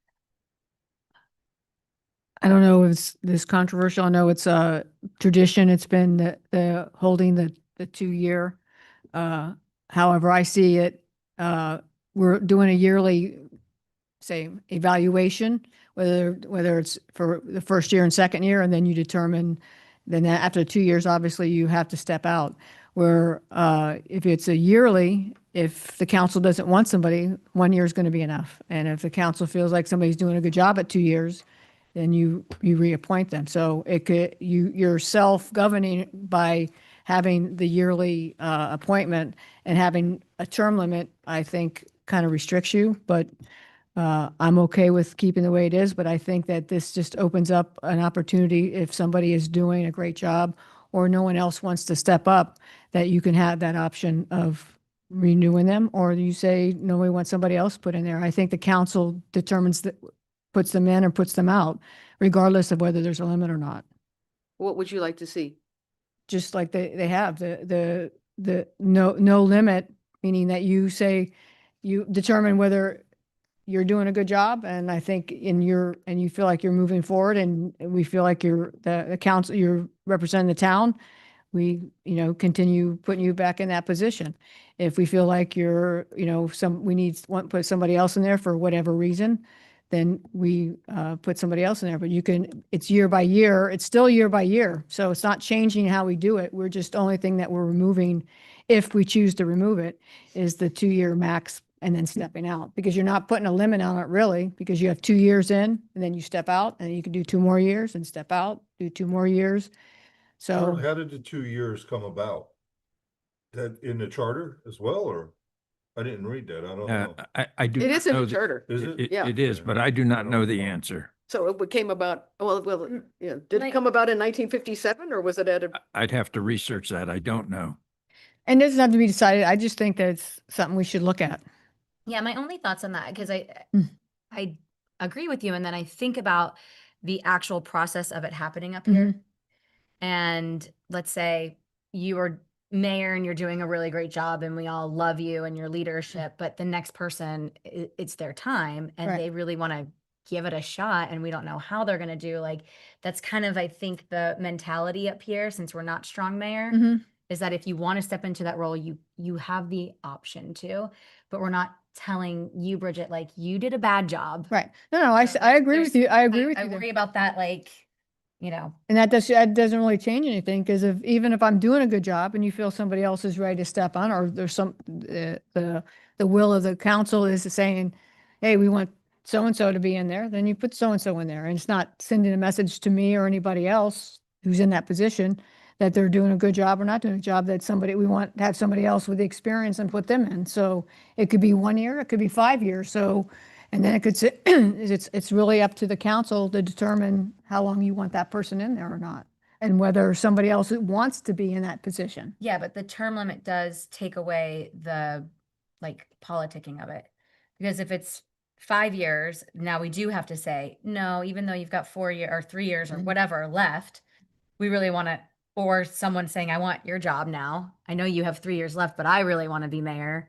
I don't know if it's this controversial. I know it's a tradition. It's been the holding the 2-year. However, I see it, we're doing a yearly, say, evaluation, whether it's for the first year and second year, and then you determine, then after 2 years, obviously you have to step out. Where if it's a yearly, if the council doesn't want somebody, 1 year is going to be enough. And if the council feels like somebody's doing a good job at 2 years, then you reappoint them. So you're self-governing by having the yearly appointment, and having a term limit, I think, kind of restricts you. But I'm okay with keeping the way it is. But I think that this just opens up an opportunity if somebody is doing a great job or no one else wants to step up, that you can have that option of renewing them, or you say, no, we want somebody else put in there. I think the council determines that, puts them in or puts them out, regardless of whether there's a limit or not.
What would you like to see?
Just like they have the no limit, meaning that you say, you determine whether you're doing a good job, and I think and you feel like you're moving forward, and we feel like you're the council, you're representing the town. We, continue putting you back in that position. If we feel like you're, put somebody else in there for whatever reason, then we put somebody else in there. But it's year by year. It's still year by year. So it's not changing how we do it. We're just, only thing that we're removing, if we choose to remove it, is the 2-year max and then stepping out. Because you're not putting a limit on it really, because you have 2 years in and then you step out and you can do 2 more years and step out, do 2 more years. So
How did the 2 years come about? That in the charter as well, or? I didn't read that. I don't know.
I do.
It
not
is in
know
the charter.
Is it?
Yeah.
It is, but I do not know the answer.
So it came about, did it
Like-
come about in 1957 or was it at a?
I'd have to research that. I don't know.
and it doesn't have to be decided. I just think that it's something we should look at.
Yeah, my only thoughts on that, because
Mm.
I agree with you, and then I think about the actual process of it happening up here. And let's say you are mayor and you're doing a really great job and we all love you and your leadership, but the next person, it's their time and
Right.
they really want to give it a shot and we don't know how they're going to do. Like, that's kind of, I think, the mentality up here, since we're not strong mayor,
Mhm.
is that if you want to step into that role, you have the option to, but we're not telling you, Bridget, like, you did a bad job.
Right. No, I agree with you. I agree with
I
you there.
worry about that, like,
And that doesn't really change anything, because even if I'm doing a good job and you feel somebody else is ready to step on, or there's the will of the council is saying, hey, we want so-and-so to be in there, then you put so-and-so in there. And it's not sending a message to me or anybody else who's in that position that they're doing a good job or not doing a job, that we want to have somebody else with the experience and put them in. So it could be 1 year, it could be 5 years. So, and then it could sit, it's really up to the council to determine how long you want that person in there or not, and whether somebody else wants to be in that position.
yeah, but the term limit does take away the politicking of it. Because if it's 5 years, now we do have to say, no, even though you've got 4 year or 3 years or whatever left, we really want to, or someone saying, I want your job now. I know you have 3 years left, but I really want to be mayor.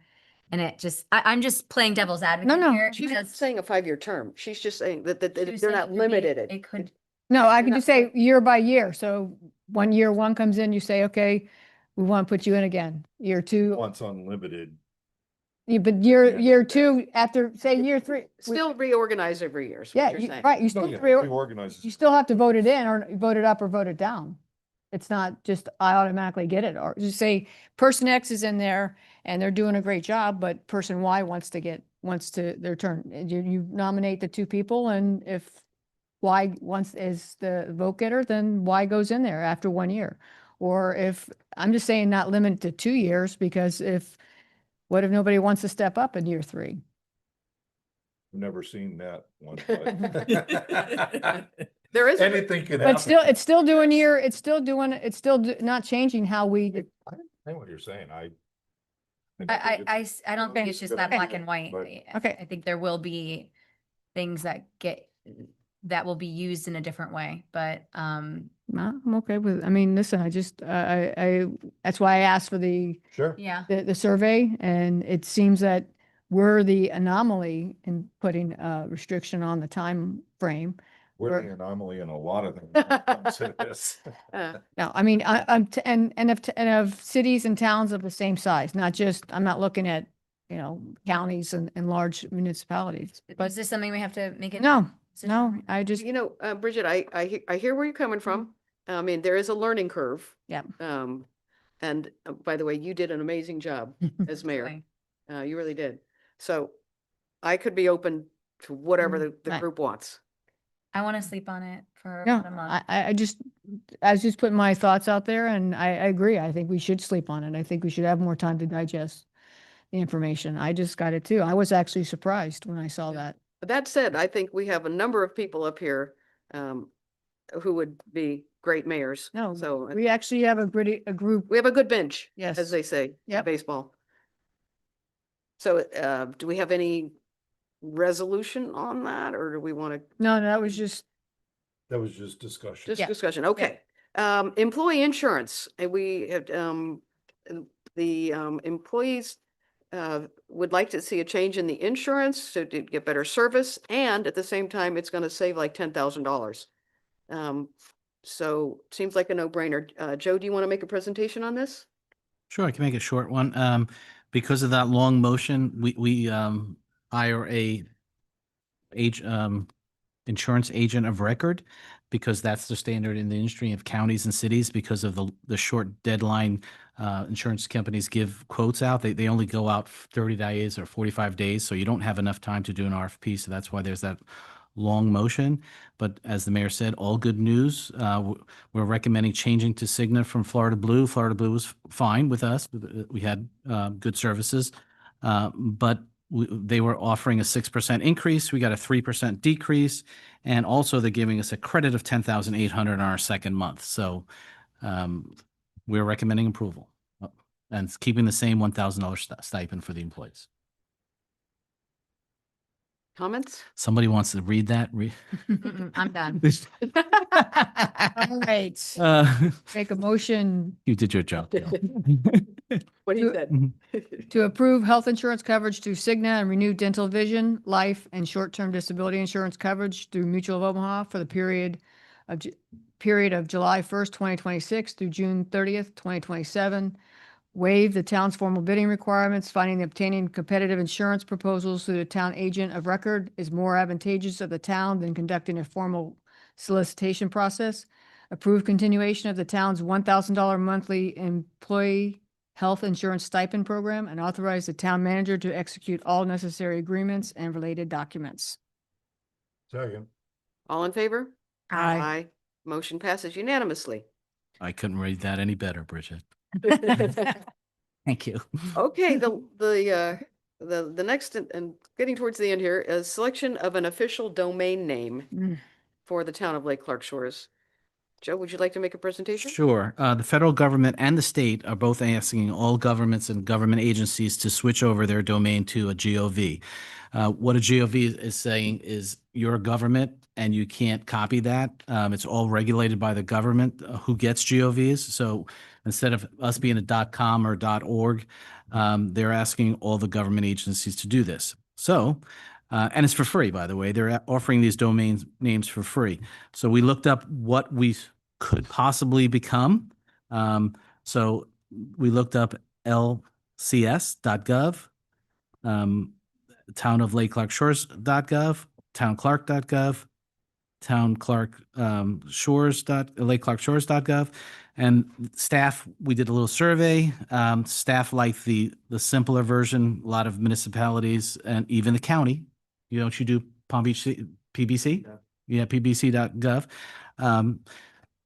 And it just, I'm just playing devil's advocate
no.
here.
She's not
because
saying a 5-year term. She's just saying that
she
they're
was saying
not
it could be-
limited.
It could,
No, I can
not
just say year by year. So 1 year, one comes in, you say, okay, we want to put you in again. Year 2,
Once unlimited.
but year 2, after, say, year 3.
Still reorganize every year is what
Yeah,
you're saying.
right. You
No,
still,
yeah,
you
reorganizes.
still have to vote it in, or vote it up or vote it down. It's not just I automatically get it, or just say person X is in there and they're doing a great job, but person Y wants to their turn. And you nominate the 2 people, and if Y is the vote getter, then Y goes in there after 1 year. Or if, I'm just saying not limit to 2 years, because what if nobody wants to step up in year 3?
Never seen that one.
There is.
Anything can happen.
But still, it's still not changing how we,
I know what you're saying. I
I don't think it's just that black and white.
But-
Okay.
I think there will be things that will be used in a different way, but,
no, I'm okay with, I mean, listen, that's why I asked for
Sure.
yeah.
the survey, and it seems that we're the anomaly in putting a restriction on the time frame.
We're the anomaly in a lot of things. when it comes to this.
No, I mean, and of cities and towns of the same size, not just, I'm not looking at, counties and large municipalities.
But
But
is this something we have to make it?
no, I just,
Bridget, I hear where you're coming from. I mean, there is a learning curve.
Yeah.
And by the way, you did an amazing job as mayor. You really did. So I could be open to whatever the
Right.
group wants.
I want to sleep on it for
no,
about a month.
I was just putting my thoughts out there, and I agree. I think we should sleep on it. I think we should have more time to digest the information. I just got it too. I was actually surprised when I saw that.
But that said, I think we have a number of people up here who would be great mayors.
No,
So
we actually have a group.
we have a good bench,
Yes.
as they say in
Yep.
baseball. So do we have any resolution on that, or do we want to
No, that was just,
That was just discussion.
just
Yeah.
discussion? Okay. Employee insurance, and we have the employees would like to see a change in the insurance so to get better service, and at the same time, it's gonna save like $10,000. So seems like a no-brainer. Joe, do you want to make a presentation on this?
Sure, I can make a short one. Because of that long motion, we hire a insurance agent of record, because that's the standard in the industry of counties and cities because of the short deadline insurance companies give quotes out. They only go out 30 days or 45 days, so you don't have enough time to do an RFP. So that's why there's that long motion. But as the mayor said, all good news. We're recommending changing to Cigna from Florida Blue. Florida Blue was fine with us. We had good services, but they were offering a 6% increase. We got a 3% decrease. And also they're giving us a credit of $10,800 on our second month. So we're recommending approval and it's keeping the same $1,000 stipend for the employees.
Comments?
Somebody wants to read that?
I'm done.
All right. Make a motion
You did your job. Bill.
What he said.
to approve health insurance coverage through Cigna and renew dental, vision, life, and short-term disability insurance coverage through Mutual of Omaha for the period of July 1st, 2026 through June 30th, 2027. Waive the town's formal bidding requirements, finding that obtaining competitive insurance proposals through the town agent of record is more advantageous of the town than conducting a formal solicitation process. Approve continuation of the town's $1,000 monthly employee health insurance stipend program, and authorize the town manager to execute all necessary agreements and related documents.
Second.
All in favor?
Aye.
Motion passes unanimously.
I couldn't read that any better, Bridget. Thank you.
Okay, the next, and getting towards the end here, is selection of an official domain name for the town of Lake Clark Shores. Joe, would you like to make a presentation?
Sure. The federal government and the state are both asking all governments and government agencies to switch over their domain to a GOV. What a GOV is saying is you're a government and you can't copy that. It's all regulated by the government who gets GOVs. So instead of us being a .com or .org, they're asking all the government agencies to do this. So, and it's for free, by the way. They're offering these domain names for free. So we looked up what we could possibly become. So we looked up lcs.gov, town of Lake Clark Shores.gov, townclark.gov, lakeclarkshores.gov, and staff, we did a little survey. Staff liked the simpler version. A lot of municipalities and even the county, you do Palm Beach PBC? Yeah, pbc.gov.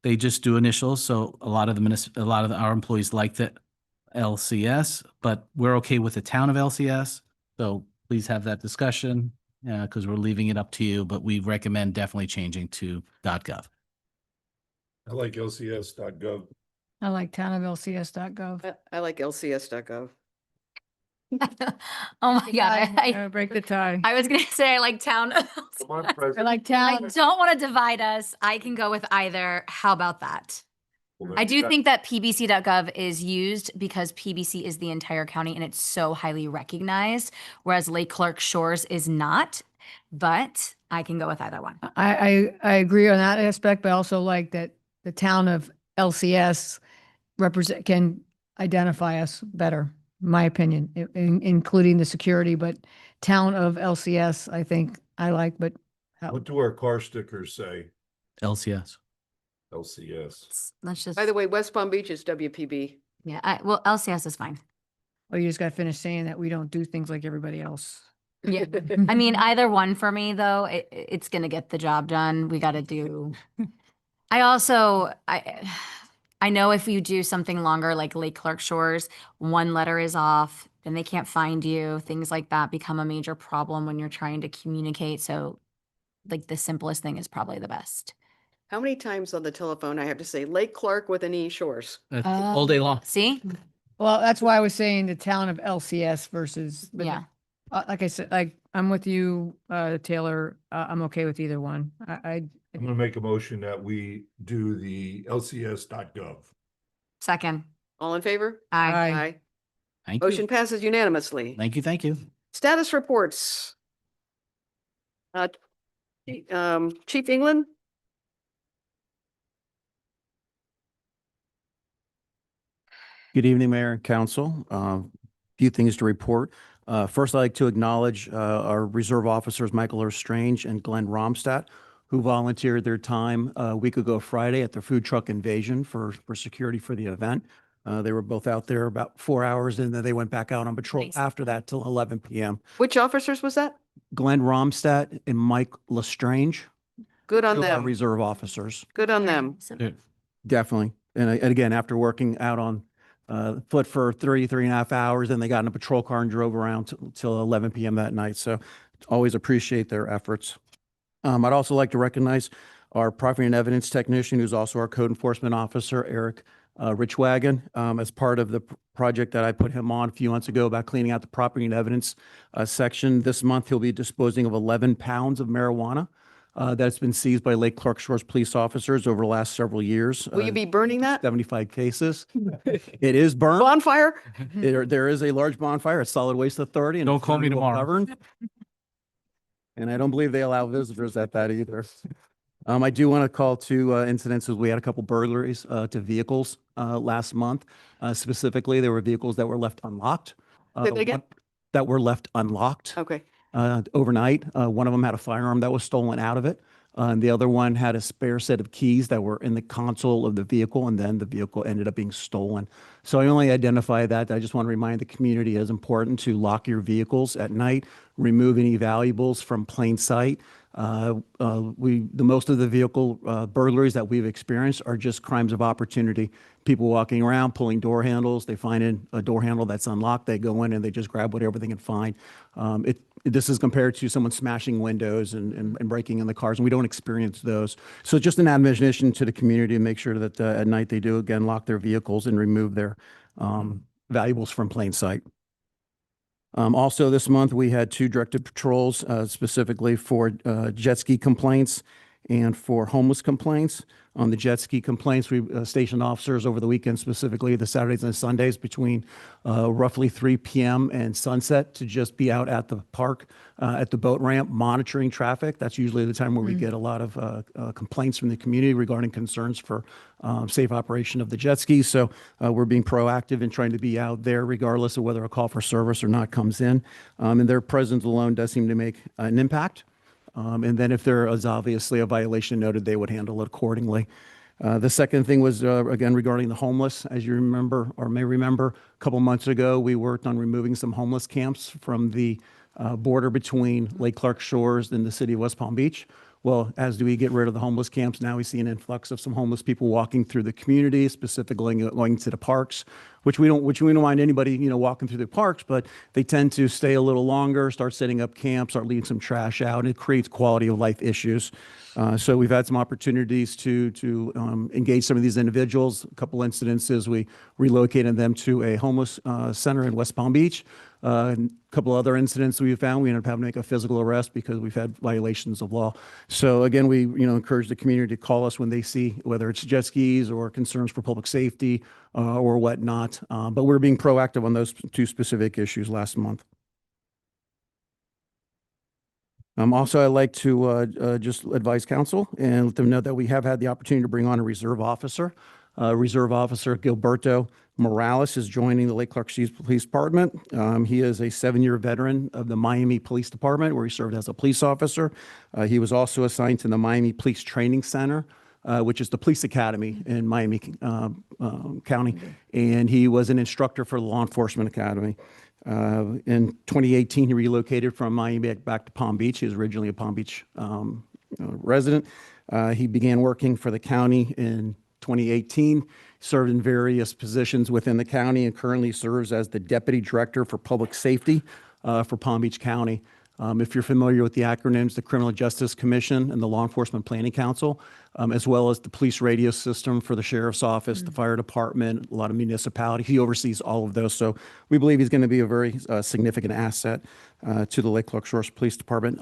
They just do initials. So a lot of our employees like the LCS, but we're okay with the town of LCS. So please have that discussion because we're leaving it up to you, but we recommend definitely changing to .gov.
I like lcs.gov.
I like townoflcs.gov.
I like lcs.gov.
Oh my God.
Break the tie.
I was gonna say I like town.
I like
I
town.
don't want to divide us. I can go with either. How about that? I do think that pbc.gov is used because PBC is the entire county and it's so highly recognized, whereas Lake Clark Shores is not, but I can go with either one.
I agree on that aspect, but I also like that the town of LCS can identify us better, in my opinion, including the security, but town of LCS, I think I like, but.
What do our car stickers say?
LCS.
LCS.
Let's just,
By the way, West Palm Beach is WPB.
yeah, well, LCS is fine.
Oh, you just got to finish saying that we don't do things like everybody else.
Yeah. I mean, either one for me, though, it's going to get the job done. We got to do. I know if you do something longer like Lake Clark Shores, one letter is off, then they can't find you. Things like that become a major problem when you're trying to communicate. So like the simplest thing is probably the best.
How many times on the telephone I have to say Lake Clark with an E Shores?
All day long.
See?
Well, that's why I was saying the town of LCS versus.
Yeah.
Like I said, I'm with you, Taylor. I'm okay with either one.
I'm gonna make a motion that we do the lcs.gov.
Second.
All in favor?
Aye.
Aye.
Thank you.
Motion passes unanimously.
Thank you. Thank you.
Status reports. Chief England?
Good evening, Mayor and Council. Few things to report. First, I'd like to acknowledge our reserve officers, Michael Strange and Glenn Romstadt, who volunteered their time a week ago Friday at the food truck invasion for security for the event. They were both out there about 4 hours, and then they went back out on patrol
Nice.
after that till 11 p.m.
Which officers was that?
Glenn Romstadt and Mike Lestrange,
Good on
two of our
them.
reserve officers.
Good on them.
Definitely. And again, after working out on foot for 3.5 hours, then they got in a patrol car and drove around till 11 p.m. that night. So always appreciate their efforts. I'd also like to recognize our property and evidence technician, who's also our code enforcement officer, Eric Richwagon, as part of the project that I put him on a few months ago about cleaning out the property and evidence section. This month, he'll be disposing of 11 pounds of marijuana that's been seized by Lake Clark Shores police officers over the last several years.
Will you be burning that?
75 cases. It is burned.
Bonfire?
There is a large bonfire at Solid Waste Authority. And
Don't
it's
call me
very well
tomorrow.
governed. And I don't believe they allow visitors at that either. I do want to call to incidences. We had a couple burglaries to vehicles last month. Specifically, there were vehicles that were left unlocked.
Say that again?
That were left unlocked
Okay.
overnight. One of them had a firearm that was stolen out of it. And the other one had a spare set of keys that were in the console of the vehicle, and then the vehicle ended up being stolen. So I only identify that. I just want to remind the community it is important to lock your vehicles at night, remove any valuables from plain sight. The most of the vehicle burglaries that we've experienced are just crimes of opportunity. People walking around, pulling door handles. They find a door handle that's unlocked. They go in and they just grab whatever they can find. This is compared to someone smashing windows and breaking in the cars, and we don't experience those. So just an admonition to the community to make sure that at night they do, again, lock their vehicles and remove their valuables from plain sight. Also this month, we had 2 directed patrols specifically for jet ski complaints and for homeless complaints. On the jet ski complaints, we stationed officers over the weekend, specifically the Saturdays and Sundays between roughly 3 p.m. and sunset to just be out at the park, at the boat ramp, monitoring traffic. That's usually the time where we get a lot of complaints from the community regarding concerns for safe operation of the jet skis. So we're being proactive in trying to be out there regardless of whether a call for service or not comes in. And their presence alone does seem to make an impact. And then if there is obviously a violation noted, they would handle it accordingly. The second thing was, again, regarding the homeless. As you remember or may remember, a couple months ago, we worked on removing some homeless camps from the border between Lake Clark Shores and the city of West Palm Beach. Well, as do we get rid of the homeless camps, now we see an influx of some homeless people walking through the community, specifically going to the parks, which we don't mind anybody, walking through the parks, but they tend to stay a little longer, start setting up camps, start leaving some trash out, and it creates quality of life issues. So we've had some opportunities to engage some of these individuals. A couple incidences, we relocated them to a homeless center in West Palm Beach. A couple other incidents we found, we ended up having to make a physical arrest because we've had violations of law. So again, we encourage the community to call us when they see whether it's jet skis or concerns for public safety or whatnot. But we're being proactive on those 2 specific issues last month. Also, I'd like to just advise council and let them know that we have had the opportunity to bring on a reserve officer. Reserve Officer Gilberto Morales is joining the Lake Clark Shores Police Department. He is a 7-year veteran of the Miami Police Department, where he served as a police officer. He was also assigned to the Miami Police Training Center, which is the police academy in Miami County. And he was an instructor for the Law Enforcement Academy. In 2018, he relocated from Miami back to Palm Beach. He was originally a Palm Beach resident. He began working for the county in 2018, served in various positions within the county, and currently serves as the Deputy Director for Public Safety for Palm Beach County. If you're familiar with the acronyms, the Criminal Justice Commission and the Law Enforcement Planning Council, as well as the police radio system for the Sheriff's Office, the Fire Department, a lot of municipalities. He oversees all of those. So we believe he's going to be a very significant asset to the Lake Clark Shores Police Department.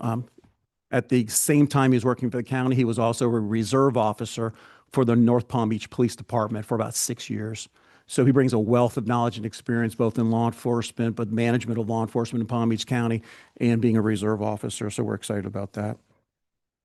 At the same time he was working for the county, he was also a reserve officer for the North Palm Beach Police Department for about 6 years. So he brings a wealth of knowledge and experience, both in law enforcement, but management of law enforcement in Palm Beach County and being a reserve officer. So we're excited about that.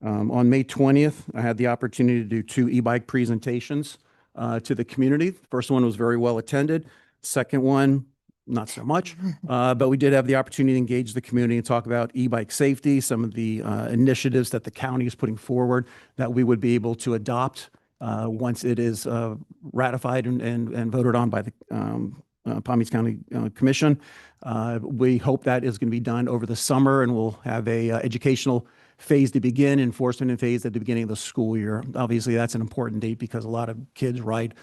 On May 20th, I had the opportunity to do 2 e-bike presentations to the community. First one was very well attended. Second one, not so much, but we did have the opportunity to engage the community and talk about e-bike safety, some of the initiatives that the county is putting forward that we would be able to adopt once it is ratified and voted on by the Palm Beach County Commission. We hope that is going to be done over the summer, and we'll have a educational phase to begin, enforcement phase at the beginning of the school year. Obviously, that's an important date because a lot of kids ride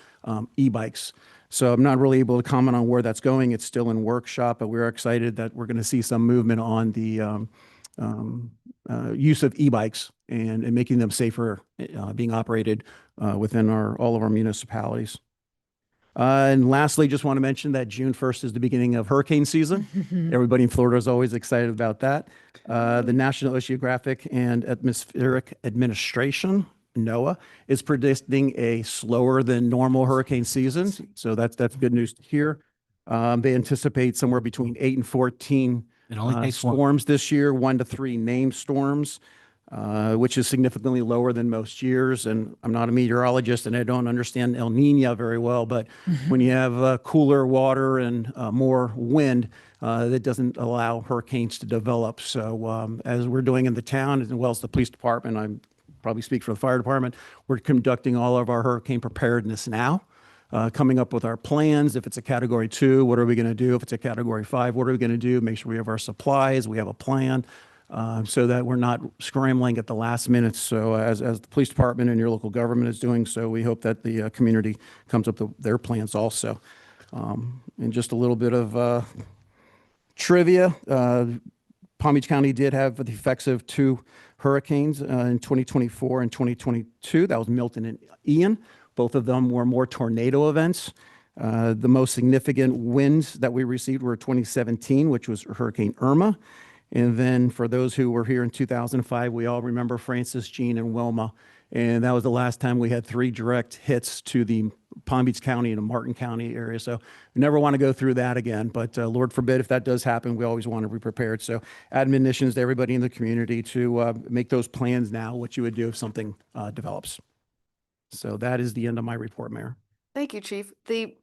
e-bikes. So I'm not really able to comment on where that's going. It's still in workshop, but we're excited that we're going to see some movement on the use of e-bikes and making them safer being operated within all of our municipalities. And lastly, just want to mention that June 1st is the beginning of hurricane season. Everybody in Florida is always excited about that. The National Oceanographic and Atmospheric Administration, NOAA, is predicting a slower than normal hurricane season. So that's good news to hear. They anticipate somewhere between 8 and 14
It only takes one.
storms this year, 1 to 3 named storms, which is significantly lower than most years. And I'm not a meteorologist and I don't understand El Nino very well, but when you have cooler water and more wind, that doesn't allow hurricanes to develop. So as we're doing in the town, as well as the police department, I'm probably speak for the fire department, we're conducting all of our hurricane preparedness now. Coming up with our plans. If it's a category 2, what are we going to do? If it's a category 5, what are we going to do? Make sure we have our supplies, we have a plan, so that we're not scrambling at the last minute. So as the police department and your local government is doing so, we hope that the community comes up with their plans also. And just a little bit of trivia. Palm Beach County did have the effects of 2 hurricanes in 2024 and 2022. That was Milton and Ian. Both of them were more tornado events. The most significant winds that we received were 2017, which was Hurricane Irma. And then for those who were here in 2005, we all remember Francis, Jean, and Wilma. And that was the last time we had 3 direct hits to the Palm Beach County and the Martin County area. So we never want to go through that again. But Lord forbid if that does happen, we always want to be prepared. So admonitions to everybody in the community to make those plans now, what you would do if something develops. So that is the end of my report, Mayor.
Thank you, Chief. The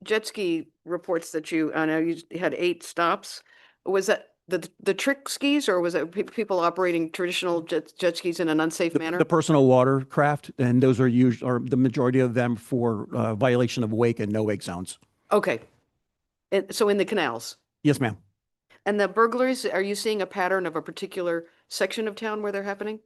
jet ski reports that I know you had 8 stops. Was that the trick skis, or was it people operating traditional jet skis in an unsafe manner?
The personal watercraft, and those are the majority of them for violation of wake and no wake zones.
Okay. So in the canals?
Yes, ma'am.
And the burglaries, are you seeing a pattern of a particular section of town where they're happening?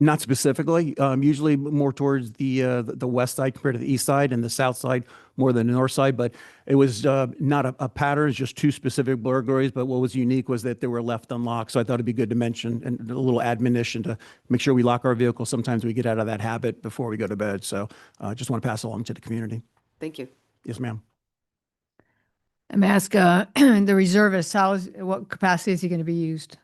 Not specifically, usually more towards the west side compared to the east side, and the south side more than the north side. But it was not a pattern, it's just 2 specific burglaries. But what was unique was that they were left unlocked. So I thought it'd be good to mention, and a little admonition to make sure we lock our vehicles. Sometimes we get out of that habit before we go to bed. So just want to pass along to the community.
Thank you.
Yes, ma'am.
I'm ask the reservist, what capacity is he going to be used?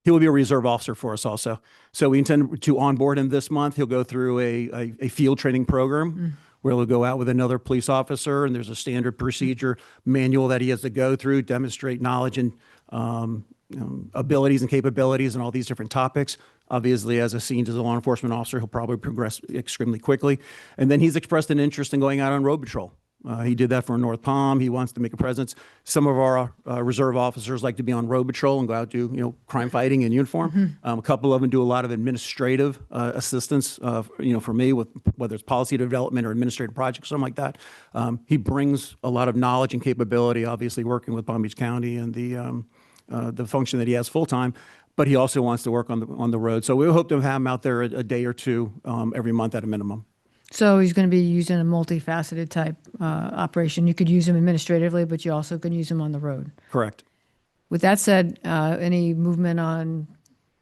He will be a reserve officer for us also. So we intend to onboard him this month. He'll go through a field training program where he'll go out with another police officer, and there's a standard procedure manual that he has to go through, demonstrate knowledge and abilities and capabilities and all these different topics. Obviously, as a law enforcement officer, he'll probably progress extremely quickly. And then he's expressed an interest in going out on road patrol. He did that for North Palm. He wants to make a presence. Some of our reserve officers like to be on road patrol and go out do crime fighting in uniform. A couple of them do a lot of administrative assistance. For me, with whether it's policy development or administrative projects, something like that. He brings a lot of knowledge and capability. Obviously, working with Palm Beach County and the function that he has full time. But he also wants to work on the road. So we hope to have him out there a day or 2 every month at a minimum.
So he's going to be using a multifaceted type operation. You could use him administratively, but you also could use him on the road.
Correct.
With that said, any movement on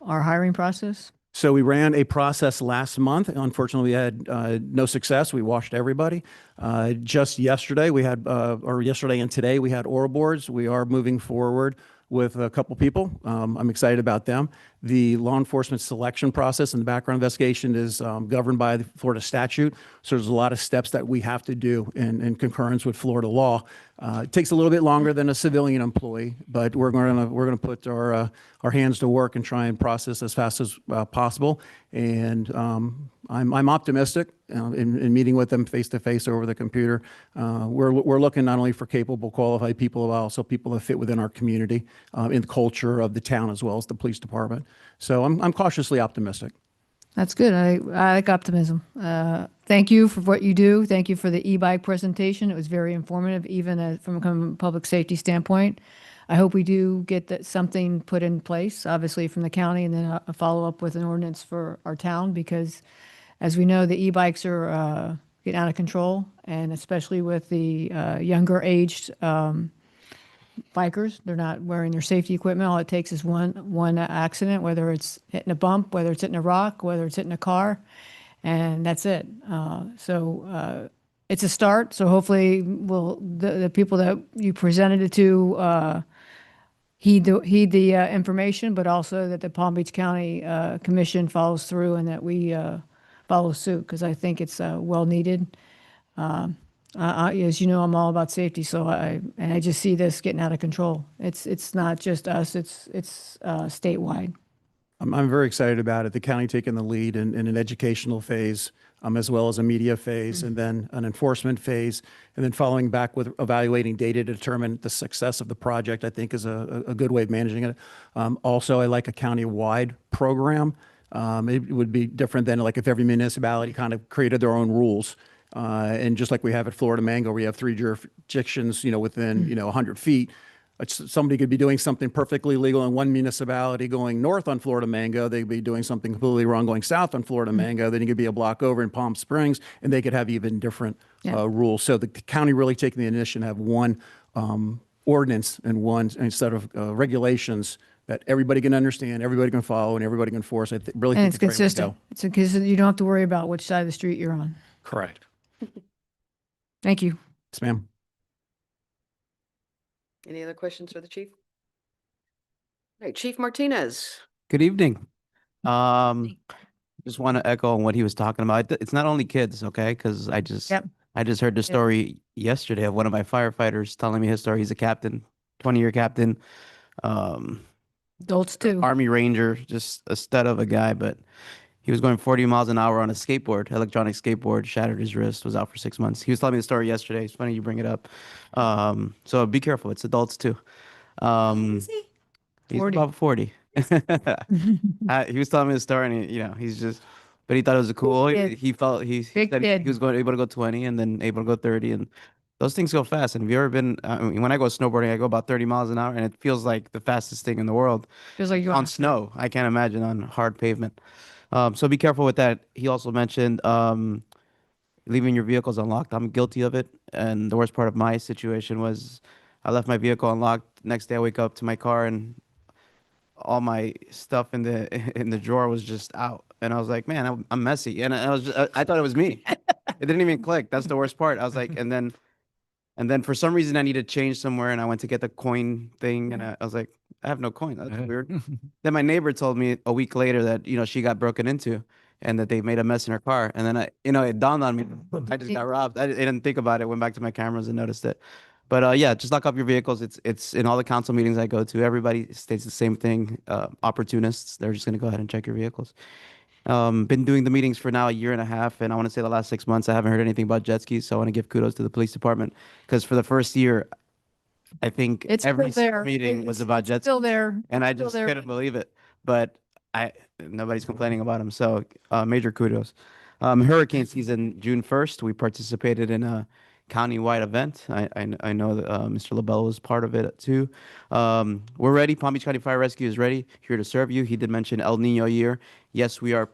our hiring process?
So we ran a process last month. Unfortunately, we had no success. We washed everybody. Just yesterday, yesterday and today, we had oral boards. We are moving forward with a couple people. I'm excited about them. The law enforcement selection process and the background investigation is governed by the Florida statute. So there's a lot of steps that we have to do in concurrence with Florida law. It takes a little bit longer than a civilian employee, but we're gonna put our hands to work and try and process as fast as possible. And I'm optimistic in meeting with them face to face over the computer. We're looking not only for capable, qualified people, but also people that fit within our community, in the culture of the town as well as the police department. So I'm cautiously optimistic.
That's good. I like optimism. Thank you for what you do. Thank you for the e-bike presentation. It was very informative, even from a public safety standpoint. I hope we do get something put in place, obviously from the county, and then a follow-up with an ordinance for our town, because as we know, the e-bikes are getting out of control, and especially with the younger aged bikers, they're not wearing their safety equipment. All it takes is one accident, whether it's hitting a bump, whether it's hitting a rock, whether it's hitting a car, and that's it. So it's a start. So hopefully the people that you presented it to heed the information, but also that the Palm Beach County Commission follows through and that we follow suit, because I think it's well needed. As you know, I'm all about safety, so I just see this getting out of control. It's not just us; it's statewide.
I'm very excited about it. The county taking the lead in an educational phase, as well as a media phase, and then an enforcement phase, and then following back with evaluating data to determine the success of the project, I think is a good way of managing it. Also, I like a county-wide program. It would be different than like if every municipality kind of created their own rules. And just like we have at Florida Mango, we have 3 jurisdictions, within, 100 feet. Somebody could be doing something perfectly legal in one municipality going north on Florida Mango. They'd be doing something completely wrong going south on Florida Mango. Then you could be a block over in Palm Springs, and they could have even different rules. So the county really taking the initiative to have one ordinance and one instead of regulations that everybody can understand, everybody can follow, and everybody can enforce. I really
And
think
it's
it's a great way to
consistent.
go.
It's because you don't have to worry about which side of the street you're on.
Correct.
Thank you.
Yes, ma'am.
Any other questions for the chief? All right, Chief Martinez.
Good evening. Just want to echo on what he was talking about. It's not only kids, okay? Because I just heard the story yesterday of one of my firefighters telling me his story. He's a captain, 20-year captain,
Adults too.
Army Ranger, just a stud of a guy. But he was going 40 miles an hour on a skateboard, electronic skateboard, shattered his wrist, was out for 6 months. He was telling me the story yesterday. It's funny you bring it up. So be careful. It's adults too. He's
40.
about 40. He was telling me the story, and he's just, but he thought it was a cool. He felt he
Big
said
kid.
he was able to go 20 and then able to go 30, and those things go fast. And have you ever been? When I go snowboarding, I go about 30 miles an hour, and it feels like the fastest thing in the world.
Feels like you're
on snow. I can't imagine on hard pavement. So be careful with that. He also mentioned leaving your vehicles unlocked. I'm guilty of it, and the worst part of my situation was I left my vehicle unlocked. Next day, I wake up to my car and all my stuff in the drawer was just out, and I was like, man, I'm messy, and I thought it was me. It didn't even click. That's the worst part. I was like, and then for some reason I needed change somewhere, and I went to get the coin thing, and I was like, I have no coin. That's weird. Then my neighbor told me a week later that she got broken into, and that they made a mess in her car. And then it dawned on me, I just got robbed. I didn't think about it. Went back to my cameras and noticed it. But yeah, just lock up your vehicles. It's in all the council meetings I go to. Everybody states the same thing. Opportunists, they're just going to go ahead and check your vehicles. Been doing the meetings for now a year and a half, and I want to say the last 6 months I haven't heard anything about jet skis. So I want to give kudos to the police department, because for the first year, I think
It's
every
still there.
meeting was about jet skis.
Still there.
And I
Still
just
there.
couldn't believe it. But nobody's complaining about them. So major kudos. Hurricane season, June 1st, we participated in a county-wide event. I know that Mr. LaBelle was part of it too. We're ready. Palm Beach County Fire Rescue is ready, here to serve you. He did mention El Nino year. Yes, we are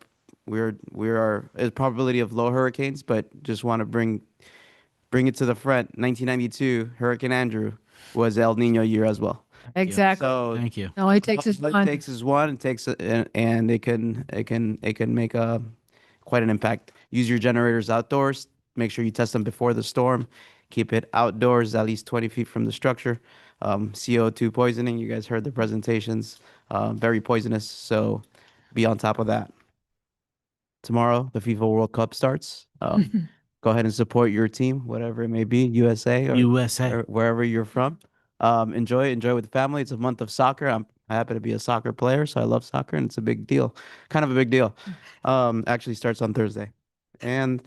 a probability of low hurricanes, but just want to bring it to the front. 1992, Hurricane Andrew was El Nino year as well.
Exactly.
So
Thank you.
All it takes is
all
one.
it takes is one. And it can make quite an impact. Use your generators outdoors. Make sure you test them before the storm. Keep it outdoors, at least 20 feet from the structure. CO2 poisoning. You guys heard the presentations, very poisonous. So be on top of that. Tomorrow, the FIFA World Cup starts. Go ahead and support your team, whatever it may be, USA or
USA.
or wherever you're from. Enjoy with the family. It's a month of soccer. I happen to be a soccer player, so I love soccer, and it's a big deal, kind of a big deal. Actually starts on Thursday, and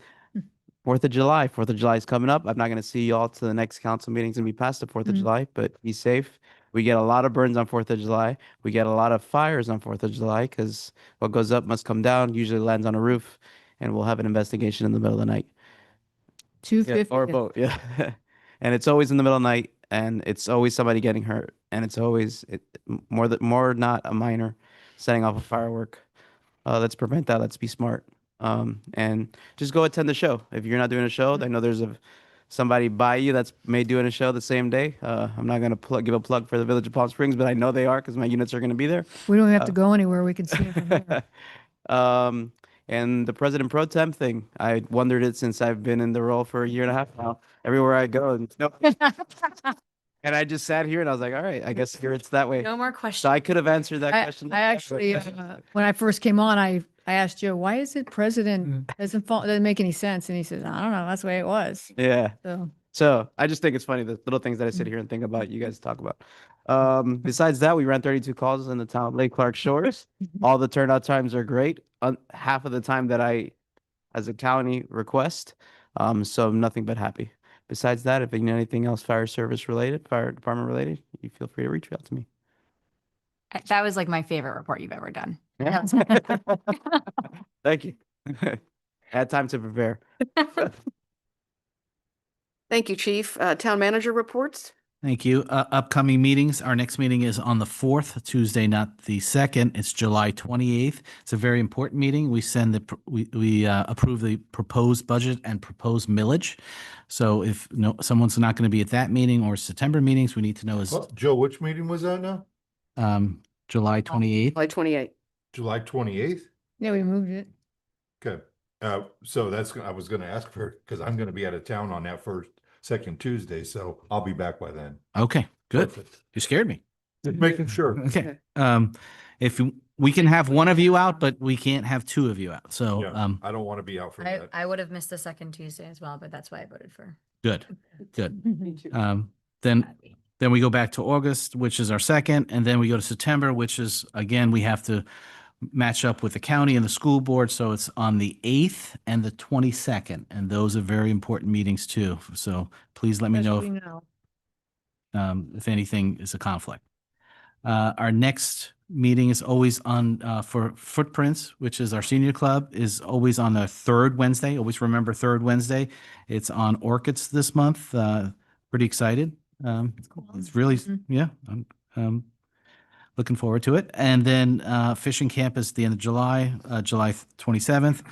4th of July. 4th of July is coming up. I'm not going to see y'all to the next council meeting. It's going to be past the 4th of July, but be safe. We get a lot of burns on 4th of July. We get a lot of fires on 4th of July because what goes up must come down. Usually lands on a roof, and we'll have an investigation in the middle of the night.
250.
Or a boat, yeah. And it's always in the middle of the night, and it's always somebody getting hurt, and it's always more not a minor setting off a firework. Let's prevent that. Let's be smart. And just go attend the show. If you're not doing a show, I know there's somebody by you that's may doing a show the same day. I'm not gonna give a plug for the Village of Palm Springs, but I know they are because my units are gonna be there.
We don't have to go anywhere. We can see it from here.
And the President Pro Tem thing, I wondered it since I've been in the role for a year and a half now. Everywhere I go, and I just sat here and I was like, all right, I guess here it's that way.
No more questions.
So I could have answered that question.
I actually, when I first came on, I asked Joe, why is it president doesn't make any sense? And he says, I don't know. That's the way it was.
Yeah.
So
So I just think it's funny, the little things that I sit here and think about, you guys talk about. Besides that, we ran 32 calls in the town of Lake Clark Shores. All the turnout times are great. Half of the time that I, as a county, request. So I'm nothing but happy. Besides that, if you need anything else fire service related, fire department related, you feel free to reach out to me.
That was like my favorite report you've ever done.
Yeah. Thank you. I had time to prepare.
Thank you, Chief. Town manager reports?
Thank you. Upcoming meetings. Our next meeting is on the 4th, Tuesday, not the 2nd. It's July 28th. It's a very important meeting. We approve the proposed budget and proposed millage. So if someone's not going to be at that meeting or September meetings, we need to know is
Joe, which meeting was that now?
July 28th.
July 28th.
July 28th?
yeah, we moved it.
Okay. So I was gonna ask for, because I'm gonna be out of town on that second Tuesday, so I'll be back by then.
Okay, good.
Perfect.
You scared me.
Just making sure.
Okay. We can have one of you out, but we can't have two of you out. So,
Yeah, I don't want to be out for that.
I would have missed the second Tuesday as well, but that's why I voted for.
good. Then we go back to August, which is our second, and then we go to September, which is, again, we have to match up with the county and the school board. So it's on the 8th and the 22nd, and those are very important meetings too. So please let me know if anything is a conflict. Our next meeting is always on for Footprints, which is our senior club, is always on the third Wednesday. Always remember third Wednesday. It's on Orchids this month. Pretty excited. It's really, yeah, I'm looking forward to it. And then fishing camp is the end of July, July 27th.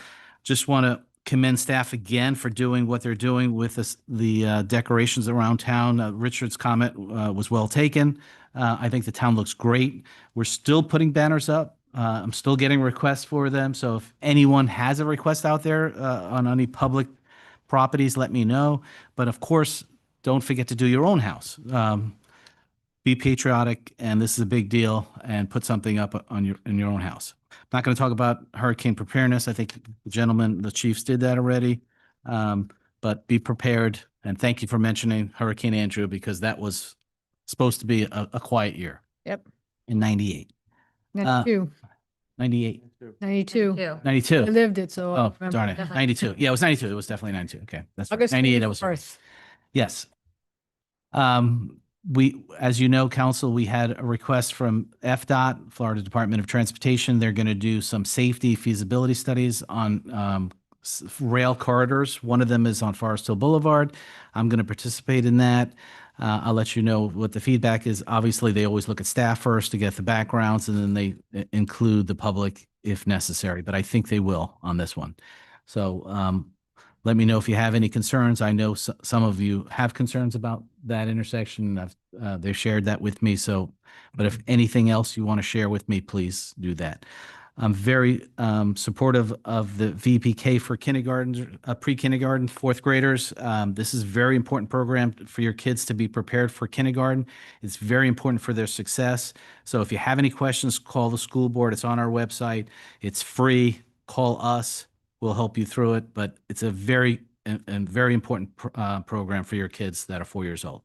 Just want to commend staff again for doing what they're doing with the decorations around town. Richard's comment was well taken. I think the town looks great. We're still putting banners up. I'm still getting requests for them. So if anyone has a request out there on any public properties, let me know. But of course, don't forget to do your own house. Be patriotic, and this is a big deal, and put something up on in your own house. I'm not going to talk about hurricane preparedness. I think the chiefs did that already. But be prepared, and thank you for mentioning Hurricane Andrew, because that was supposed to be a quiet year.
Yep.
In 98.
92.
98.
92.
92.
I lived it, so. I
Oh,
remember.
darn it. 92. Yeah, it was 92. It was definitely 92. Okay. That's right.
August
98. I was.
21st.
Yes. As you know, council, we had a request from FDOT, Florida Department of Transportation. They're going to do some safety feasibility studies on rail corridors. One of them is on Forest Hill Boulevard. I'm going to participate in that. I'll let you know what the feedback is. Obviously, they always look at staff first to get the backgrounds, and then they include the public if necessary, but I think they will on this one. So let me know if you have any concerns. I know some of you have concerns about that intersection. They've shared that with me. So, but if anything else you want to share with me, please do that. I'm very supportive of the VPK for kindergarten, pre-kindergarten, fourth graders. This is a very important program for your kids to be prepared for kindergarten. It's very important for their success. So if you have any questions, call the school board. It's on our website. It's free. Call us. We'll help you through it. But it's a very important program for your kids that are 4 years old.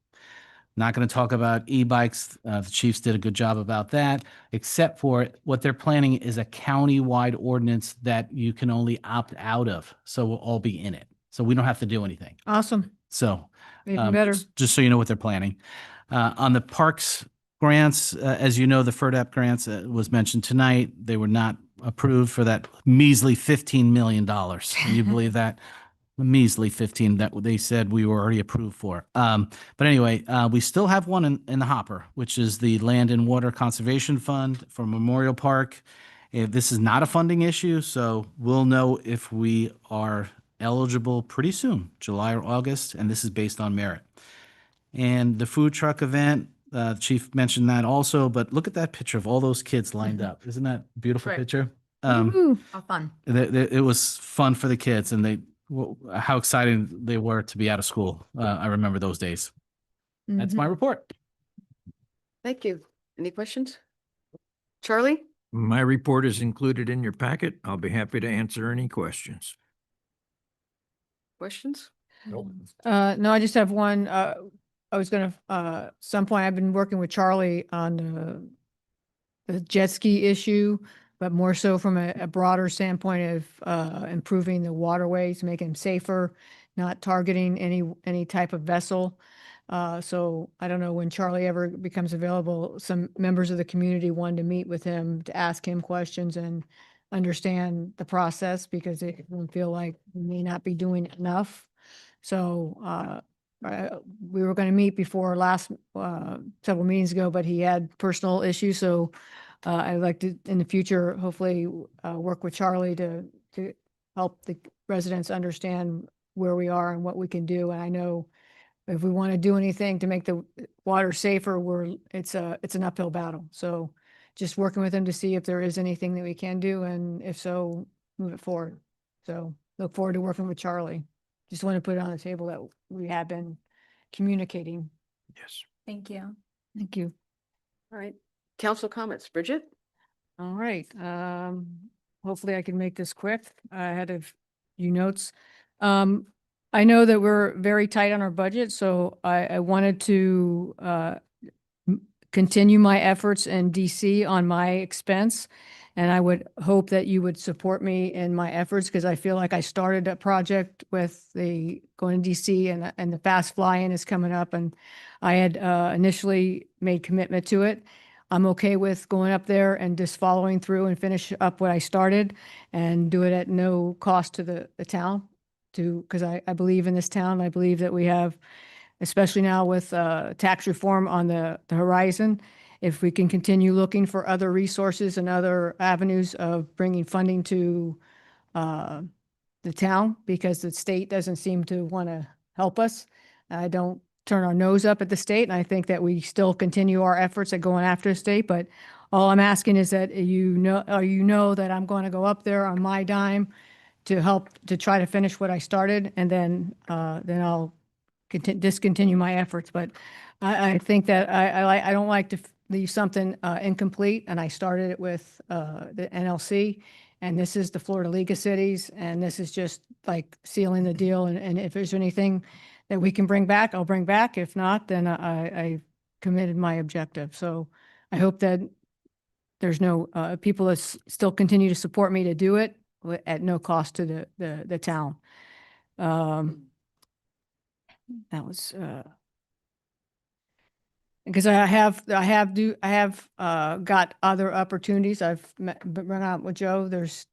Not going to talk about e-bikes. The chiefs did a good job about that, except for what they're planning is a county-wide ordinance that you can only opt out of. So we'll all be in it. So we don't have to do anything.
Awesome.
So
Even better.
just so you know what they're planning. On the parks grants, as you know, the FERDAP grants was mentioned tonight. They were not approved for that measly $15 million. Can you believe that? Measly 15 that they said we were already approved for. But anyway, we still have one in the hopper, which is the Land and Water Conservation Fund for Memorial Park. This is not a funding issue, so we'll know if we are eligible pretty soon, July or August, and this is based on merit. And the food truck event, the chief mentioned that also, but look at that picture of all those kids lined up. Isn't that a beautiful
Right.
picture?
How fun.
It was fun for the kids, and how excited they were to be out of school. I remember those days. That's my report.
Thank you. Any questions? Charlie?
My report is included in your packet. I'll be happy to answer any questions.
Questions?
Nope.
No, I just have one. I was gonna, some point, I've been working with Charlie on the jet ski issue, but more so from a broader standpoint of improving the waterways, making them safer, not targeting any type of vessel. So I don't know when Charlie ever becomes available, some members of the community wanted to meet with him to ask him questions and understand the process because they feel like we may not be doing enough. So we were going to meet before last several meetings ago, but he had personal issues. So I'd like to, in the future, hopefully work with Charlie to help the residents understand where we are and what we can do. And I know if we want to do anything to make the water safer, it's an uphill battle. So just working with him to see if there is anything that we can do, and if so, move it forward. So look forward to working with Charlie. Just want to put it on the table that we have been communicating.
Yes.
Thank you.
Thank you.
All right. Council comments. Bridget?
All right. Hopefully I can make this quick. I had a few notes. I know that we're very tight on our budget, so I wanted to continue my efforts in DC on my expense. And I would hope that you would support me in my efforts because I feel like I started a project with the going to DC and the fast fly-in is coming up. And I had initially made commitment to it. I'm okay with going up there and just following through and finish up what I started and do it at no cost to the town because I believe in this town. I believe that we have, especially now with tax reform on the horizon, if we can continue looking for other resources and other avenues of bringing funding to the town, because the state doesn't seem to want to help us. I don't turn our nose up at the state, and I think that we still continue our efforts at going after the state. But all I'm asking is that you know that I'm going to go up there on my dime to help to try to finish what I started, and then I'll discontinue my efforts. But I think that I don't like to leave something incomplete, and I started it with the NLC, and this is the Florida League of Cities, and this is just like sealing the deal. And if there's anything that we can bring back, I'll bring back. If not, then I committed my objective. So I hope that there's no people that still continue to support me to do it at no cost to the town. That was because I have got other opportunities. I've run out with Joe. There's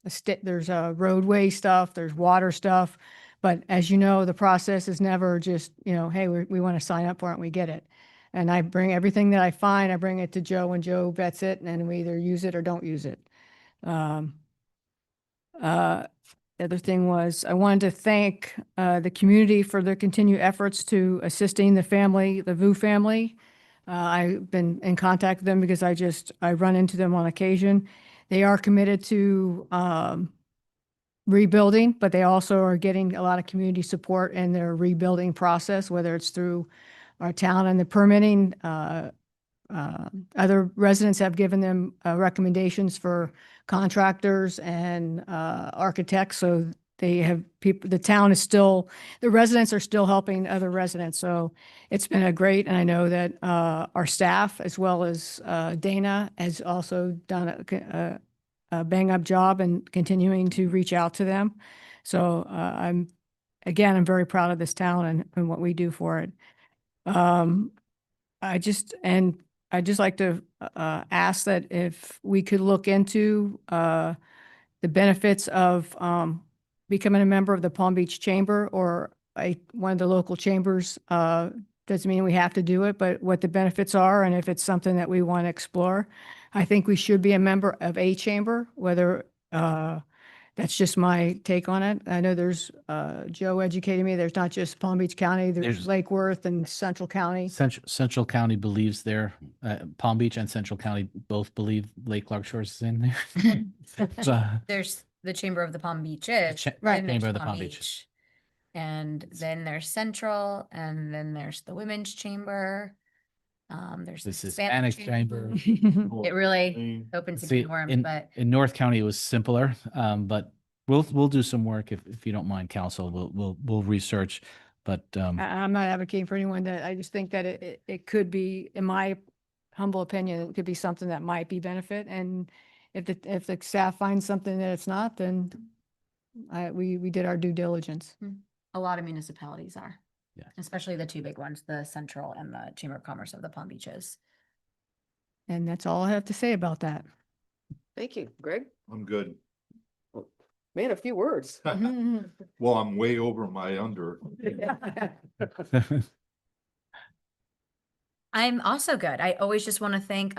roadway stuff, there's water stuff, but as you know, the process is never just, hey, we want to sign up for it and we get it. And I bring everything that I find, I bring it to Joe, and Joe vets it, and then we either use it or don't use it. The other thing was I wanted to thank the community for their continued efforts to assisting the Vu family. I've been in contact with them because I run into them on occasion. They are committed to rebuilding, but they also are getting a lot of community support in their rebuilding process, whether it's through our town and the permitting. Other residents have given them recommendations for contractors and architects. So they have people, the town is still, the residents are still helping other residents. So it's been a great, and I know that our staff as well as Dana has also done a bang up job and continuing to reach out to them. So I'm very proud of this town and what we do for it. I'd just like to ask that if we could look into the benefits of becoming a member of the Palm Beach Chamber or one of the local chambers. Doesn't mean we have to do it, but what the benefits are and if it's something that we want to explore. I think we should be a member of a chamber, whether that's just my take on it. I know there's, Joe educated me, there's not just Palm Beach County, there's Lake Worth and Central County.
Central County believes there, Palm Beach and Central County both believe Lake Clark Shores is in there. So,
There's the Chamber of the Palm Beaches.
Right.
then there's
Chamber of the Palm Beach.
And then there's Central, and then there's the Women's Chamber. There's the
This is
Hispanic
Hispanic Chamber.
It really opens a
See,
can of worms,
in,
but
in North County, it was simpler, but we'll do some work if you don't mind, council. We'll research, but
I'm not advocating for anyone that, I just think that it could be, in my humble opinion, it could be something that might be benefit. And if the staff finds something that it's not, then we did our due diligence.
a lot of municipalities are.
Yeah.
Especially the two big ones, the Central and the Chamber of Commerce of the Palm Beaches.
And that's all I have to say about that.
Thank you, Greg.
I'm good.
Man, a few words.
Well, I'm way over my under.
I'm also good. I always just want to thank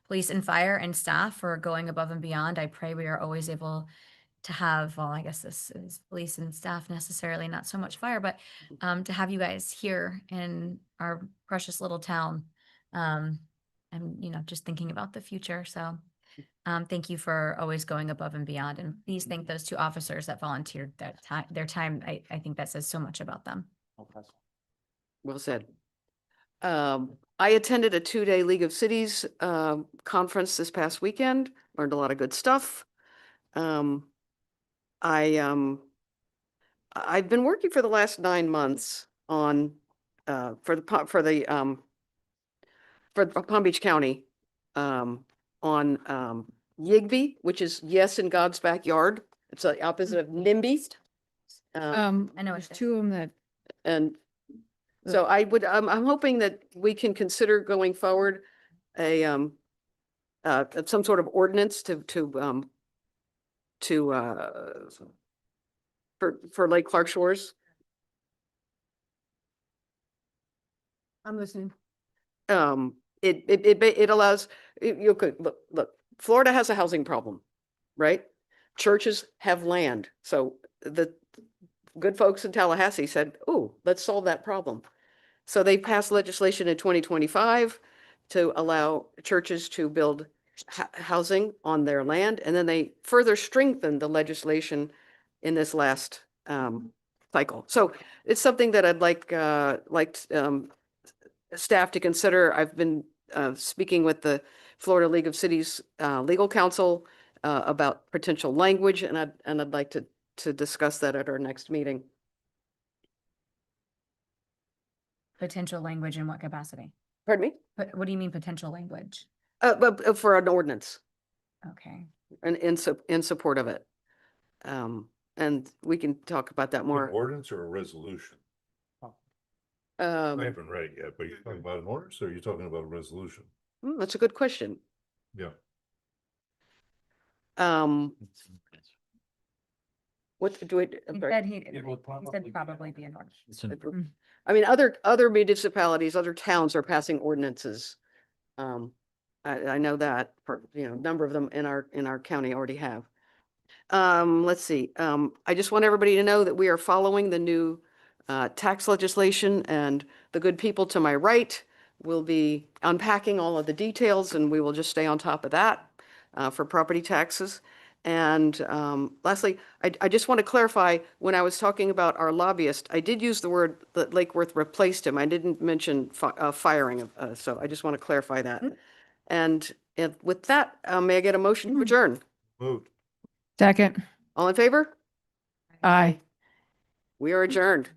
police and fire and staff for going above and beyond. I pray we are always able to have, well, I guess this is police and staff necessarily, not so much fire, but to have you guys here in our precious little town. And, just thinking about the future. So thank you for always going above and beyond. And please thank those two officers that volunteered their time. I think that says so much about them.
Well said. I attended a 2-day League of Cities conference this past weekend, learned a lot of good stuff. I've been working for the last 9 months on for Palm Beach County on YIGBY, which is Yes in God's Backyard. It's the opposite of NIMBY.
I know
There's
it's
two of them that.
And so I'm hoping that we can consider going forward some sort of ordinance for Lake Clark Shores.
I'm listening.
It allows, you could, look, Florida has a housing problem, right? Churches have land. So the good folks in Tallahassee said, oh, let's solve that problem. So they passed legislation in 2025 to allow churches to build housing on their land. And then they further strengthened the legislation in this last cycle. So it's something that I'd like staff to consider. I've been speaking with the Florida League of Cities legal counsel about potential language, and I'd like to discuss that at our next meeting.
Potential language in what capacity?
Pardon me?
But what do you mean potential language?
But for an ordinance
Okay.
and in support of it. And we can talk about that
An
more.
ordinance or a resolution? I haven't read it yet, but you're talking about an ordinance or are you talking about a resolution?
That's a good question.
Yeah.
What do it?
He said he said probably be an ordinance.
I mean, other municipalities, other towns are passing ordinances. I know that for, a number of them in our county already have. Let's see. I just want everybody to know that we are following the new tax legislation, and the good people to my right will be unpacking all of the details, and we will just stay on top of that. for property taxes. And lastly, I just want to clarify, when I was talking about our lobbyist, I did use the word that Lake Worth replaced him. I didn't mention firing, so I just want to clarify that. And with that, may I get a motion to adjourn?
Moved.
Second.
All in favor?
Aye.
We are adjourned.